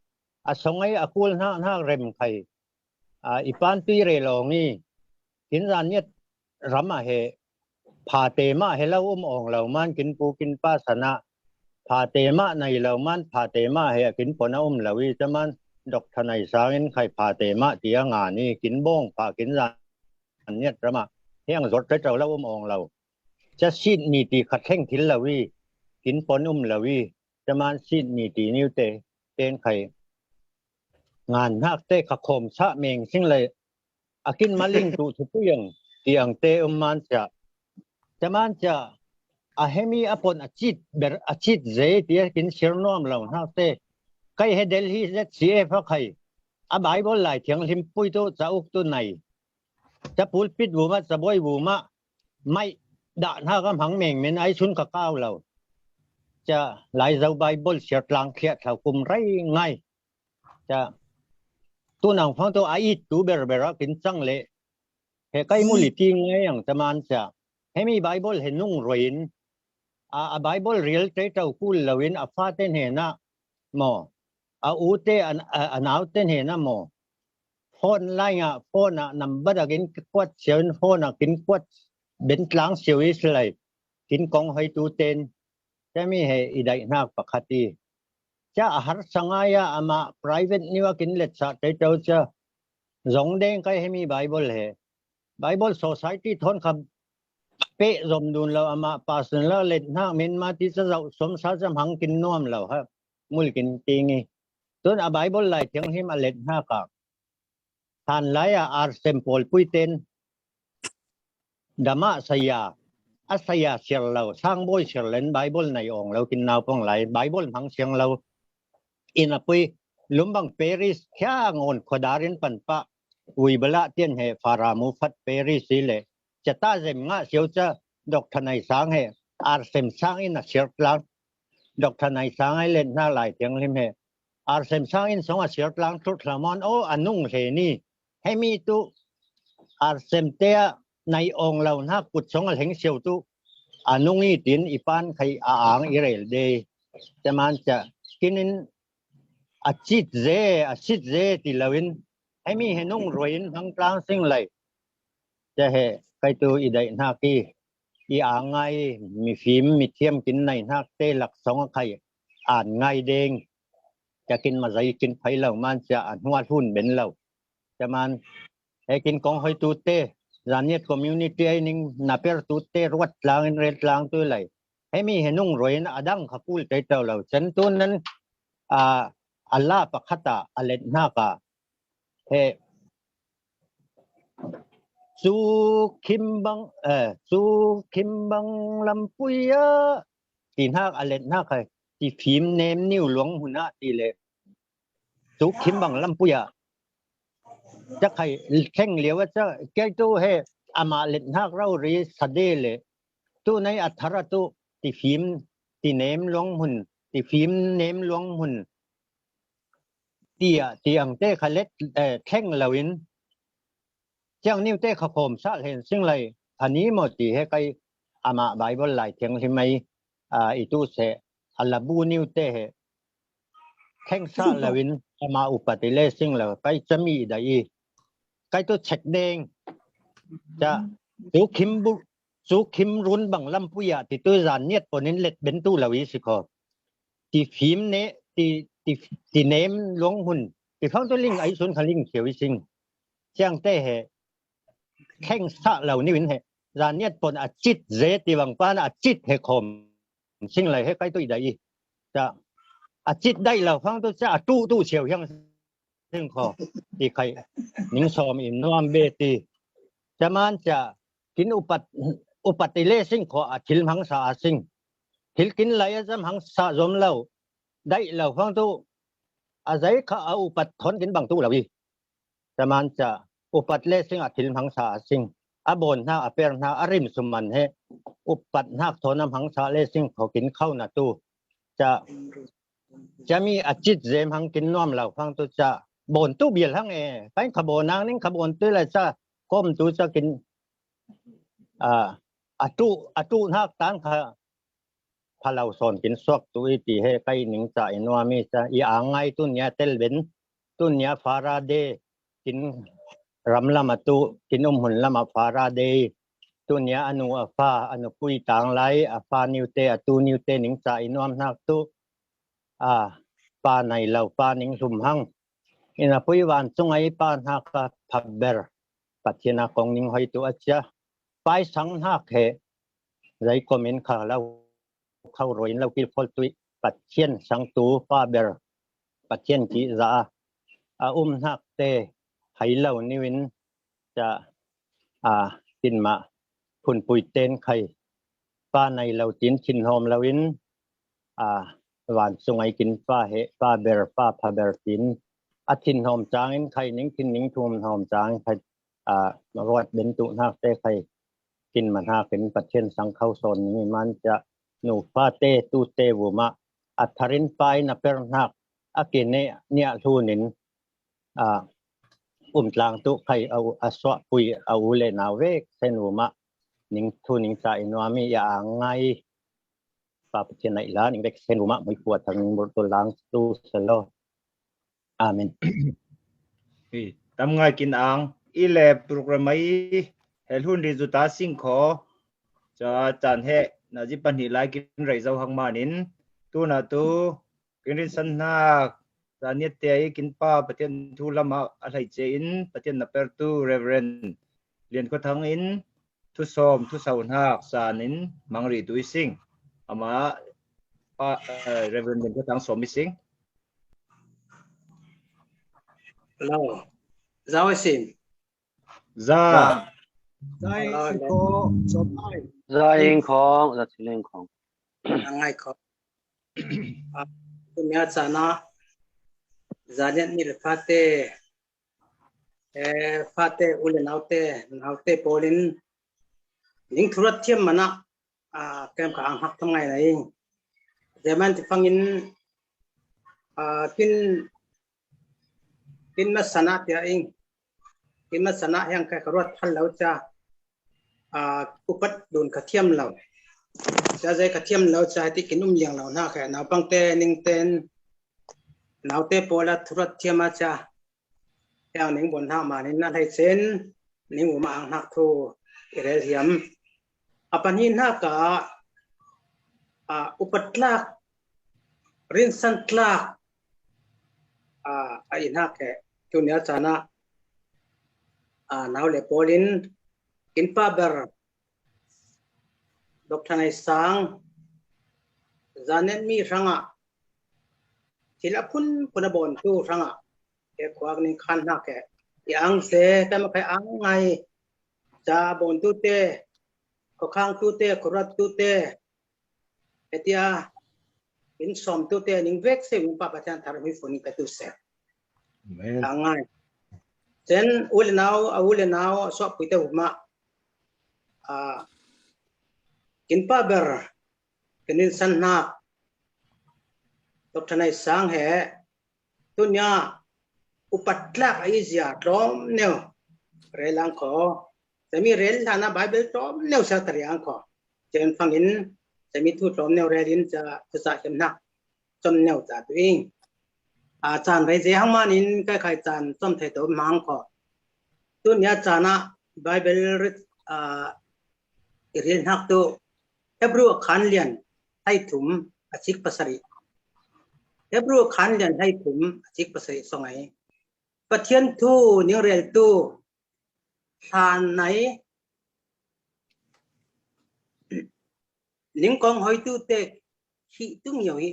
asongai akul na rem khai ipan ti re longi kin ran net rama he pha te ma he lo ong lo man kin pu kin pa sana pha te ma nai lo man pha te ma he kin pona lo wi chaman dok thanai sangin khai pha te ma ti nga ni kin bong pha kin ran net rama hiang rot tre lo ong loจะสินีตีขัดแข่งทิลลาวีกินปนลาวีจะมันสินีตีนิวเตเป็นไข่งานนักเตะขคมชะเมงซึ่งเลยอากินมาลิงตุทุกอย่างเตียงเตมันจะมันจะเฮมีอปนอาชิตเบอร์อาชิตเจตีกินเชิญน้อมเรานักเตะใครเฮเดลฮีเซซีเอฟใครบายบอลไหลเถียงลิมปุยโตจะอุกตัวไหนจะพูดปิดบูมาจะบ่อยบูมาไม่ด่านห้ากำหังเมงเมนไอชุนกับก้าวเราจะหลายเจ้าไบเบิลเสียตลังเขียดเขาคุมไรไงจะตัวหนังฟังตัวไอตัวเบอร์กินจังเละเหตุใกล้มูลิติงไงอย่างจะมันจะให้มีไบเบิลเห็นนุ่งรวินไบเบิลเรียลเตเจ้าคู่ลวินฟ้าเต้นเห็นนะหมออูเตอันาวเต้นเห็นนะหมอโฟนไล่โฟนนำบัดกินกวดเสียนโฟนกินกวดเป็นกลางเสียวอิสไลกินกองให้ตูเต็นจะมีให้อีได้นักปกติจะอาหารสังไงอามา private นี่ว่ากินเล็ดสัตว์เจ้าจะสงเด้งใครให้มีไบเบิลเหไบเบิล society ทนค เป๊ะสมดุลเราอามาปาสนแล้วเล็ดห้าเมนมาที่จะเราสมสารสมหังกินน่วมเราครับมุลกินตีงี้ต้นอบายบอลไหลเทียงหิมอเล็ดห้ากับทานไหลอาร์เซมโพลปุยเตนดามาสยาอัสยาเชียงเราสร้างบอยเชียงเล่นไบเบิลในองเรากินนาวป้องไหลไบเบิลพังเชียงเราอินอปุยลุมบังเปริสแค่งอนขดารินปันปะอุยเบลาเตียนเหฟารามูฟัดเปริสิเลจะตาเซมงะเสียวจะดอกทนายสางเหอาร์เซมสางอินเชียร์ลังดอกทนายสางให้เล่นหน้าไหลเทียงลิมเหอาร์เซมสางอินสองเชียร์ลังทุกละมอนโออนุ่งเฮนี่ให้มีตุอาร์เซมเตียในองเราหน้ากุดสองเหงเสียวตุอนุ่งอีตินอีปานใครอ่างอิเรลเดจะมันจะกินอาชิตเจติลาวินให้มีเห็นนุ่งรวยทั้งกลางสิ่งเลยจะเหใครตัวอีได้นักกีอีอ่างไงมีฟิล์มมีเทียมกินในนักเตะหลักสองใครอ่านไงเด้งจะกินมาใจกินไผ่เหล่ามันจะอ่านหัวทุนเป็นเหล่าจะมันให้กินกองหอยตูเต้ร้านนี้คอมมูนิตี้นึงนับเป็นตูเต้รวดลางเรดลางตัวเลยให้มีเห็นนุ่งรวยนะอดังขับพูดใจเต่าเหล่าฉันตัวนั้นอัลลาห์ปะขัตาอัลเลนากาเฮสุขิมบังลำปุยะตีนักอัลเลนนักใครที่พิมพ์เนมนิ้วหลวงหุ่นนะตีเลยสุขิมบังลำปุยะจะใครแข่งเหลียวว่าจะแก้ตัวเฮอามาเล่นนักเราเรียสเดเลยตัวในอัธระตัวที่พิมพ์ที่เนมหลวงหุ่นที่พิมพ์เนมหลวงหุ่นที่อังเต้ขเล็ดแข่งเหล่าอินเจ้านิ้วเต้ขโคมซะเห็นซึ่งเลยอันนี้หมดที่ให้ใครอามาไบเบิลไหลเทียงใช่ไหมอีตู้เสอัลลบูนิ้วเต้แข่งซะเหล่าอินอามาอุปติเลซึ่งเลยไปจะมีได้ใครตัวเช็คเด้งจะสุขิมรุนบังลำปุยะที่ตัวจานเนียดปนินเล็ดเป็นตู้เหล่าอิสิขอที่ฟิล์มเนที่เนมหลวงหุ่นที่เขาตัวลิงไอซุนขลิงเขียววิสิงเชียงเต้เหแข่งซะเหล่านี้วินเหจานเนียดปนอาจิตเจติวังปานอาจิตเหคมสิ่งไรให้ใครตัวใดจะอาจิตได้เหล่าฟังตัวจะตู้เฉียวยังซึ่งขอที่ใครนิงซอมอินนวมเบตีจะมันจะกินอุปติเลสิ่งขออาทิลหังสาสิ่งทิลกินไหลจำหังสะสมเหล่าได้เหล่าฟังตู้อาศัยเขาเอาอุปัตถอนกินบางตู้เหล่านี้จะมันจะอุปัตเลสิ่งอาทิลหังสาสิ่งอาบนหน้าอาเปรหน้าอาริมสุมันเฮอุปัตหน้าถอนน้ำหังสาเลสิ่งเขากินเข้าหน้าตู้จะมีอาจิตเจมหังกินน้อมเหล่าฟังตู้จะบนตู้เบียร์ทั้งไปขบวนนางนิ่งขบวนตู้เลยจะก้มตู้จะกินอาตู้นักตั้งค่ะพะเราสอนกินสวกตัวที่ให้ใครหนิงใจนัวมีจะอีอ่างไงตุนเนี้ยเตลเบนตุนเนี้ยฟาราเดกินรำละมาตุกินหุ่นละมาฟาราเดตุนเนี้ยอนุปุยต่างไหลฟานิวเตตูนิวเตหนิงใจนัวนักตุปาในเราปาหนิงสุมหังอินาปุยวันจงไอปานักพับเบอร์ปัจเจนาของหนิงหอยตัวจ้ะไปสังหักเหไรคอมเมนต์ข่าวเราเข้ารวยเราคิดพอตุยปัจเจียนสังตูป้าเบอร์ปัจเจียนจีจานักเตให้เรานิวินจะกินมาคุณปุยเต้นไข่ป้าในเราจินชินหอมเราวินหวานสงไอกินป้าเฮป้าเบอร์ป้าพาเบอร์จินทินหอมจางอินไข่นิ่งกินนิ่งทุ่มหอมจางไข่รวดเบนตุนักเตไข่กินมันหาเป็นปัจเจียนสังเข้าโซนนี้มันจะหนูฟาเตตูเตวุมะอัทรินไปนับเป็นนักอากินเนี่ยทูนินตลางตุใครเอาอสวะปุยเอาเลนาเวกเซนวุมะนิงทูนิงใจนัวมีอย่างไงปาปเจนไหนล้านิงเวกเซนวุมะไม่ปวดทางบทตัวล้างตูเซโลอาเมนทำไงกินอ่างอีเล่โปรแกรมไม่เฮลุ่นรีจุตาสิ่งขอจะจานเฮน่าจะปัญหาหลายกินไรเจ้าหังมานินตัวน่ะตัวกินริสันนักตอนนี้เตยกินป้าประเทศทุลมาอะไรเจนประเทศนับเปิดตัวเรเวนเรียนก็ทั้งอิน ทุสอมทุสาวนักสานินมังรีตุยสิงอามาป้าเรเวนเดนก็ทั้งสมมิสิงเราเจ้าสิน จ้า ได้สิโกสมาย za ing khong za chileng khong ยังไงครับคุณยาจานะจานยันนี่ฟาเต้ฟาเต้อุลนาวเต้โปลินลิงธุรเทียมมันนะแกมกับอังหักทำไงไรแต่มันจะฟังอินกินมาสนะเดียเองกินมาสนะยังแค่กระรวดทันแล้วจะอุปัตโดนกระเทียมเราจะใจกระเทียมเราใจที่กินนุ่มเลี้ยงเราหน้าแค่หนาวปังเต้นิ่งเต้นหนาวเต้โปละธุรเทียมมาจ้าอย่างหนึ่งบนห้ามานี่นั่นให้เส้นนิ่งหัวมาอังหักทูเอเรเทียมปัญหาหน้ากะอุปัตลักรินสันลักไอ้หน้าแค่ตัวเนี้ยจานะหนาวเลโปลินกินป้าเบอร์ดอกทนายสังจานนั้นมีรังที่ละคุณบอลตู้รังแกขวางนี่ขันหักแกยังเสแต่ไม่ใครอังไงจะบอลตู้เตะก็ข้างตู้เตะกระดตู้เตะเอติยาอินสอมตู้เตะนิ่งเวกเสียงป้าประจันทร์มีฝนนี่ไปตู้เสะอังไงเช่นอุลนาวชอบคุยแต่หัวมากินป้าเบอร์กินสันนักตกทนายสังเหตุนี้อุปัตลักไอเสียตรอมเนียวเรลังขอจะมีเรลฐานะไบเบิลตรอมเนียวสักตรีอังขอเจนฟังอินจะมีทูตตรอมเนียวเรลินจะสะเข็มนักจนเนียวจัดตัวเองอาจารย์ไปเสียงมานินใกล้ๆจานต้มเทตัวมังขอตัวนี้จานะไบเบิลเรียนหักตัวเฮบรูขันเรียนให้ถุมอาชิกภาษาเฮบรูขันเรียนให้ถุมอาชิกภาษาสมัยปะเทียนทูนิเรลตูทานไหนลิงกองหอยตูเตะขี้ตุ้งเหยวย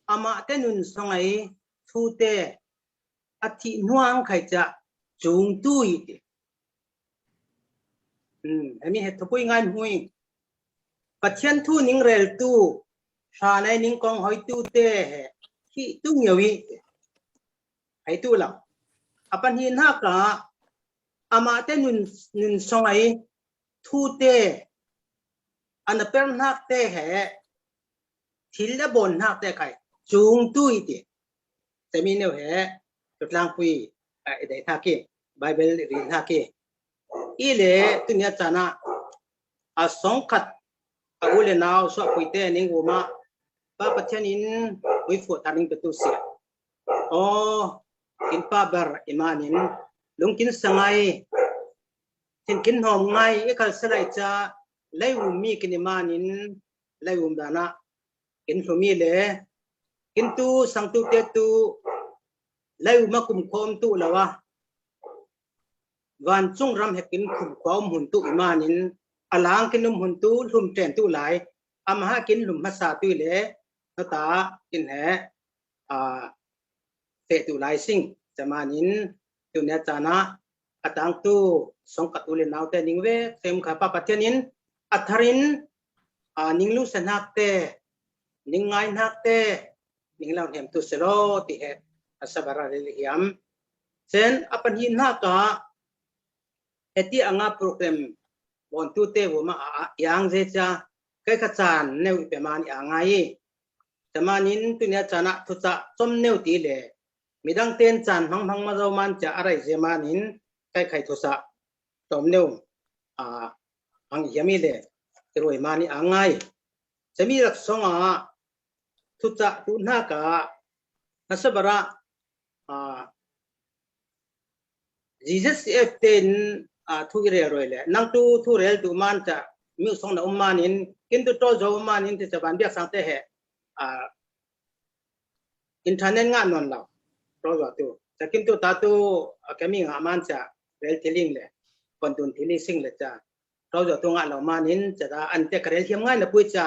อามาเตนุนสมัยทูเตะอาทินวงใครจะจูงตุยอันนี้เหตุผลงานหุยปัจเจียนทูนิงเรลตูชาในนิงกองหอยตูเตะที่ตุ้งเหยวิไอตูหลังอปัญหินหักะอามาเตนุนสมัยทูเตะอันเป็นหักเตะเหทิลละบนหักเตะใครจูงตุยเตะแต่มีเนื้อเหตุกลางปุยไอเดทักเกไบเบิลเรียนทักเกอีเล่ตุนี้จานะสองขัดอุเลนาวสวบคุยเตนิงหัวมาป้าปัจจัยนินวิฟุตานิงประตูเสียกินป้าเบอร์อิมานินลุงกินสังไงกินหอมไงอีกขั้นสลายจ้าไล่หุ่มมีกินอิมานินไล่หุ่มดานะกินหุ่มมีเล่กินตู้สังตู้เตตู้ไล่หุ่มมาคุมคอมตู้ละวะวันจุงรำให้กินคุมความหุ่นตุอิมานินอลางกินลุมหุ่นตุลุมเตนตุหลายอามากินลุมภาษาตุเล่นตากินแห่เตตุหลายสิ่งจะมานินตุเนจานะอัตังตุสงกัตุเลนาวเตนิงเวเต็มข้าป้าปัจเจนินอัทรินนิงลุสนักเตนิงไงนักเตนิงเราเห็นตุเสโรติเหอัศบาระเลียมเช่นอปัญหินนักเอติอ่างโปรแกรมบนตู้เตวมาอย่างเจจ้าใกล้ขจานเนวเป็นมันอย่างไงจะมานินตุเนียจานะทุจะจมเนวตีเล่มีดังเต้นจานพังมาเรามันจะอะไรเจมานินใกล้ใครทุจะจมเนวพังยามีเล่จะรวยมานี่อย่างไงจะมีรักษาทุจะตุนากะนัสบระJesus eten thu ire roile nang tu rel tu man cha mi song na manin kintu to jo manin te ban biak sang te he internet nga non la pro wa tu cha kintu ta tu kami nga man cha rel tiling le คนตุนที่นี่สิ่งเลยจ้าเราจะตรงเรามานินจะได้อันแต่กระเทียมง่ายนะปุ้ยจ้า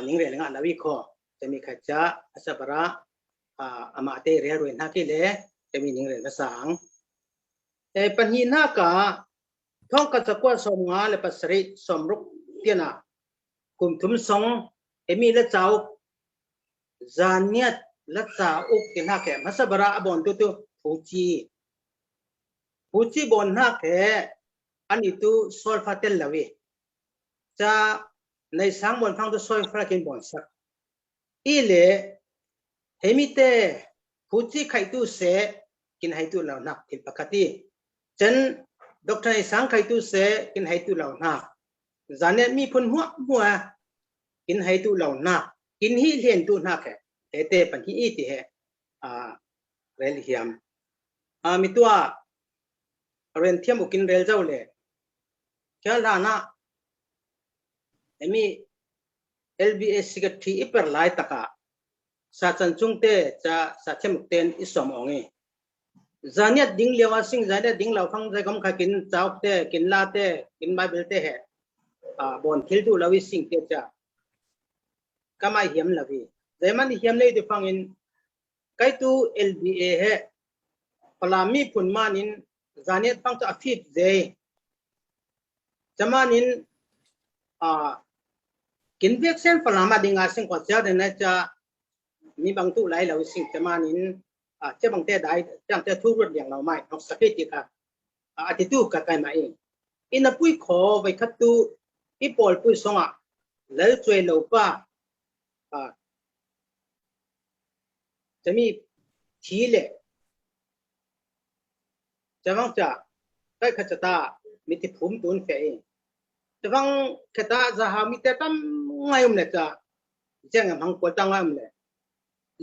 นิ่งเรียนงานนาวิเคราะห์จะมีขจาอัศบระอามาเตเรียรวยนักที่เล่จะมีนิ่งเรียนภาษาแต่ปัญหากาท้องกัจจกสมงาและปัสริสมรุกเตียนะกลุ่มทุมสงมีและเจ้าจานเนียและเจ้าอุกที่นักแข่มาสบระบอนตัวผู้จีบอนนักแข่อันนี้ตัวโซลฟาเตลลาวีจะในสังบอนฟังตัวโซลฟากินบอนสักอีเล่เฮมิเตผู้จีใครตัวเสกินให้ตัวเรานักที่ปกติฉันดร.ในสังใครตัวเสกินให้ตัวเรานักจานเนียมีพนหัวกินให้ตัวเรานักกินฮีเลียนตัวนักแค่แต่ปัญหาอีที่เหเรลเฮียมมีตัวเรียนเทียมบุกินเรลเจ้าเลยแค่ละนะมี LBS สิกที่อีเปอร์ไลท์ตะกะสาจันจุงเตจะสาเทียมบุกเตนอิสมองเงจานเนียดิ้งเลี้ยวสิ่งจานเนียดิ้งเราฟังใจก็มากินเจ้าเตกินลาเตกินไบเบิลเตเหบอนทิลดูเราวิสิ่งเตจะก็ไม่เหี่ยมละวีแต่มันเหี่ยมเลยที่ฟังอินใครตัว LBA เหพลามีผลมานินจานเนียฟังตัวอภิษเจจะมานินกินเวียกเส้นพลามาดิ้งอาสิ่งกว่าเจ้าเดนจะมีบางตัวหลายเราสิ่งจะมานินเจ้าบางแต่ได้จังแต่ทุกรถอย่างเราไม่นอกสกิติค่ะอาทิตย์ตู้กับใครมาเองอินปุยขอไปคัดตู้อีปอลปุยสงะแล้วช่วยเราป้าจะมีทีเล่จะฟังจะได้ขจตามีที่ภูมิตุนแฝงจะฟังขจตาจะหามีแต่ตั้มง่ายเลยจ้ะเจ้างังปวดตั้งง่ายเลย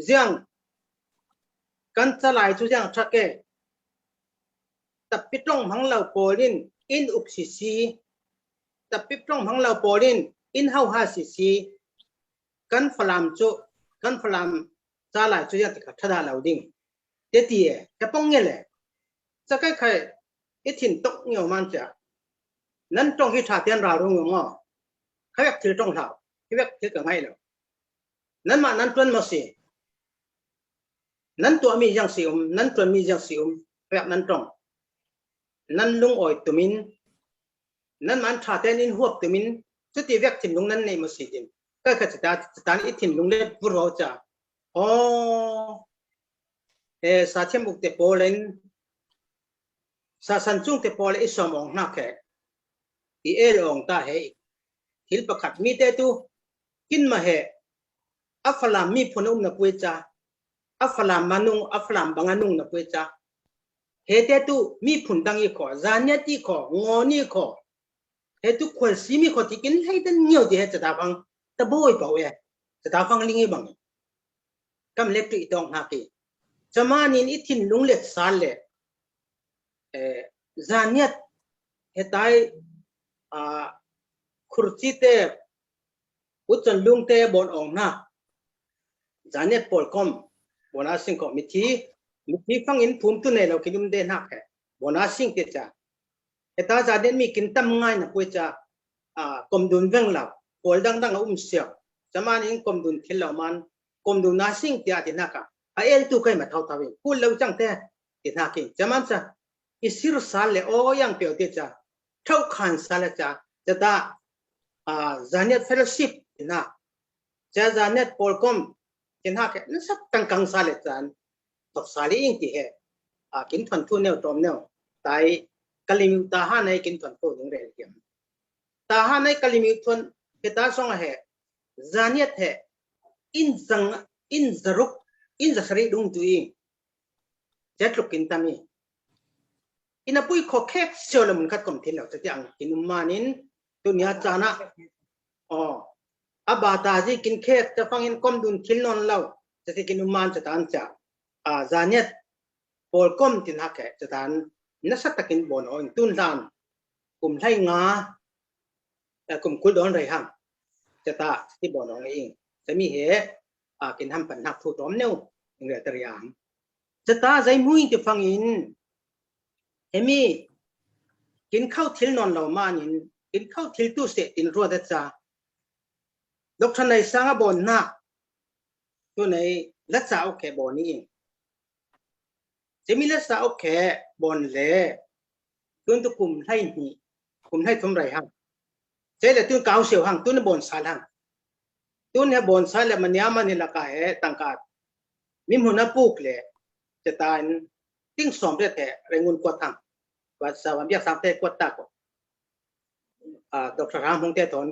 เจ้ากันจะไล่ชุดยังชักเกแต่ปิดตรงหังเราโปลินอินอุปสิสีแต่ปิดตรงหังเราโปลินอินเฮาฮาสิสีกันฟลามโจกันฟลามจะไล่ชุดยังติดขัดทัดเราดิ้งเดี๋ยวที่จะป้องเงี้ยเลยจะใครอีถิ่นตกเงี้ยมันจะนั้นตรงที่ชาเตียนเราลงงอเขาอยากถือตรงเราเขาอยากถือกับไงเรานั้นมานั้นต้นมาสินั้นตัวมีอย่างสินั้นตัวมีอย่างสิแบบนั้นตรงนั้นลุงอ่อยตัวมินนั้นมันชาเตียนินหัวตัวมินสุดที่เวกถิ่นลุงนั้นในมาสิดินก็คือจะตานอีถิ่นลุงเล็บบุรุษจ้าอ๋อสาเทียมบุกเตโปเลนสาสันจุงเตโปเลอิสมองนักแขกที่องตาเฮฮิลประคัดมีเตตุกินมาเฮอัฟลามมีพนุมนักเวจ้าอัฟลามมานุงอัฟลามบางนุงนักเวจ้าเฮเตตุมีผลดังอีขอจานยติของอนี่ขอเฮตุคนซีมีขอที่กินให้ดันเนียวที่เฮจะตาฟังตะโบยเปล่าจะตาฟังลิงอีบังกำเล็กที่ตองหักจะมานินอิทินลุงเล็กสาลเลยจานยตเฮตายคุรจิเตอุจจลุงเตบอนองนาจานยตปอลคอมบนอาสิงก็มิทีฟังอินภูมิตุเนเราคิดมันเดนักแค่บนอาสิงเตจ้าเฮตาจานยตมีกินตั้มง่ายนะคุยจ้ากรมดุลเวงเราปอลดังเสียวจะมานินกรมดุลทิลเรามันกรมดุลนาสิงเตียตินักไอตุใครมาเท่าทวีพูดเราจังแต่ตินักจะมันจะอิสิรสาเลโอยังเปียวเตจ้าเท่าขันสาเลจ้าจะตาจานเนตเฟลชิปนะจะจานเนตโปลคอมกินหักนั่นสักกังสาเลจานตกสาลีอิงที่เหกินทันทุนเนวตอมเนวแต่กลิมิวตาหาในกินทันทุนยังเรียนเกี่ยมตาหาในกลิมิวทันเหตุสองเหจานเนตอินจรุกอินจะสรีดุงตัวเองจะถูกกินตามีอินาปุยขอแค่เชื่อเลยมันกัดกลมทิ้งแล้วจะยังกินมานินตัวเนี้ยจานะอาบาตาจีกินแค่จะฟังอินกลมดุนทิ้งนอนเราจะกินมันจะตานจะจานเน็ตโปลกลมทิ้งหักแค่จะตานนักตะกินบนอ่อนตุนดานกลุ่มไทยงาแต่กลุ่มคุยโดนไรห้างจะตาที่บนอ่อนเองจะมีเหกินทำปัญหาผู้ต้มเนื้ออย่างเรื่องตัวอย่างจะตาใจมุ้ยจะฟังอินเฮมี กินข้าวทิลนอนเรามานินกินข้าวทิลตู้เสตินรัวเดจ้าดอกทนายสร้างบอนหน้าตัวในรักษาโอเคบอนนี้เองจะมีรักษาโอเคบอนเล่ตัวตุกุมให้หีกุมให้ทำไรฮังเจ้าตัวเก่าเสียวฮังตัวในบอนสาลังตัวเนี่ยบอนสาลมันยามันนี่ละกายตั้งการมิมุนาปุกเลยจะตายติ้งสอมเรื่อแต่แรงเงินกวาดทางว่าสาวอยากสามเตะกวาดตากดอกรามของเตะถอน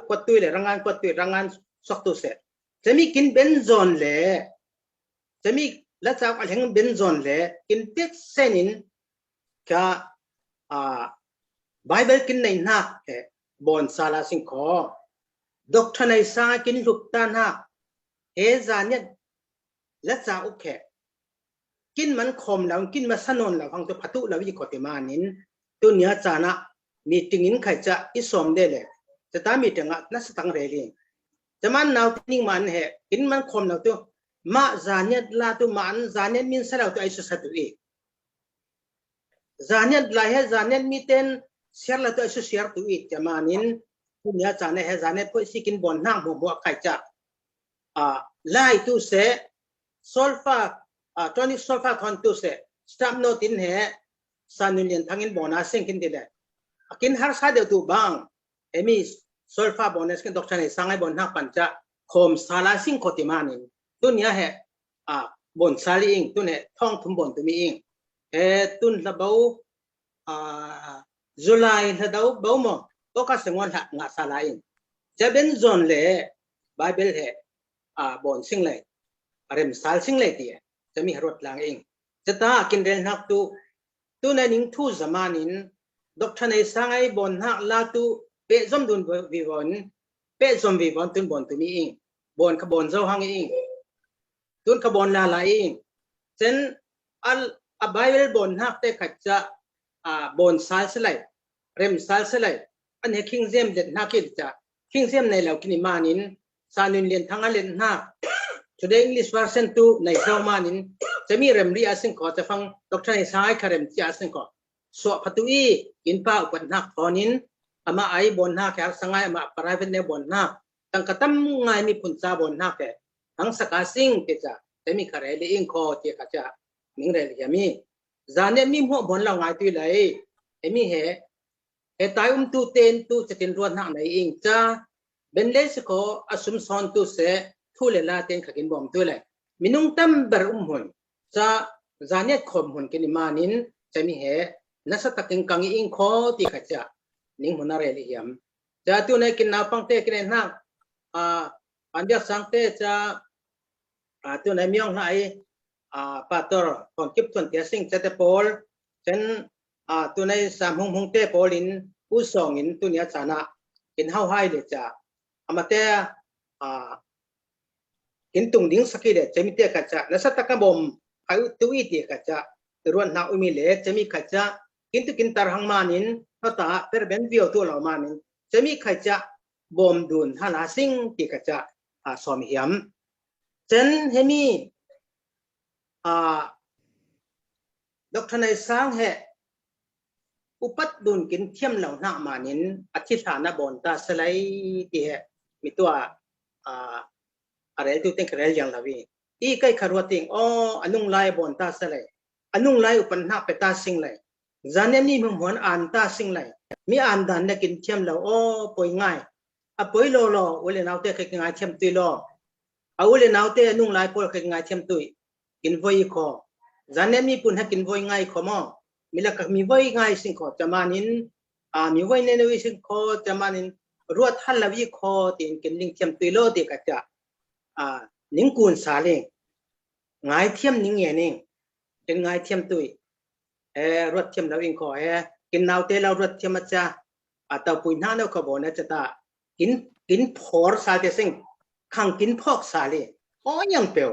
กวาดตุ้ยเลยรังงานกวาดตุ้ยรังงานสกตุเสร็จจะมีกินเบนซอนเลยจะมีแล้วจะอะไรเบนซอนเลยกินเต็กเซนินกับไบเบิลกินในนักบอนซาลาสิงคอดอกทนายสากินลุกตานักจานเนี่ยแล้วจะโอเคกินมันคมแล้วกินมาสนนแล้วฟังตัวพัตุแล้ววิจารณ์มานินตัวเนื้อจานะมีติงินใครจะอิสมเดเลยจะตามมีถึงนัสตังเรลีจะมันนาวนิ่งมันเหกินมันคมแล้วตัวมาจานเนี่ยลาตัวมันจานเนี่ยมินสแล้วตัวไอสุสัตุอีจานเนี่ยลาเหจานเนี่ยมีเต็นเสียแล้วตัวไอสุเสียตัวอีจะมานินตัวเนื้อจานเนี่ยจานเนี่ยพวกสิกินบนนั่งหัวใครจะไล่ตัวเสโซลฟาตอนนี้โซลฟาทอนตัวเสสตาร์โนตินเหสานุเลียนทั้งอินโบนัสเซ็งกินดีเลยกินหาร์ซาเดียวตัวบางมีโซลฟาโบนัสกินดอกชันในสังไอบนหักปัญจคมซาลาซิงโคติมานินตัวนี้บนซาลีอิงตัวนี้ท่องทุ่มบนตัวมีอิงตุนระเบาจุลัยระเบาเบาโมตัวก็สงวนหักงาซาลาอิงจะเป็นโซนเลยไบเบิลบนซิงเลยเริ่มสาลซิงเลยที่จะมีรถลางเองจะตากินเรนหักตัวนั้นนิ่งทูสมานินดอกทนายสังไอบนหักลาตูเป๊ะจอมดุนวิวอนเป๊ะจอมวิวอนตุนบนตัวมีเองบนขบวนเจ้าหังเองตุนขบวนลาลาเองเช่นไบเบิลบนหักเตะขัดจะบนสาลสลายเริ่มสาลสลายอันนี้คิงเซมเด็ดนักกิจจะคิงเซมในเหล่ากินมานินสานุนเลียนทั้งเลียนหักToday English version 2ในเจ้ามานินจะมีเรมรีอาสิงขอจะฟังดอกทนายสายคาเรมที่อาสิงขอสวพัตุอีกินป้าอุปนักตอนนี้อามาไอบนหักแค่สังไงอามาปรายเป็นในบนหักตั้งกระตั้มไงมีผลซาบนหักแค่ทั้งสกัดซิงเกจ้าจะมีคาเรลีอิงคอเจ้าจ้ามิงเรลียมีจานเนี่ยมีหัวบนเราไงตัวเลยมีเหตายตูเตนตูจะเป็นรวนหักในอิงจ้าเป็นเลสโคอสมซอนตูเสทุเลลาเต็นขักินบอมตัวเลยมินุงตั้มเบอร์หุ่นจะจานเนี่ยคมหุ่นกินมานินจะมีนัสตักกินกังอิงคอที่ขัดจะนิ่งหุ่นอะไรเลยยามจะตัวเนี่ยกินน้ำปังเตะกินนักอันเดียสังเตะจะตัวเนี่ยมีองไหนปัตตอร์คนคิดส่วนเทียสิงจะเตะบอลเช่นตัวเนี่ยสามหงเตะบอลินอุศงินตัวเนี่ยชนะกินเฮาไฮเลยจ้ะอามาเตะกินตุงดิ้งสกิเลจะมีเตะกัจจะนัสตักบอมอายุตัวอีเตะกัจจะตัวรวนนาอุมิเลจะมีกัจจะกินตุกินตาหังมานินเขาตาเปรเป็นวิวตัวเรามานินจะมีกัจจะบอมดุนฮาลาซิงที่กัจจะสอมเหียมเช่นเฮมีดอกทนายสร้างอุปัตดุนกินเทียมเหล่าหน้ามานินอธิษฐานบนตาสไลที่มีตัวอะไรตัวเต็งกระไรอย่างละวีอีใกล้ขรวติงอนุงไลบนตาสไลอนุงไลอุปนักไปตาสิงไลจานนี้มึงหัวอ่านตาสิงไลมีอ่านดันได้กินเทียมเหล่าป่วยง่ายป่วยโลวันเลนเอาเตะกินง่ายเทียมตุยโลวันเลนเอาเตะอนุงไลป่วยกินง่ายเทียมตุยกินไวคอจานนี้มีปุ่นให้กินไวง่ายขมอมีละก็มีไว้ง่ายสิ่งขอจะมานินมีไว้ในวิสิ่งขอจะมานินรวดทันละวิขอตีนกินลิงเทียมตุยโลตีกัจจะนิ่งกูนสาเลงง่ายเทียมนิ่งเงี้ยนิ่งเป็นง่ายเทียมตุยรวดเทียมละวิขอกินนาวเตเรารวดเทียมจ้าแต่ปุยหน้าเราขบวนจะตากินพอร์สาเตสิ่งขังกินพอกสาเลยังเปลว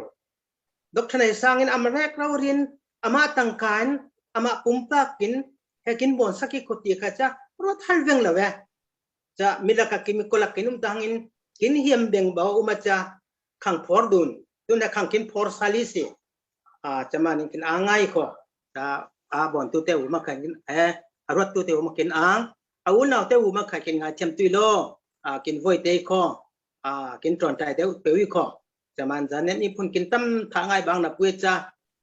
ดอกทนายสร้างอินอเมริกเราเรียนอามาตั้งการอามาปุ่มปากกินให้กินบนสักกี่คนตีกัจจะรถทัลเวงละเวจะมีละกักิมิโกลักกินตังอินกินเฮียมเบงบ่าวมาจะขังพอร์ดุนตัวนี้ขังกินพอร์ซาลิซีจะมานี่กินอ่างไงก็จะบนตัวเตอุมาขังกิน รถตัวเตวมากินอ่างเอาอุ่นเอาเตวมาขายกินงานเทียมตุยโลกินไว้เตยคอกินตรอนใจเตวเปวิคอจะมันจะเน้นนี่พุ่นกินตั้มทางไงบางนับเวจ้า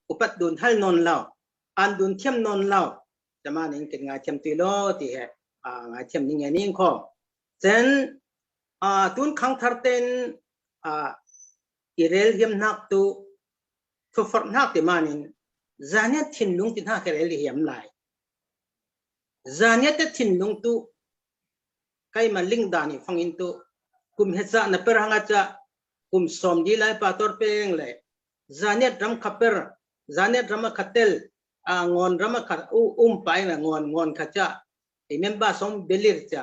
อุปัดดุนฮัลนนเล่าอันดุนเทียมนนเล่าจะมาเนี่ยกินงานเทียมตุยโลที่เหงานเทียมนี่ไงนี่คอเซนตุนขังทาร์เตนอิเรลเฮียมนักตุทุฟร์นักที่มาเนี่ยจานเนี่ยทิ้งลุงที่นักเรลเฮียมไลจานเนี่ยทิ้งลุงตุใครมาลิงดานี่ฟังอินตุกุมเฮซ่านับเปอร์หังอาจจะกุมสมดีไลปาตอร์เปงเลยจานเนี่ยรำขับเปอร์จานเนี่ยรำขัดเตลงอนรำขัดไปนะงอนขัดจะไอเมมบ้าสมเบลิร์จะ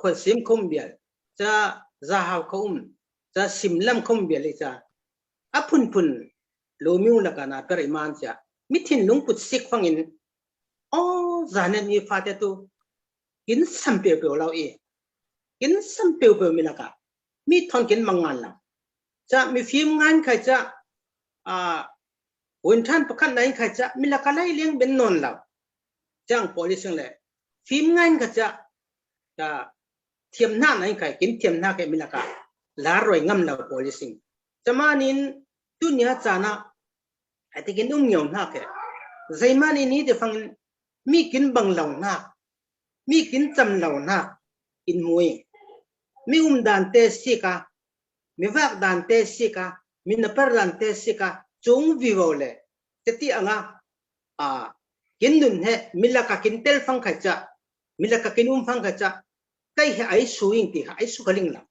ขวดซิมคุมเบียจะจะหาวคุมจะซิมลัมคุมเบียเลยจะพุ่นโลมิวละกันนะเปอร์อิมานจะมิถินลุงปุตสิกฟังอินจานเนี่ยมีฟาเตตุกินสัมเปียวเรากินสัมเปียวมีละกันมีทอนกินมังงานเราจะมีฟิล์มงานใครจะวันท่านประกันไหนใครจะมีละกันไล่เลี้ยงเป็นนนเราจ้าง police เลยฟิล์มงานใครจะเทียมหน้าไหนใครกินเทียมหน้าใครมีละกันลารวยงำเรา police จะมานินตุนยาจานะไอ้ที่กินเหนียวหน้าแค่ใจมานินนี้จะฟังมีกินบังเหล่าหน้ามีกินจำเหล่าหน้าอินมวยมีดานเตสิกามีวักดานเตสิกามีนับดานเตสิกาจงวิวเลยแต่ที่อ่างกินดุนเหมิลากากินเตลฟังขจจะมิลากากินฟังขจจะใครให้ไอสูอิงติไอสูขลิงละ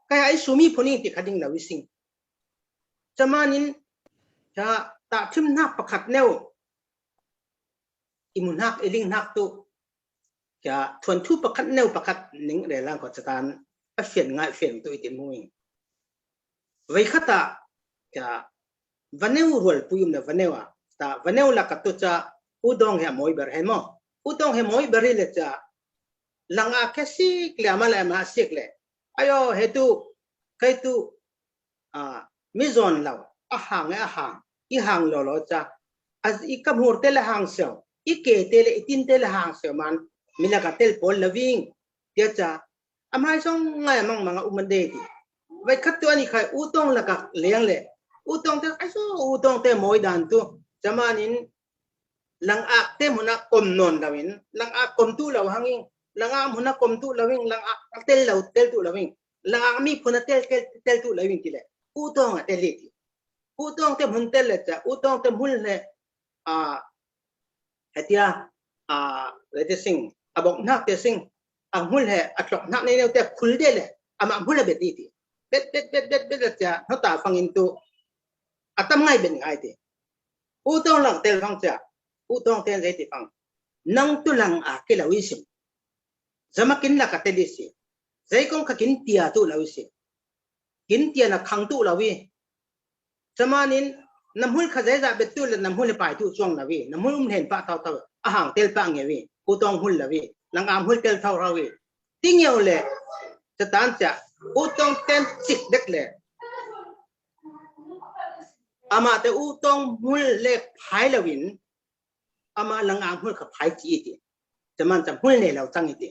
ใครไอสูมีพนิงติขลิงละวิสิงจะมานินจะตาทิมนักประคัดเนวอิมุนักเอลิงนักตุจะทวนทุประคัดเนวประคัดนิ่งเรื่องก่อจัดการเฟียนง่ายเฟียนตัวอิติมุยไว้ขัดจะวันเนวรัวปุยมเนวันเนวแต่วันเนวลักตัวจะอุดงเหมอยเบอร์เห็นมั้ยอุดงเหมอยเบอร์เลยจะหลังอาแค่สิกเลยมาเลยมาสิกเลยอายุเหตุใครตุมิซอนเราห่างอีห่างเราจะอีกำหัวเตลห่างเสียวอีเกเตลอีตินเตลห่างเสียวมันมิลากาเตลพอลลวิ่งเดี๋ยวจะอามาส่งง่ายมั่งอุมันเด็กไว้คัดตัวนี้ใครอุตองละกัเลี้ยงเลยอุตองเตไอ้ส่อุตองเตมอยดันตัวจะมานินหลังอาเตมุนักกลมนนลาวินหลังอากลมตู้เราหังอิงหลังอามุนักกลมตู้เราวิ่งหลังอาเตลเราเตลตู้เราวิ่งหลังอามีพุนักเตลตู้เราวิ่งทีเลยอุตองเตลิอุตองเตมุนเตลเลยจ้ะอุตองเตมุนเลยเฮียเรติสิงบอกนักเตสิงมุนเลยอัตลบนักในแนวแต่คุลเดเลยมุนเลยเบ็ดดีทีเบ็ดจ้ะเขาตาฟังอินตัวตั้มง่ายเป็นง่ายทีอุตองหลังเตลฟังจ้ะอุตองเตลใจที่ฟังนั่งตุลังกิลาวิสิมจะมากินละกัตเตลิสิใจคงกินเตียตุลาวิสิกินเตียนักขังตุลาวิจะมานินน้ำหุ่นขจายจะเบ็ดตุลน้ำหุ่นไปตุช่วงลาวิน้ำหุ่นเห็นปะเท่าห่างเตลปังเงวิอุตองหุ่นลาวิหลังหุ่นเตลเท่าลาวิติ้งเยาเลยจะตานจะอุตองเต็มจิกเด็กเลยอามาแต่อุตองหุ่นเล็กพายลาวินอามาหลังหุ่นขับพายจีติจะมันจะหุ่นเลยเราตั้งอีติ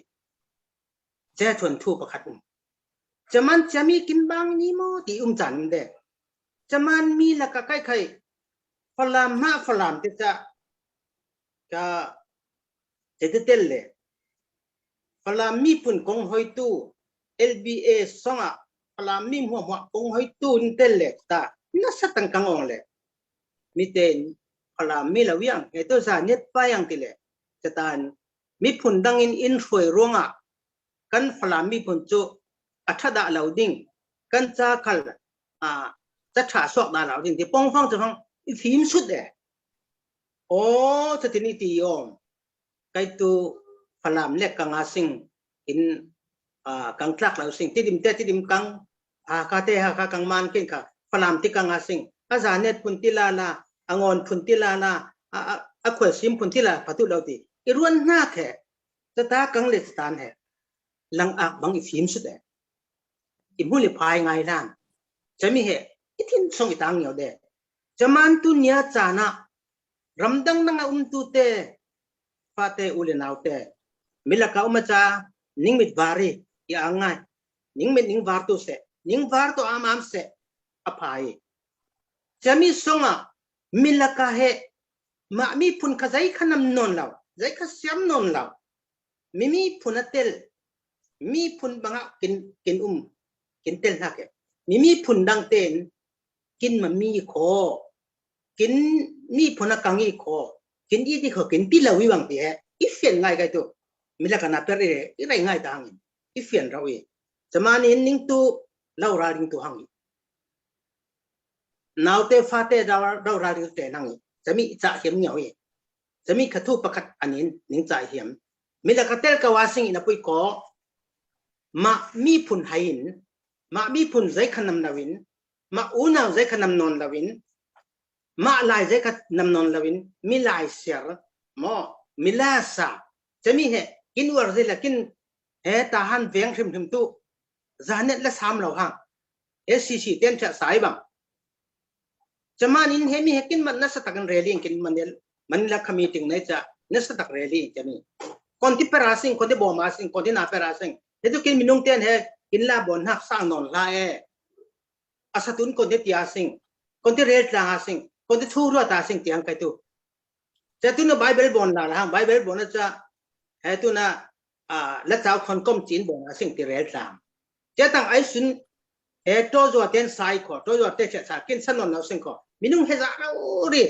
เจ้าชวนทูประคัดจะมันจะมีกินบางนี้มั้งที่จันเด็กจะมันมีละก็ใครฝรั่งที่จะเตลเลยฝรั่งมีปุ่นกงหอยตู้ LBA สองฝรั่งมีหัวกงหอยตู้นี่เตลเลยแต่น่าสตังกังองเลยมีเตนฝรั่งมีละวิ่งไอ้ตัวสารเน็ตไปยังที่เลยจะตานมีปุ่นดังอินช่วยร่วงกันฝรั่งมีปุ่นโจอัฐดาเหล่าดิ่งกันจะขัลจะฉาสอกดาเหล่าดิ่งที่ป้องฟังจะฟังฟิล์มสุดเลยโอ้จะที่นี่ตีอมไก่ตัวฝรั่งเล็กกังอาสิงอินกังคลักเหล่าสิงที่ดิมกังคาเตะกังมันกินค่ะฝรั่งที่กังอาสิงอาจารย์เน็ตพุนติลาลาอ่างอนพุนติลาลาขวดซิมพุนติลาพัตุเหล่าดีอีรวนหน้าแค่จะตากังเลสตานแห่หลังบางฟิล์มสุดเลยอิมุลิพายไงล่ะจะมีเหตุที่ส่งตังเงาเดจะมันตุเนียจานะรำดังนังตุเตฝ fa te ule nau te milaka umacha ningmit vari ya angai ningmit ning vartu se ning vartu am se apai chami songa milaka he ma mi pun khazai khanam non law zai kha siam non law mimi punatel mi pun banga kin tel hake mimi pun dang ten kin ma mi kho kin mi phuna kangi kho kin di ti kho kin pi lawi wang ti he ifian ngai kai tu milaka na per e rai ngai dang ifian rawi zamani ning tu lau ra ring tu hang now te fa te da ra ring te nang zami cha hiam nyau e zami khathu pakhat anin ning cha hiam milaka tel ka wasing ina pui ko ma mi phun hain ma mi phun zai khanam nawin ma una zai khanam non lawin ma lai zai khanam non lawin mi lai ser mo milasa chami he kin war zai lakin he ta han veng thim tu zanet la sam lo hang scc ten cha sai bang chamanin he mi hekin man na sa takan rally kin manila committee nei cha na sa tak rally chami konti perasing konti bomasing konti na perasing hetu kin minung ten he kin la bon hak sang non la e asatun konti tiasing konti rel tla sing konti thuru ta sing tiang kai tu chatu na bible bon la ha bible bon cha hetu na la chao khon kom chin bon sing ti rel tla chatang ai sun he to zo ten sai kho to zo te cha kin sanon na sing kho minung he za ri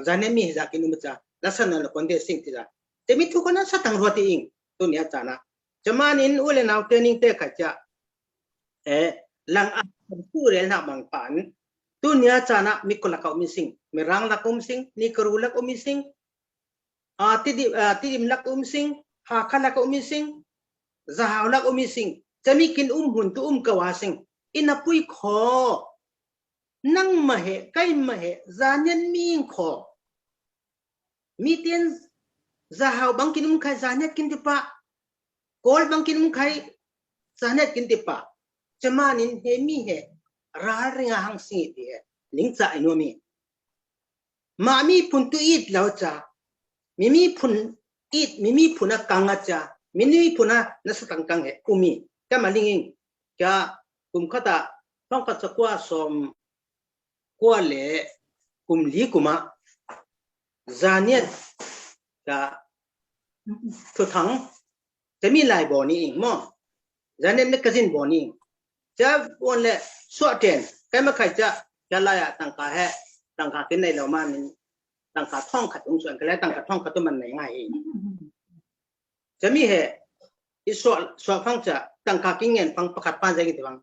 zane mi he za kin mu cha la sanon konti sing ti za te mi thu kana satang roti ing tu nia cha na chamanin ule naw training te kha cha lang a tu rel na bang pan tu nia cha na mi ko la ka mi sing mi rang la kum sing ni kru la kum sing ti dim la kum sing ha khala ka mi sing za ha la kum sing chami kin hun tu ka wa sing ina pui kho nang ma he kai ma he zanyan mi kho mi ten za ha bang kin khai zanet kin ti pa kol bang kin khai zanet kin ti pa chamanin he mi he ra ringa hang si ti ning cha ino mi ma mi phun tu it law cha mimi phun it mimi phuna kanga cha mimi phuna na sa tang kang he umi ka malinging ka kum khata tong ka chakwa som kwa le kum li kuma zaniat ka thu thang chami lai bo ni mo zaniat magazine bo ni cha on le so ten ka ma khai cha ya la ya tang ka he tang ka kin nei lo ma min tang ka thong khat ung suan ka le tang ka thong khat tu man nei ngai chami he iso so phang cha tang ka king ngen phang pakhat pa jai ki bang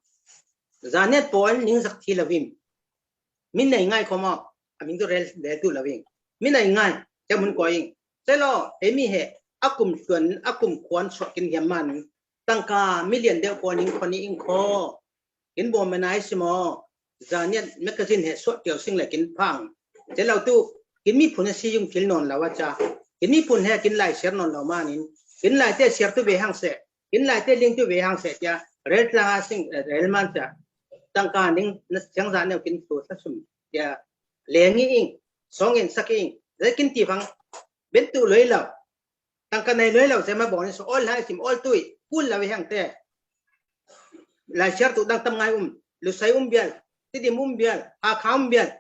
zanet pol ning zak thi lovim min nei ngai khoma aming to rel de tu loving min nei ngai cha mun ko ing chelo emi he akum tuan akum kwan so kin yaman tang ka million de ko ning khoni ing kho in bo manai simo zanet magazine he so tel sing la kin phang chelo tu kin mi phun si yung thil non lawa cha kin mi phun he kin lai share non law manin kin lai te share tu be hang se kin lai te link tu be hang se cha rel tla sing rel man cha tang ka ning na chang za ne kin tu sa sum ya lengi ing song in saking ze kin ti phang ben tu loi law tang ka nei loi law se ma bo ni so all hai sim all tui kul la we hang te lai share tu dang tam ngai lu sai bial ti di bial ha kham bial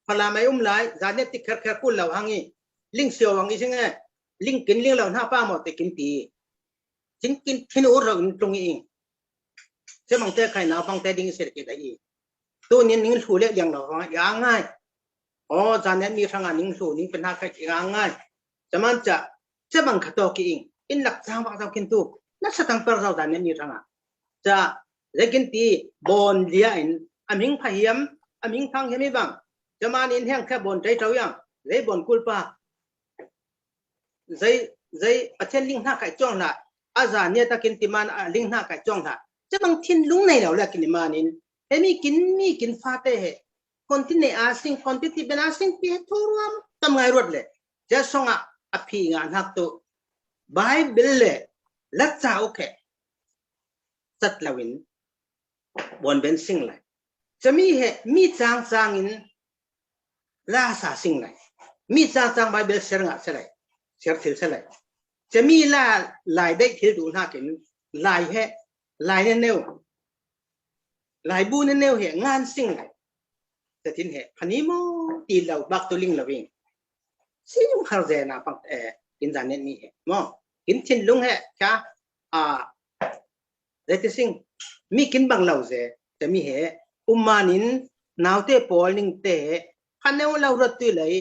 phala mai lai zanet ti kher kher kul law hangi link sio wang i singa link kin link law na pa mo te kin ti chính kin ur ro tung i se mang te khai na pang te ding se ke dai tu nin ning thu le liang lo ya ngai o zanet mi thanga ning thu ning pen ha khai ya ngai chaman cha se mang khato ki in lak chang ba sa kin tu na sa tang per za zanet mi thanga cha lekin ti bon lia in aming phahiam aming thang hemi bang chaman in hang kha bon tai tau yang le bon kulpa zai pachen ling na kai chong na aza nia ta kin timan ling na kai chong na cha bang thin lung nei lo la kin manin hemi kin fa te he kontinue asing kontiti ben asing pi thoram tam ngai rot le ja songa aphi nga hak tu bible le la cha okay sat lawin bon ben sing lai chami he mi chang in la sa sing lai mi chang bible ser nga serai เสียทิลเสลยจะมีลายได้ทิลดูหน้ากินลายแห่ลายเนวลายบูเนวเหงานสิ่งไหนจะทิ้งเหพันนี้โมตีเราบักตัวลิงเราเองสิ่งฮาร์เจน่าปังกินจานนี้เหโมกินทิ้งลุงเหจ้าเรื่องสิ่งมีกินบางเหล่าเจจะมีเหมานินนาวเตปอลิงเตพันเนวเรารถตุเลย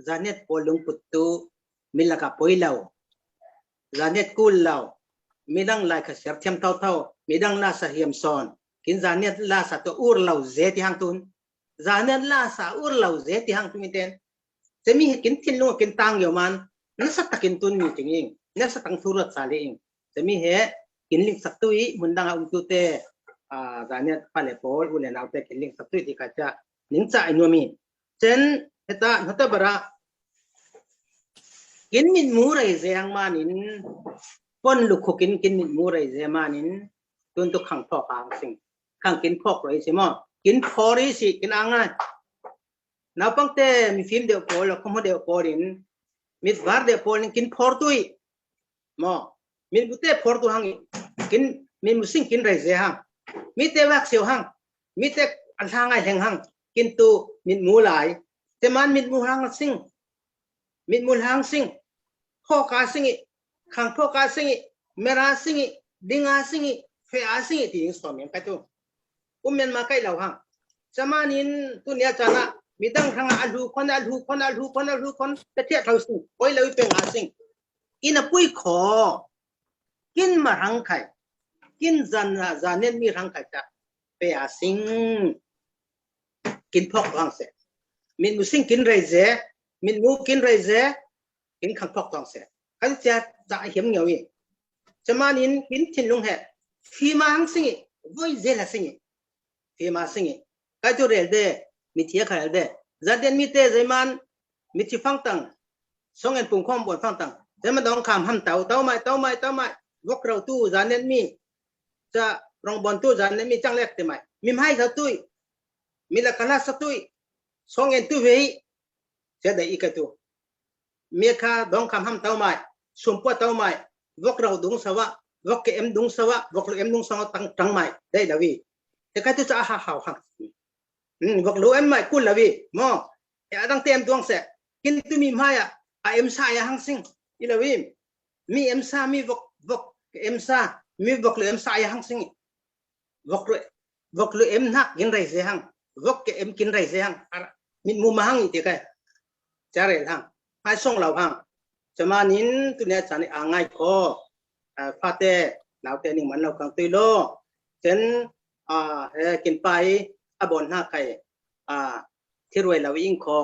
จานนี้ปอลุงปุตตุมิลกับปอยเราจานนี้กูเรามีดังไล่ขยับเทียมเท่ามีดังลาสเฮียมซอนกินจานนี้ลาสตัวอูร์เราเจที่หางตุนจานนี้ลาสอูร์เราเจที่หางตุนมิเตนจะมีกินทิ้งลุงกินตังอยู่มันนั่นสักกินตุนมีจริงเองนั่นสักตังสุรสาลีเองจะมีเหกินลิงสักตุยมุนดังเอาตุเตจานนี้พาเลโพลอุเลนเอาเตกินลิงสักตุยที่กัจจะนิ่งใจนัวมีเช่นเหตุหัตถบระกินมิดมูไรเสียงมานินปนลูกกินมิดมูไรเสียมานินตุนตุขังพอกางสิ่งขังกินพอกไรสิมอกินพอริสิกินอ่างไงนับตั้งแต่มีฟิล์มเดียวพอแล้วคอมเดียวพอรินมิดวาร์เดียวพอลินกินพอตุยมอมิดบุตรพอตุหังกินมิดมุสิงกินไรเสียหังมิดเตวักเสียวหังมิดเตอันทางไงแห่งหังกินตูมิดมูหลายแต่มันมิดมูหังสิ่งมิดมูหังสิ่งพ่อกาสิ่งขังพ่อกาสิ่งเมราสิ่งดิงาสิ่งเฟียสิ่งที่ยิงสอมีนไปตัวเมียนมาใกล้เราหังสมานินตัวเนี้ยจานะมีตั้งทางอัลลูคนแต่เทียบเราสิ่งโอ้ยเราเป็นอาสิ่งอินปุยขอกินมารังไข่กินจานเนียมีรังไข่จะเฟียสิ่งกินพอกรังเสมินมุสิ่งกินไรเจมินมูกินไรเจกินขังพอกรังเสกันจะเหี่ยมเงียวอีจะมานินกินทิ้งลงเหตุฟีมาหังสิ่งวัยเจลสิ่งฟีมาสิ่งก็จะเรียนได้มิเทียขายได้จัดเดินมิเตะใจมันมิที่ฟังตังส่งเงินปุ่งความบนฟังตังแต่มันต้องคำห้ามเต่าไม่วกเราตู้จัดเดินมีจะรองบอลตู้จัดเดินมีจังเล็กแต่ไม่มีให้สักตุ้ยมีละคลาสักตุ้ยส่งเงินตู้เว้ยจะได้อีกตัวเมียข้าต้องคำห้ามเต่าไม่สมปวดเต่าไม่วกเราดุงสวะวกเอ็มดุงสวะวกเราเอ็มดุงสวะตั้งไม่ได้ดาวีแต่ก็จะหาหังวกเราเอ็มไม่คุ้นดาวีมอตั้งเต็มดวงเสกกินตัวมีไม่อะเอ็มซ่าอย่างสิ่งอีดาวีมีเอ็มซ่ามีวกเอ็มซ่ามีวกเราเอ็มซ่าอย่างสิ่งวกเราเอ็มนักกินไรเสียงวกเอ็มกินไรเสียงมีมุมหังอีกทีกันจะเรียนหังให้ส่งเราหังจะมานินตัวเนี้ยจะนี่อ่างไงพอฟาเต้เราเต้นิ่งมันเรากังตุยโลเช่นกินไปบนหน้าไข่ที่รวยเราอิงคอ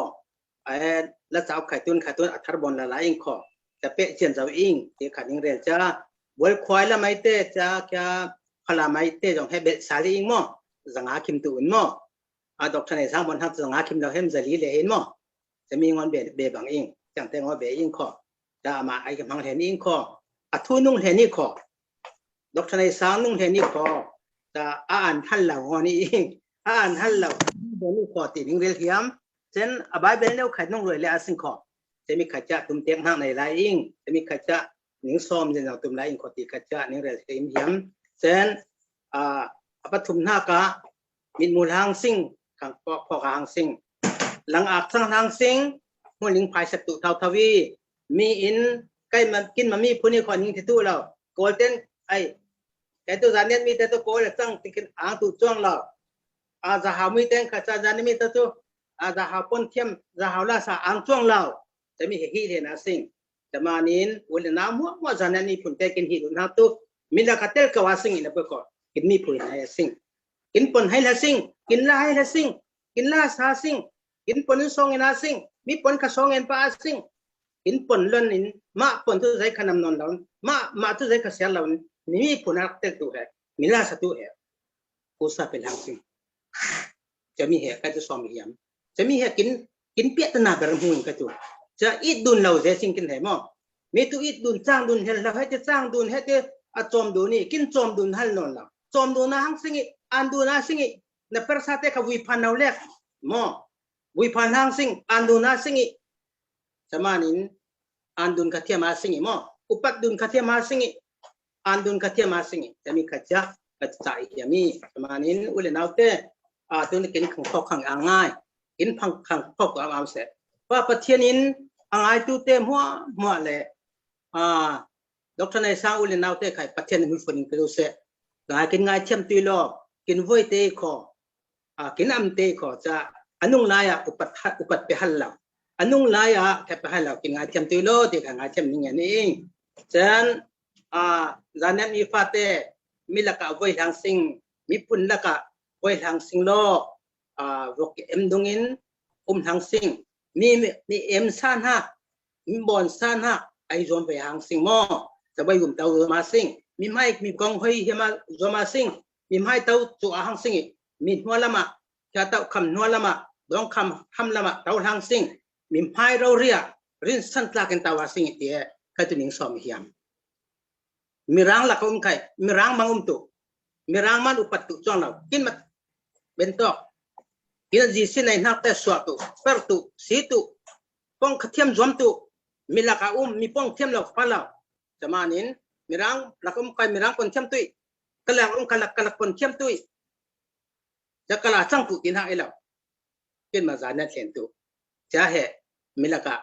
แล้วจะเอาไข่ตุนอัฐบนละลายอิงคอจะเปะเชียนเราอิงที่ขัดยิงเรียนจะวัวควายละไม่เตะจะแค่พลาไม่เตะจงให้เบสาลีอิงมั่งสังหาคิมตุนมั่งดอกทนายสร้างบนทับสังหาคิมเราเห็นจะลีเลยเห็นมั่งจะมีเงินเบบางอิงจังแต่ว่าเบอิงคอจะมาไอ้กับมังเห็นอิงคอทุนุ่งเห็นนี่คอดอกทนายสร้างนุ่งเห็นนี่คอจะอ่านท่านเหล่านี้อิงอ่านท่านเหล่าเดี๋ยวนี้ขอติดยิงเรียลเทียมเช่นอบายเบลเล่าไข่นุ่งรวยและสิ่งขอจะมีขัดจะตุ้มเต็มห้างในลายอิงจะมีขัดจะหนิงซ้อมจะเอาตุ้มลายอิงขอติขัดจะนิงเรียลเทียมเทียมเช่นปฐุมหน้ากะมินมูลหางสิ่งขังพอหางสิ่งหลังอักทั้งหางสิ่งหัวลิงพายศัตรูเท่าทวีมีอินใกล้มันกินมันมีผู้นี้คนยิงที่ตู้เราโกลเด้นไอ้แต่ตัวจานนี้มีแต่ตัวโกลตั้งติกินอ่างตัวจ้วงเราจะหาไม่เต็งข้าจานนี้มีแต่ตัวจะหาปนเข้มจะหาลาสาอ่างจ้วงเราจะมีเหตุเห็นนะสิ่งจะมานินวันน้ำมัวจานนี้ผลแต่กินหินน้ำตัวมีละกัดเตลกว่าสิ่งนะเพื่อก่อนกินมีผลให้สิ่งกินปนให้ละสิ่งกินลาให้ละสิ่งกินลาสาสิ่งกินปนซองเงินสิ่งมีปนกระซองเงินป้าสิ่งกินปนล้นนินมาปนทุกใจขนมนอนเรามาทุกใจกระเสียเรานี่มีผลนักเตลตัวเหรอมีลาสตัวเหรอกูทราบเป็นหางสิ่งจะมีเหตุก็จะซ้อมเหี่ยมจะมีเหตุกินเปียตนาแบบหุ่นก็ตัวจะอีดุนเราจะสิ่งกินไหนมั่งมีตัวอีดุนจ้างดุนเห็นเราให้จะจ้างดุนให้จะจอมดุนนี่กินจอมดุนหันนอนเราจอมดุนนะหางสิ่งอันดุนนะสิ่งในภาษาเทศเขาวิพันธ์เอาเล็กมั่งวิพันธ์หางสิ่งอันดุนนะสิ่งจะมานิน andun katia masingi mo upat dun katia masingi andun katia masingi jami kaja kacai yami manin ule naute tun kin khang phok khang angai kin phang khang phok am se pa pathianin angai tu te mo le Dr. Nai sang ule naute khai pathian mi funin ke se ngai kin ngai chem tu lo kin voi te kho kin am te kho cha anung laya upat pe halla anung laya ke pe halla kin ngai chem tu lo te ngai chem ni ni chan zanem mi fate milaka voi hang sing mi pun laka voi hang sing lo vok em dungin hang sing mi em san ha mi bon san ha ai zom ve hang sing moจะไปยุ่งเตามาสิงมีไม้มีกองห้อยเฮมาโจมาสิงมีไม้เตาจุอาหังสิงมีหัวละมะจะเตาคำหัวละมะดองคำห้ำละมะเตาหังสิงมีไม้เราเรียรินสันตลากันเตาสิงเดียใครตัวหนิงสอมเฮียมมีร่างหลักอุ้มใครมีร่างมังอุ้มตุมีร่างมันอุปัตตุจ้องเรากินมาเป็นตัวกินจีสิในนักแต่สวดตุเปิดตุสีตุป้องขเทียมจอมตุมีหลักอุ้มมีป้องเทียมเราฟันเราJamanin mirang lakum kai mirang pon chem tui kalak kalak pon chem tui jakala chang pu kin ha elo kin ma zana thlen tu cha he milaka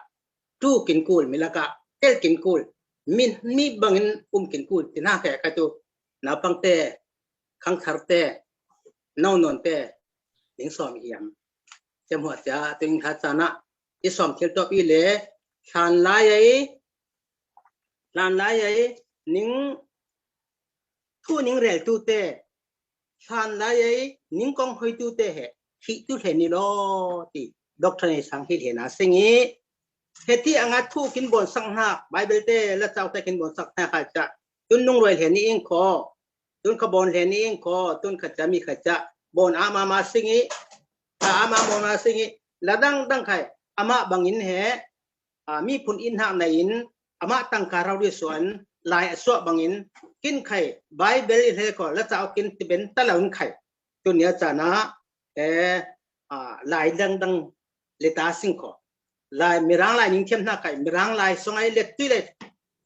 tu kin kul milaka tel kin kul min mi bangin kin kul tin ha ka tu na pangte khang kharte no non te ning som hiam chem ho cha ting kha chana i som thil to pi le khan lai ai lan lai ai ning thu ning rel tu te khan lai ai ning kong hoi tu te he hi tu the ni lo ti doctor ni sang hi he na singi he ti anga thu kin bon sang ha bible te la chaw te kin bon sak ta kha cha tun nung roi he ni ing kho tun kha bon he ni ing kho tun kha cha mi kha cha bon ama ma singi ama mo ma singi la dang khai ama bangin he mi phun in ha na in ama tangka raw di suan lai aswa bangin kin khai bible he ko la chaw kin tiben talaun khai tunia chana lai dang leta sing ko lai mirang lai ning them na kai mirang lai songai let tu le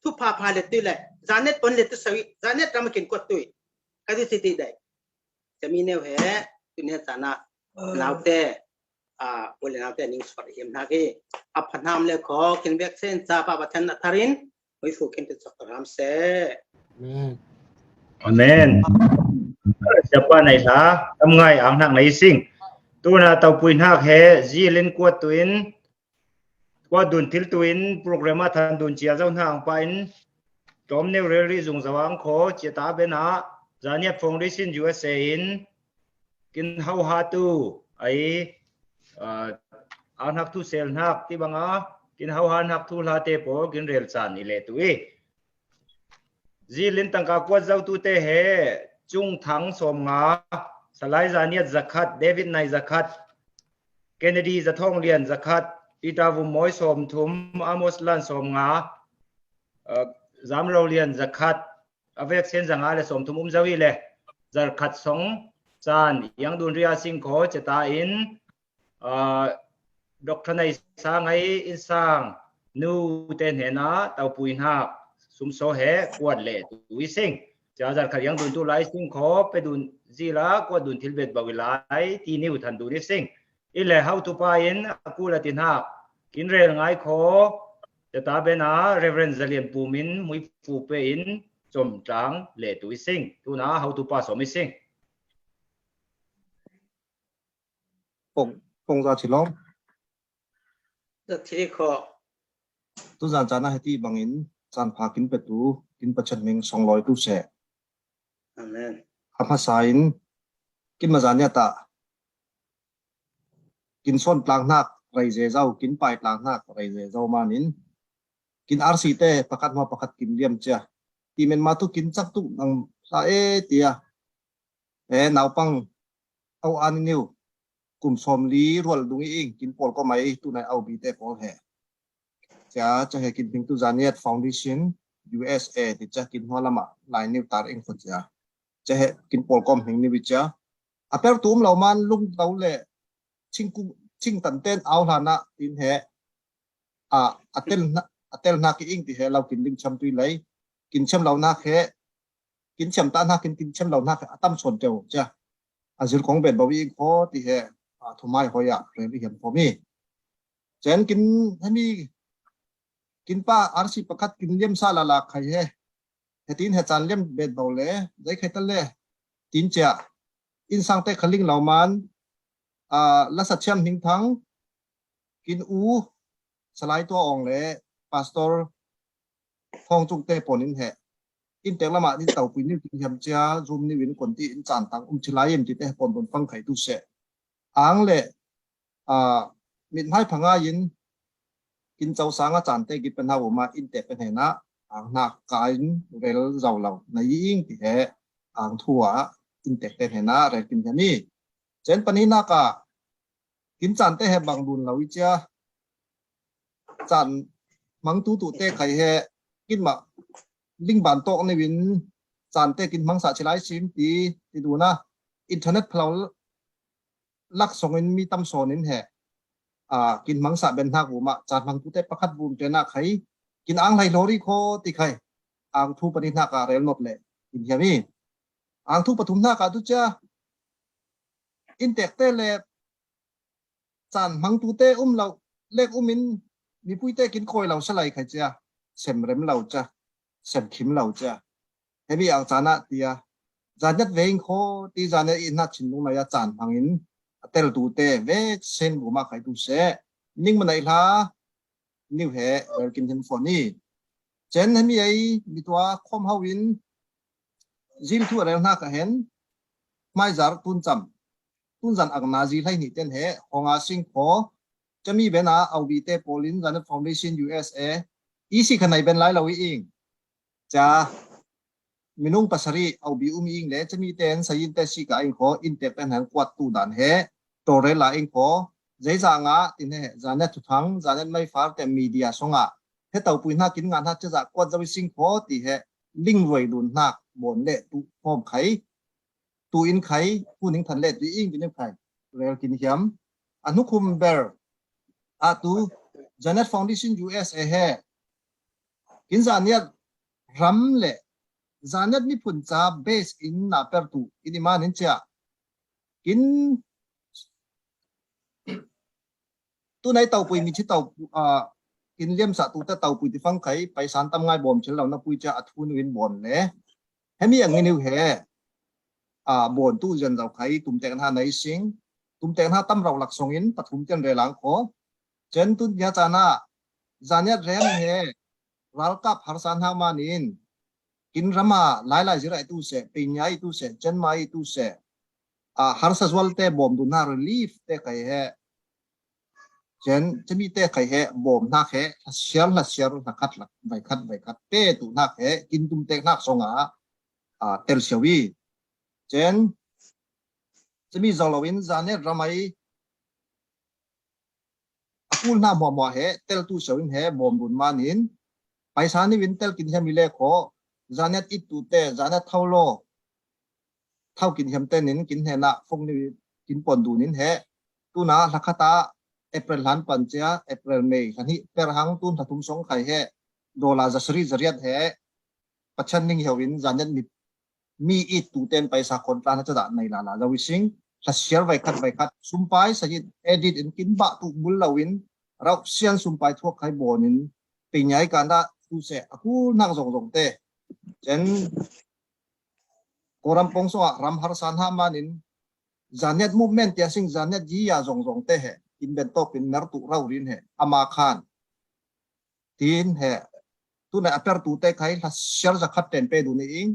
thu pha let tu le zanet pon let sawi zanet ram kin ko tu ka di siti dai chami ne he tunia chana laute ule naute ning swar him na ke aphanam le kho kin bek sen cha pa pathan na tharin oi fu kin te chakram se amen chapa nai la am ngai ang nang nei sing tu na tau puin hak he ji len ko tuin kwa dun thil tuin program a than dun chia zau hang pa in tom ne re jung zawang kho cheta bena zania foundation USA in kin how ha tu ai an hak tu sel hak ti banga kin how han hak tu la te po kin rel chan ni le tu e zilin tangka kwa zau tu te he chung thang som nga salai zaniat zakat David nai zakat Kennedy zathong lian zakat Peter vu moi som thum Amos lan som nga zamro lian zakat avek sen zanga le som thum zawi le zakat song chan yang dun ria sing kho cheta in Dr. Nai sangai insang nu ten hena tau puin ha sum so he kwat le tu sing cha jar khar yang dun tu lai sing kho pe dun zila ko dun thil bet bawilai ti ni u than du ni sing ile how to pa in akula tin ha kin rel ngai kho cheta bena reverend zalian pumin mui fu pe in chom tang le tu sing tu na how to pa so mi sing Pong ra chỉ lắm. Rất thì khó. Tu giàn chán hay ti bằng in giàn phá kín bệt tu kín bật chân mình song lối tu sẽ. Amen. Hấp hát sain kín mà giàn nhá ta. Kín son plang nak rai dễ rau kín pai plang nak rai dễ rau mà nín. Kín RC te pakat ma pakat kín liam chia. Ti men ma tu kín chắc tu nang sa tia. Nào pang au an niu. Cùng xóm lý ruột đúng ý kín pol có máy tu này ao bị tệ pol hè cha cho hệ kín tu Zaniat Foundation USA thì cha kín hoa lama lại new tar anh phật cha hệ kín pol com hình như cha apel túm lâu man lung tàu lệ chinh tận tên ao là na tin hệ tên เตลนักอิงที่เรากินลิงช้ำตุยเลยกินช้ำเรานักกินช้ำตานักกินช้ำเรานักตั้มส่วนเดียวจ้ะอาศิลของเบ็ดบวิงโคที่ทำไมเขาอยากเรียนเห็นผมนี่เจนกินให้มีกินป้าอาร์ซีประคัดกินเลี้ยมซาลาลาใครตีนจานเลี้ยมเบ็ดเบาเลยได้ใครตั้งเลยตีนเจ้าอินสังเตขลิงเหล่ามันลักษณะเชื่อมหิงทั้งกินสไลด์ตัวอ่องเลยพาสตอร์ทองจุกเตปนินเหอินเตละมาที่เต่าปุยนี่กินยำเจ้าซูมนี่วินคนที่อินจานตังชิลายมจิตปนบนฟังไข่ตุเสอ่างเลยมินให้พังอายินกินเจ้าสางอาจารย์เตกินเป็นหาวมาอินเตเป็นเหนะอ่างหนักกายเรลเราในยิ่งที่อ่างทั่วอินเตเป็นเหนะเรกินยานี่เจนปนินักกินจานเตะบางดุนเราวิจาจานมังตูเตะไข่กินมาลิงบานโตในวินจานเตะกินมังสาชิไลซิมตีดูนะอินเทอร์เน็ตเราลักส่งอินมีตั้มโซนินกินมังสาเป็นหักหูมาจานมังตูเตะประคัดบูมเจน่าไข่กินอ่างไหลโลริโคติไข่อ่างทูปนินักเรลนดเลยกินยามีอ่างทูปทุมนักตุจ้าอินเตกเตเลจานมังตูเตเราเล็กมินมีผู้เตกินคอยเราสลายใครจ้าเสมเร็มเราจ้าเสมขิมเราจ้าเฮบีอ่างจานะเตียจานยัดเวงโคตีจานอินนัดชินลงมายาจานพังอินเตลตูเตเวกเซนบุมาใครตูเสนิ่งมันไหนล่ะนิวเฮเวลกินเทนฟอนี่เจนเฮมีไอมีตัวคอมฮาวินจิลทั่วเรื่องนักเห็นไม่จาร์ตุนจำตุนจันอักนาจีไลนี่เต็นเหของอาซิงโคจะมีเบนาเอาบีเตโพลินจันฟาวเดชั่น USA อีสิขณะเป็นไลเราเองจะมินุงปัสรีเอาบีอุ้มอิงเลยจะมีเต็นสยินเตสิกาเองโคอินเตเป็นแห่งกวาดตูดันเหตัวเรลาเองโคใจจางะตินเหจานเนทุทังจานเนไม่ฟาร์แต่มีเดียสงะเหตุเอาปุยนักกินงานฮัจจะกวาดจะวิสิงโคติเหลิงไว้ดุนนักบนเละตุพร้อมไขตูอินไข่ผู้หญิงทันเล็ดดีอิงกินไข่เรลกินยำอนุคุมเบอร์ตูจานัทฟาวเดชั่น USA กินจานเนี่ยรัมเล่จานเนี่ยมีผลจากเบสอินนาเปิดตูอินิมานินเจ้ากินตัวไหนเต่าปุยมีชิเต่ากินเลี้ยมสัตว์ตัวเต่าปุยที่ฟังไข่ไปสารตำง่ายบ่มเฉลาหน้าปุยจะอัดทุนวินบ่มเลยให้มีอย่างนี้นิวเหบนตู้ยันเราใครตุ่มแต่งหาในสิงตุ่มแต่งหาตั้มเราหลักสองอินปฐุมเจนเรลังขอเจนตุนยาจานะจานเนี่ยเรมเฮรัลกับฮาร์สันฮามานินกินรามาหลายจิระตู้เสปิญญาตู้เสเจนมาตู้เสฮาร์สัสวัลเตบอมดูน่ารีลีฟเตะใครเฮเจนจะมีเตะใครเฮบอมนักเฮเชียร์นักขัดหลักใบคัดเตะตุนักเฮกินตุ่มแต่งนักสงเตลเชวีเจนจะมีจอลวินจานเนี่ยรำไมพูดหน้าหมอเหเตลตู้เฉวินเหบอมบุญมานินไปสานี่วินเตลกินเฮมิเล่ขอจานเนี่ยอิตูเตจานเนี่ยเท่าโลเท่ากินเฮมเตนินกินเฮนะฟงนี่กินปนดูนินเหตูน่าลักขตาเอเปรลฮันปันเจ้าเอเปรลเมย์ขันนี้เปรหังตุนถัดทุ่งสงไข่เหโดลาจะสรีจริยเหปัจจันนิงเฮวินจานเนี่ยมีอีตูเต็นไปสักคนตาจะด่าในลาลาจะวิสิงถ้าเชียร์ไว้คัดสุมไปสยิดเอดิตกินบะตุบุลลาวินเราเชียนสุมไปทั่วไข่บอนินปีนี้การได้ดูเสะกูนั่งส่งเตะเจนกรำปงสวะรำฮาร์สันฮามานินจานเน็ตมูฟเมนต์ที่สิ่งจานเน็ตยี่ยาส่งเตะเหอินเบนโตเป็นเนรตุเรารินเหอามาคานทีนเหตัวไหนอัปเดตตัวเตะใครถ้าเชื่อจะขัดเต็นไปดูนี่เอง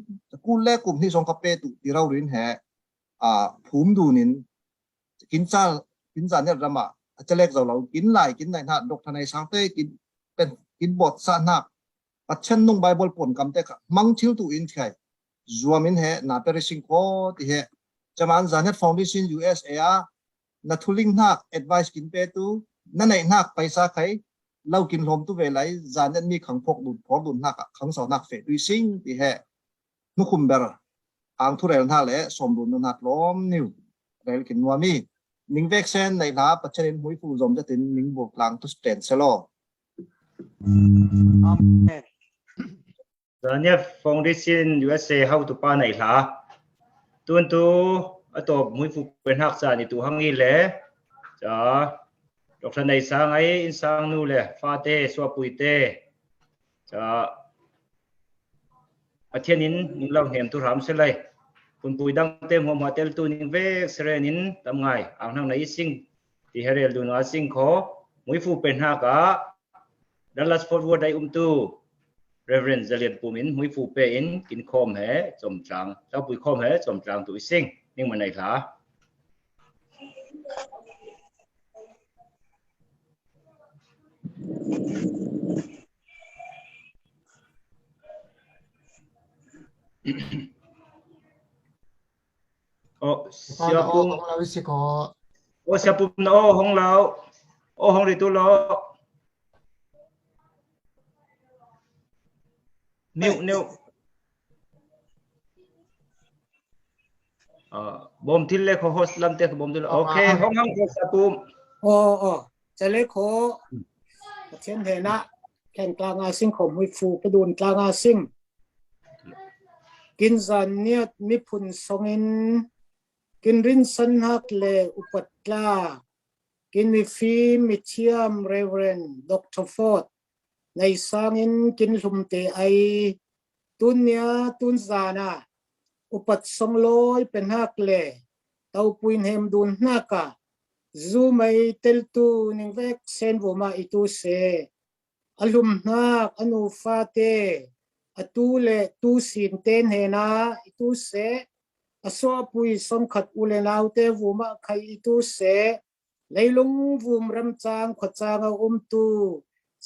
กูเล่กลุ่มที่ส่งกับไปตัวที่เราเรียนแห่ภูมิดูนินกินจานเนี่ยรำอ่ะจะเล็กเรากินไหลกินไหนท่าดอกทนายสังเตกินเป็นกินบทสานักปัจจันนุ่งไบเบิลปนกำเตะมังชิวตัวอินใครจัวมินแห่นาเปริสิงโคที่แห่จะมันจานเนี่ยฟาวเดชั่น USA นัทุลิงนักแอดไวส์กินไปตัวนั่นไหนนักไปซาใครเรากินลมตัวเวลัยจานนั้นมีขังพกดุดพอดุดนักขังสองนักเฟดด้วยซิงที่แห่นุคุมเบอร์อ่างทุเรศท่าเละสมดุลนักล้อมนิวเรลกินว่ามีนิ่งเวกเซนในท่าปัจจัยหุ่ยฟูจอมจะตินนิ่งบวกหลังทุสเตนเซโล Amen. Zania Foundation USA how to pa này là tuân tu ở tổ mũi phục quyền học giả thì tu hăng nghi lẽ cho đọc thân này sang ấy sang nu lẽ pha tê xóa bụi tê cho ở thiên nín những lòng hiểm tu hàm sẽ lấy phun bụi đăng tem hôm hoa tel tu những vế sere nín tầm ngày ang năng này sinh thì hệ du nó sinh khó mũi phục quyền học cả Dallas Fort Worth đây tu Reverend Zalian Pumin mũi phục pe in kín khom hé trồng trăng cháu bụi khom hé trồng trăng tuổi sinh nhưng mà này là siapun siapun hong lao hong di tu lo new bom thil le kho host lam te bom thil okay hong siapun จะเล็กโคเช่นเห็นนะแข่งกลางอาซิงของมุยฟูกระดูนกลางอาซิงกินสันเนี่ยมีผลสงินกินรินสันฮักเลอุปตลากินมีฟีมิเชียมเรเวนด็อกเตอร์ฟอร์ดในสังินกินลุมเตไอตุนเนี่ยตุนซานาอุปตสงลอยเป็นฮักเลเตาปุยเฮมดุนนักะZoomay teltu ning vek sen voma itu se alum nak anu fate atule tu sin ten hena itu se aso pui som khat ule laute voma khai itu se leilung vum ram chang khachanga tu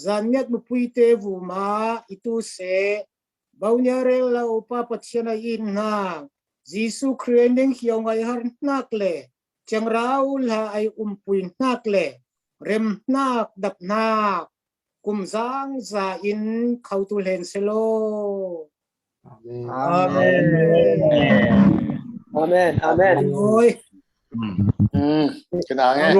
zanyat mu pui te voma itu se baunya re la upa pathiana in na Jisu Christ hiangai har nakle chẳng rau là ai puin nak le rem nak đập nak cùng giang za in khâu tu len selo Amen. Amen. Amen. Ôi. Cái nào nghe?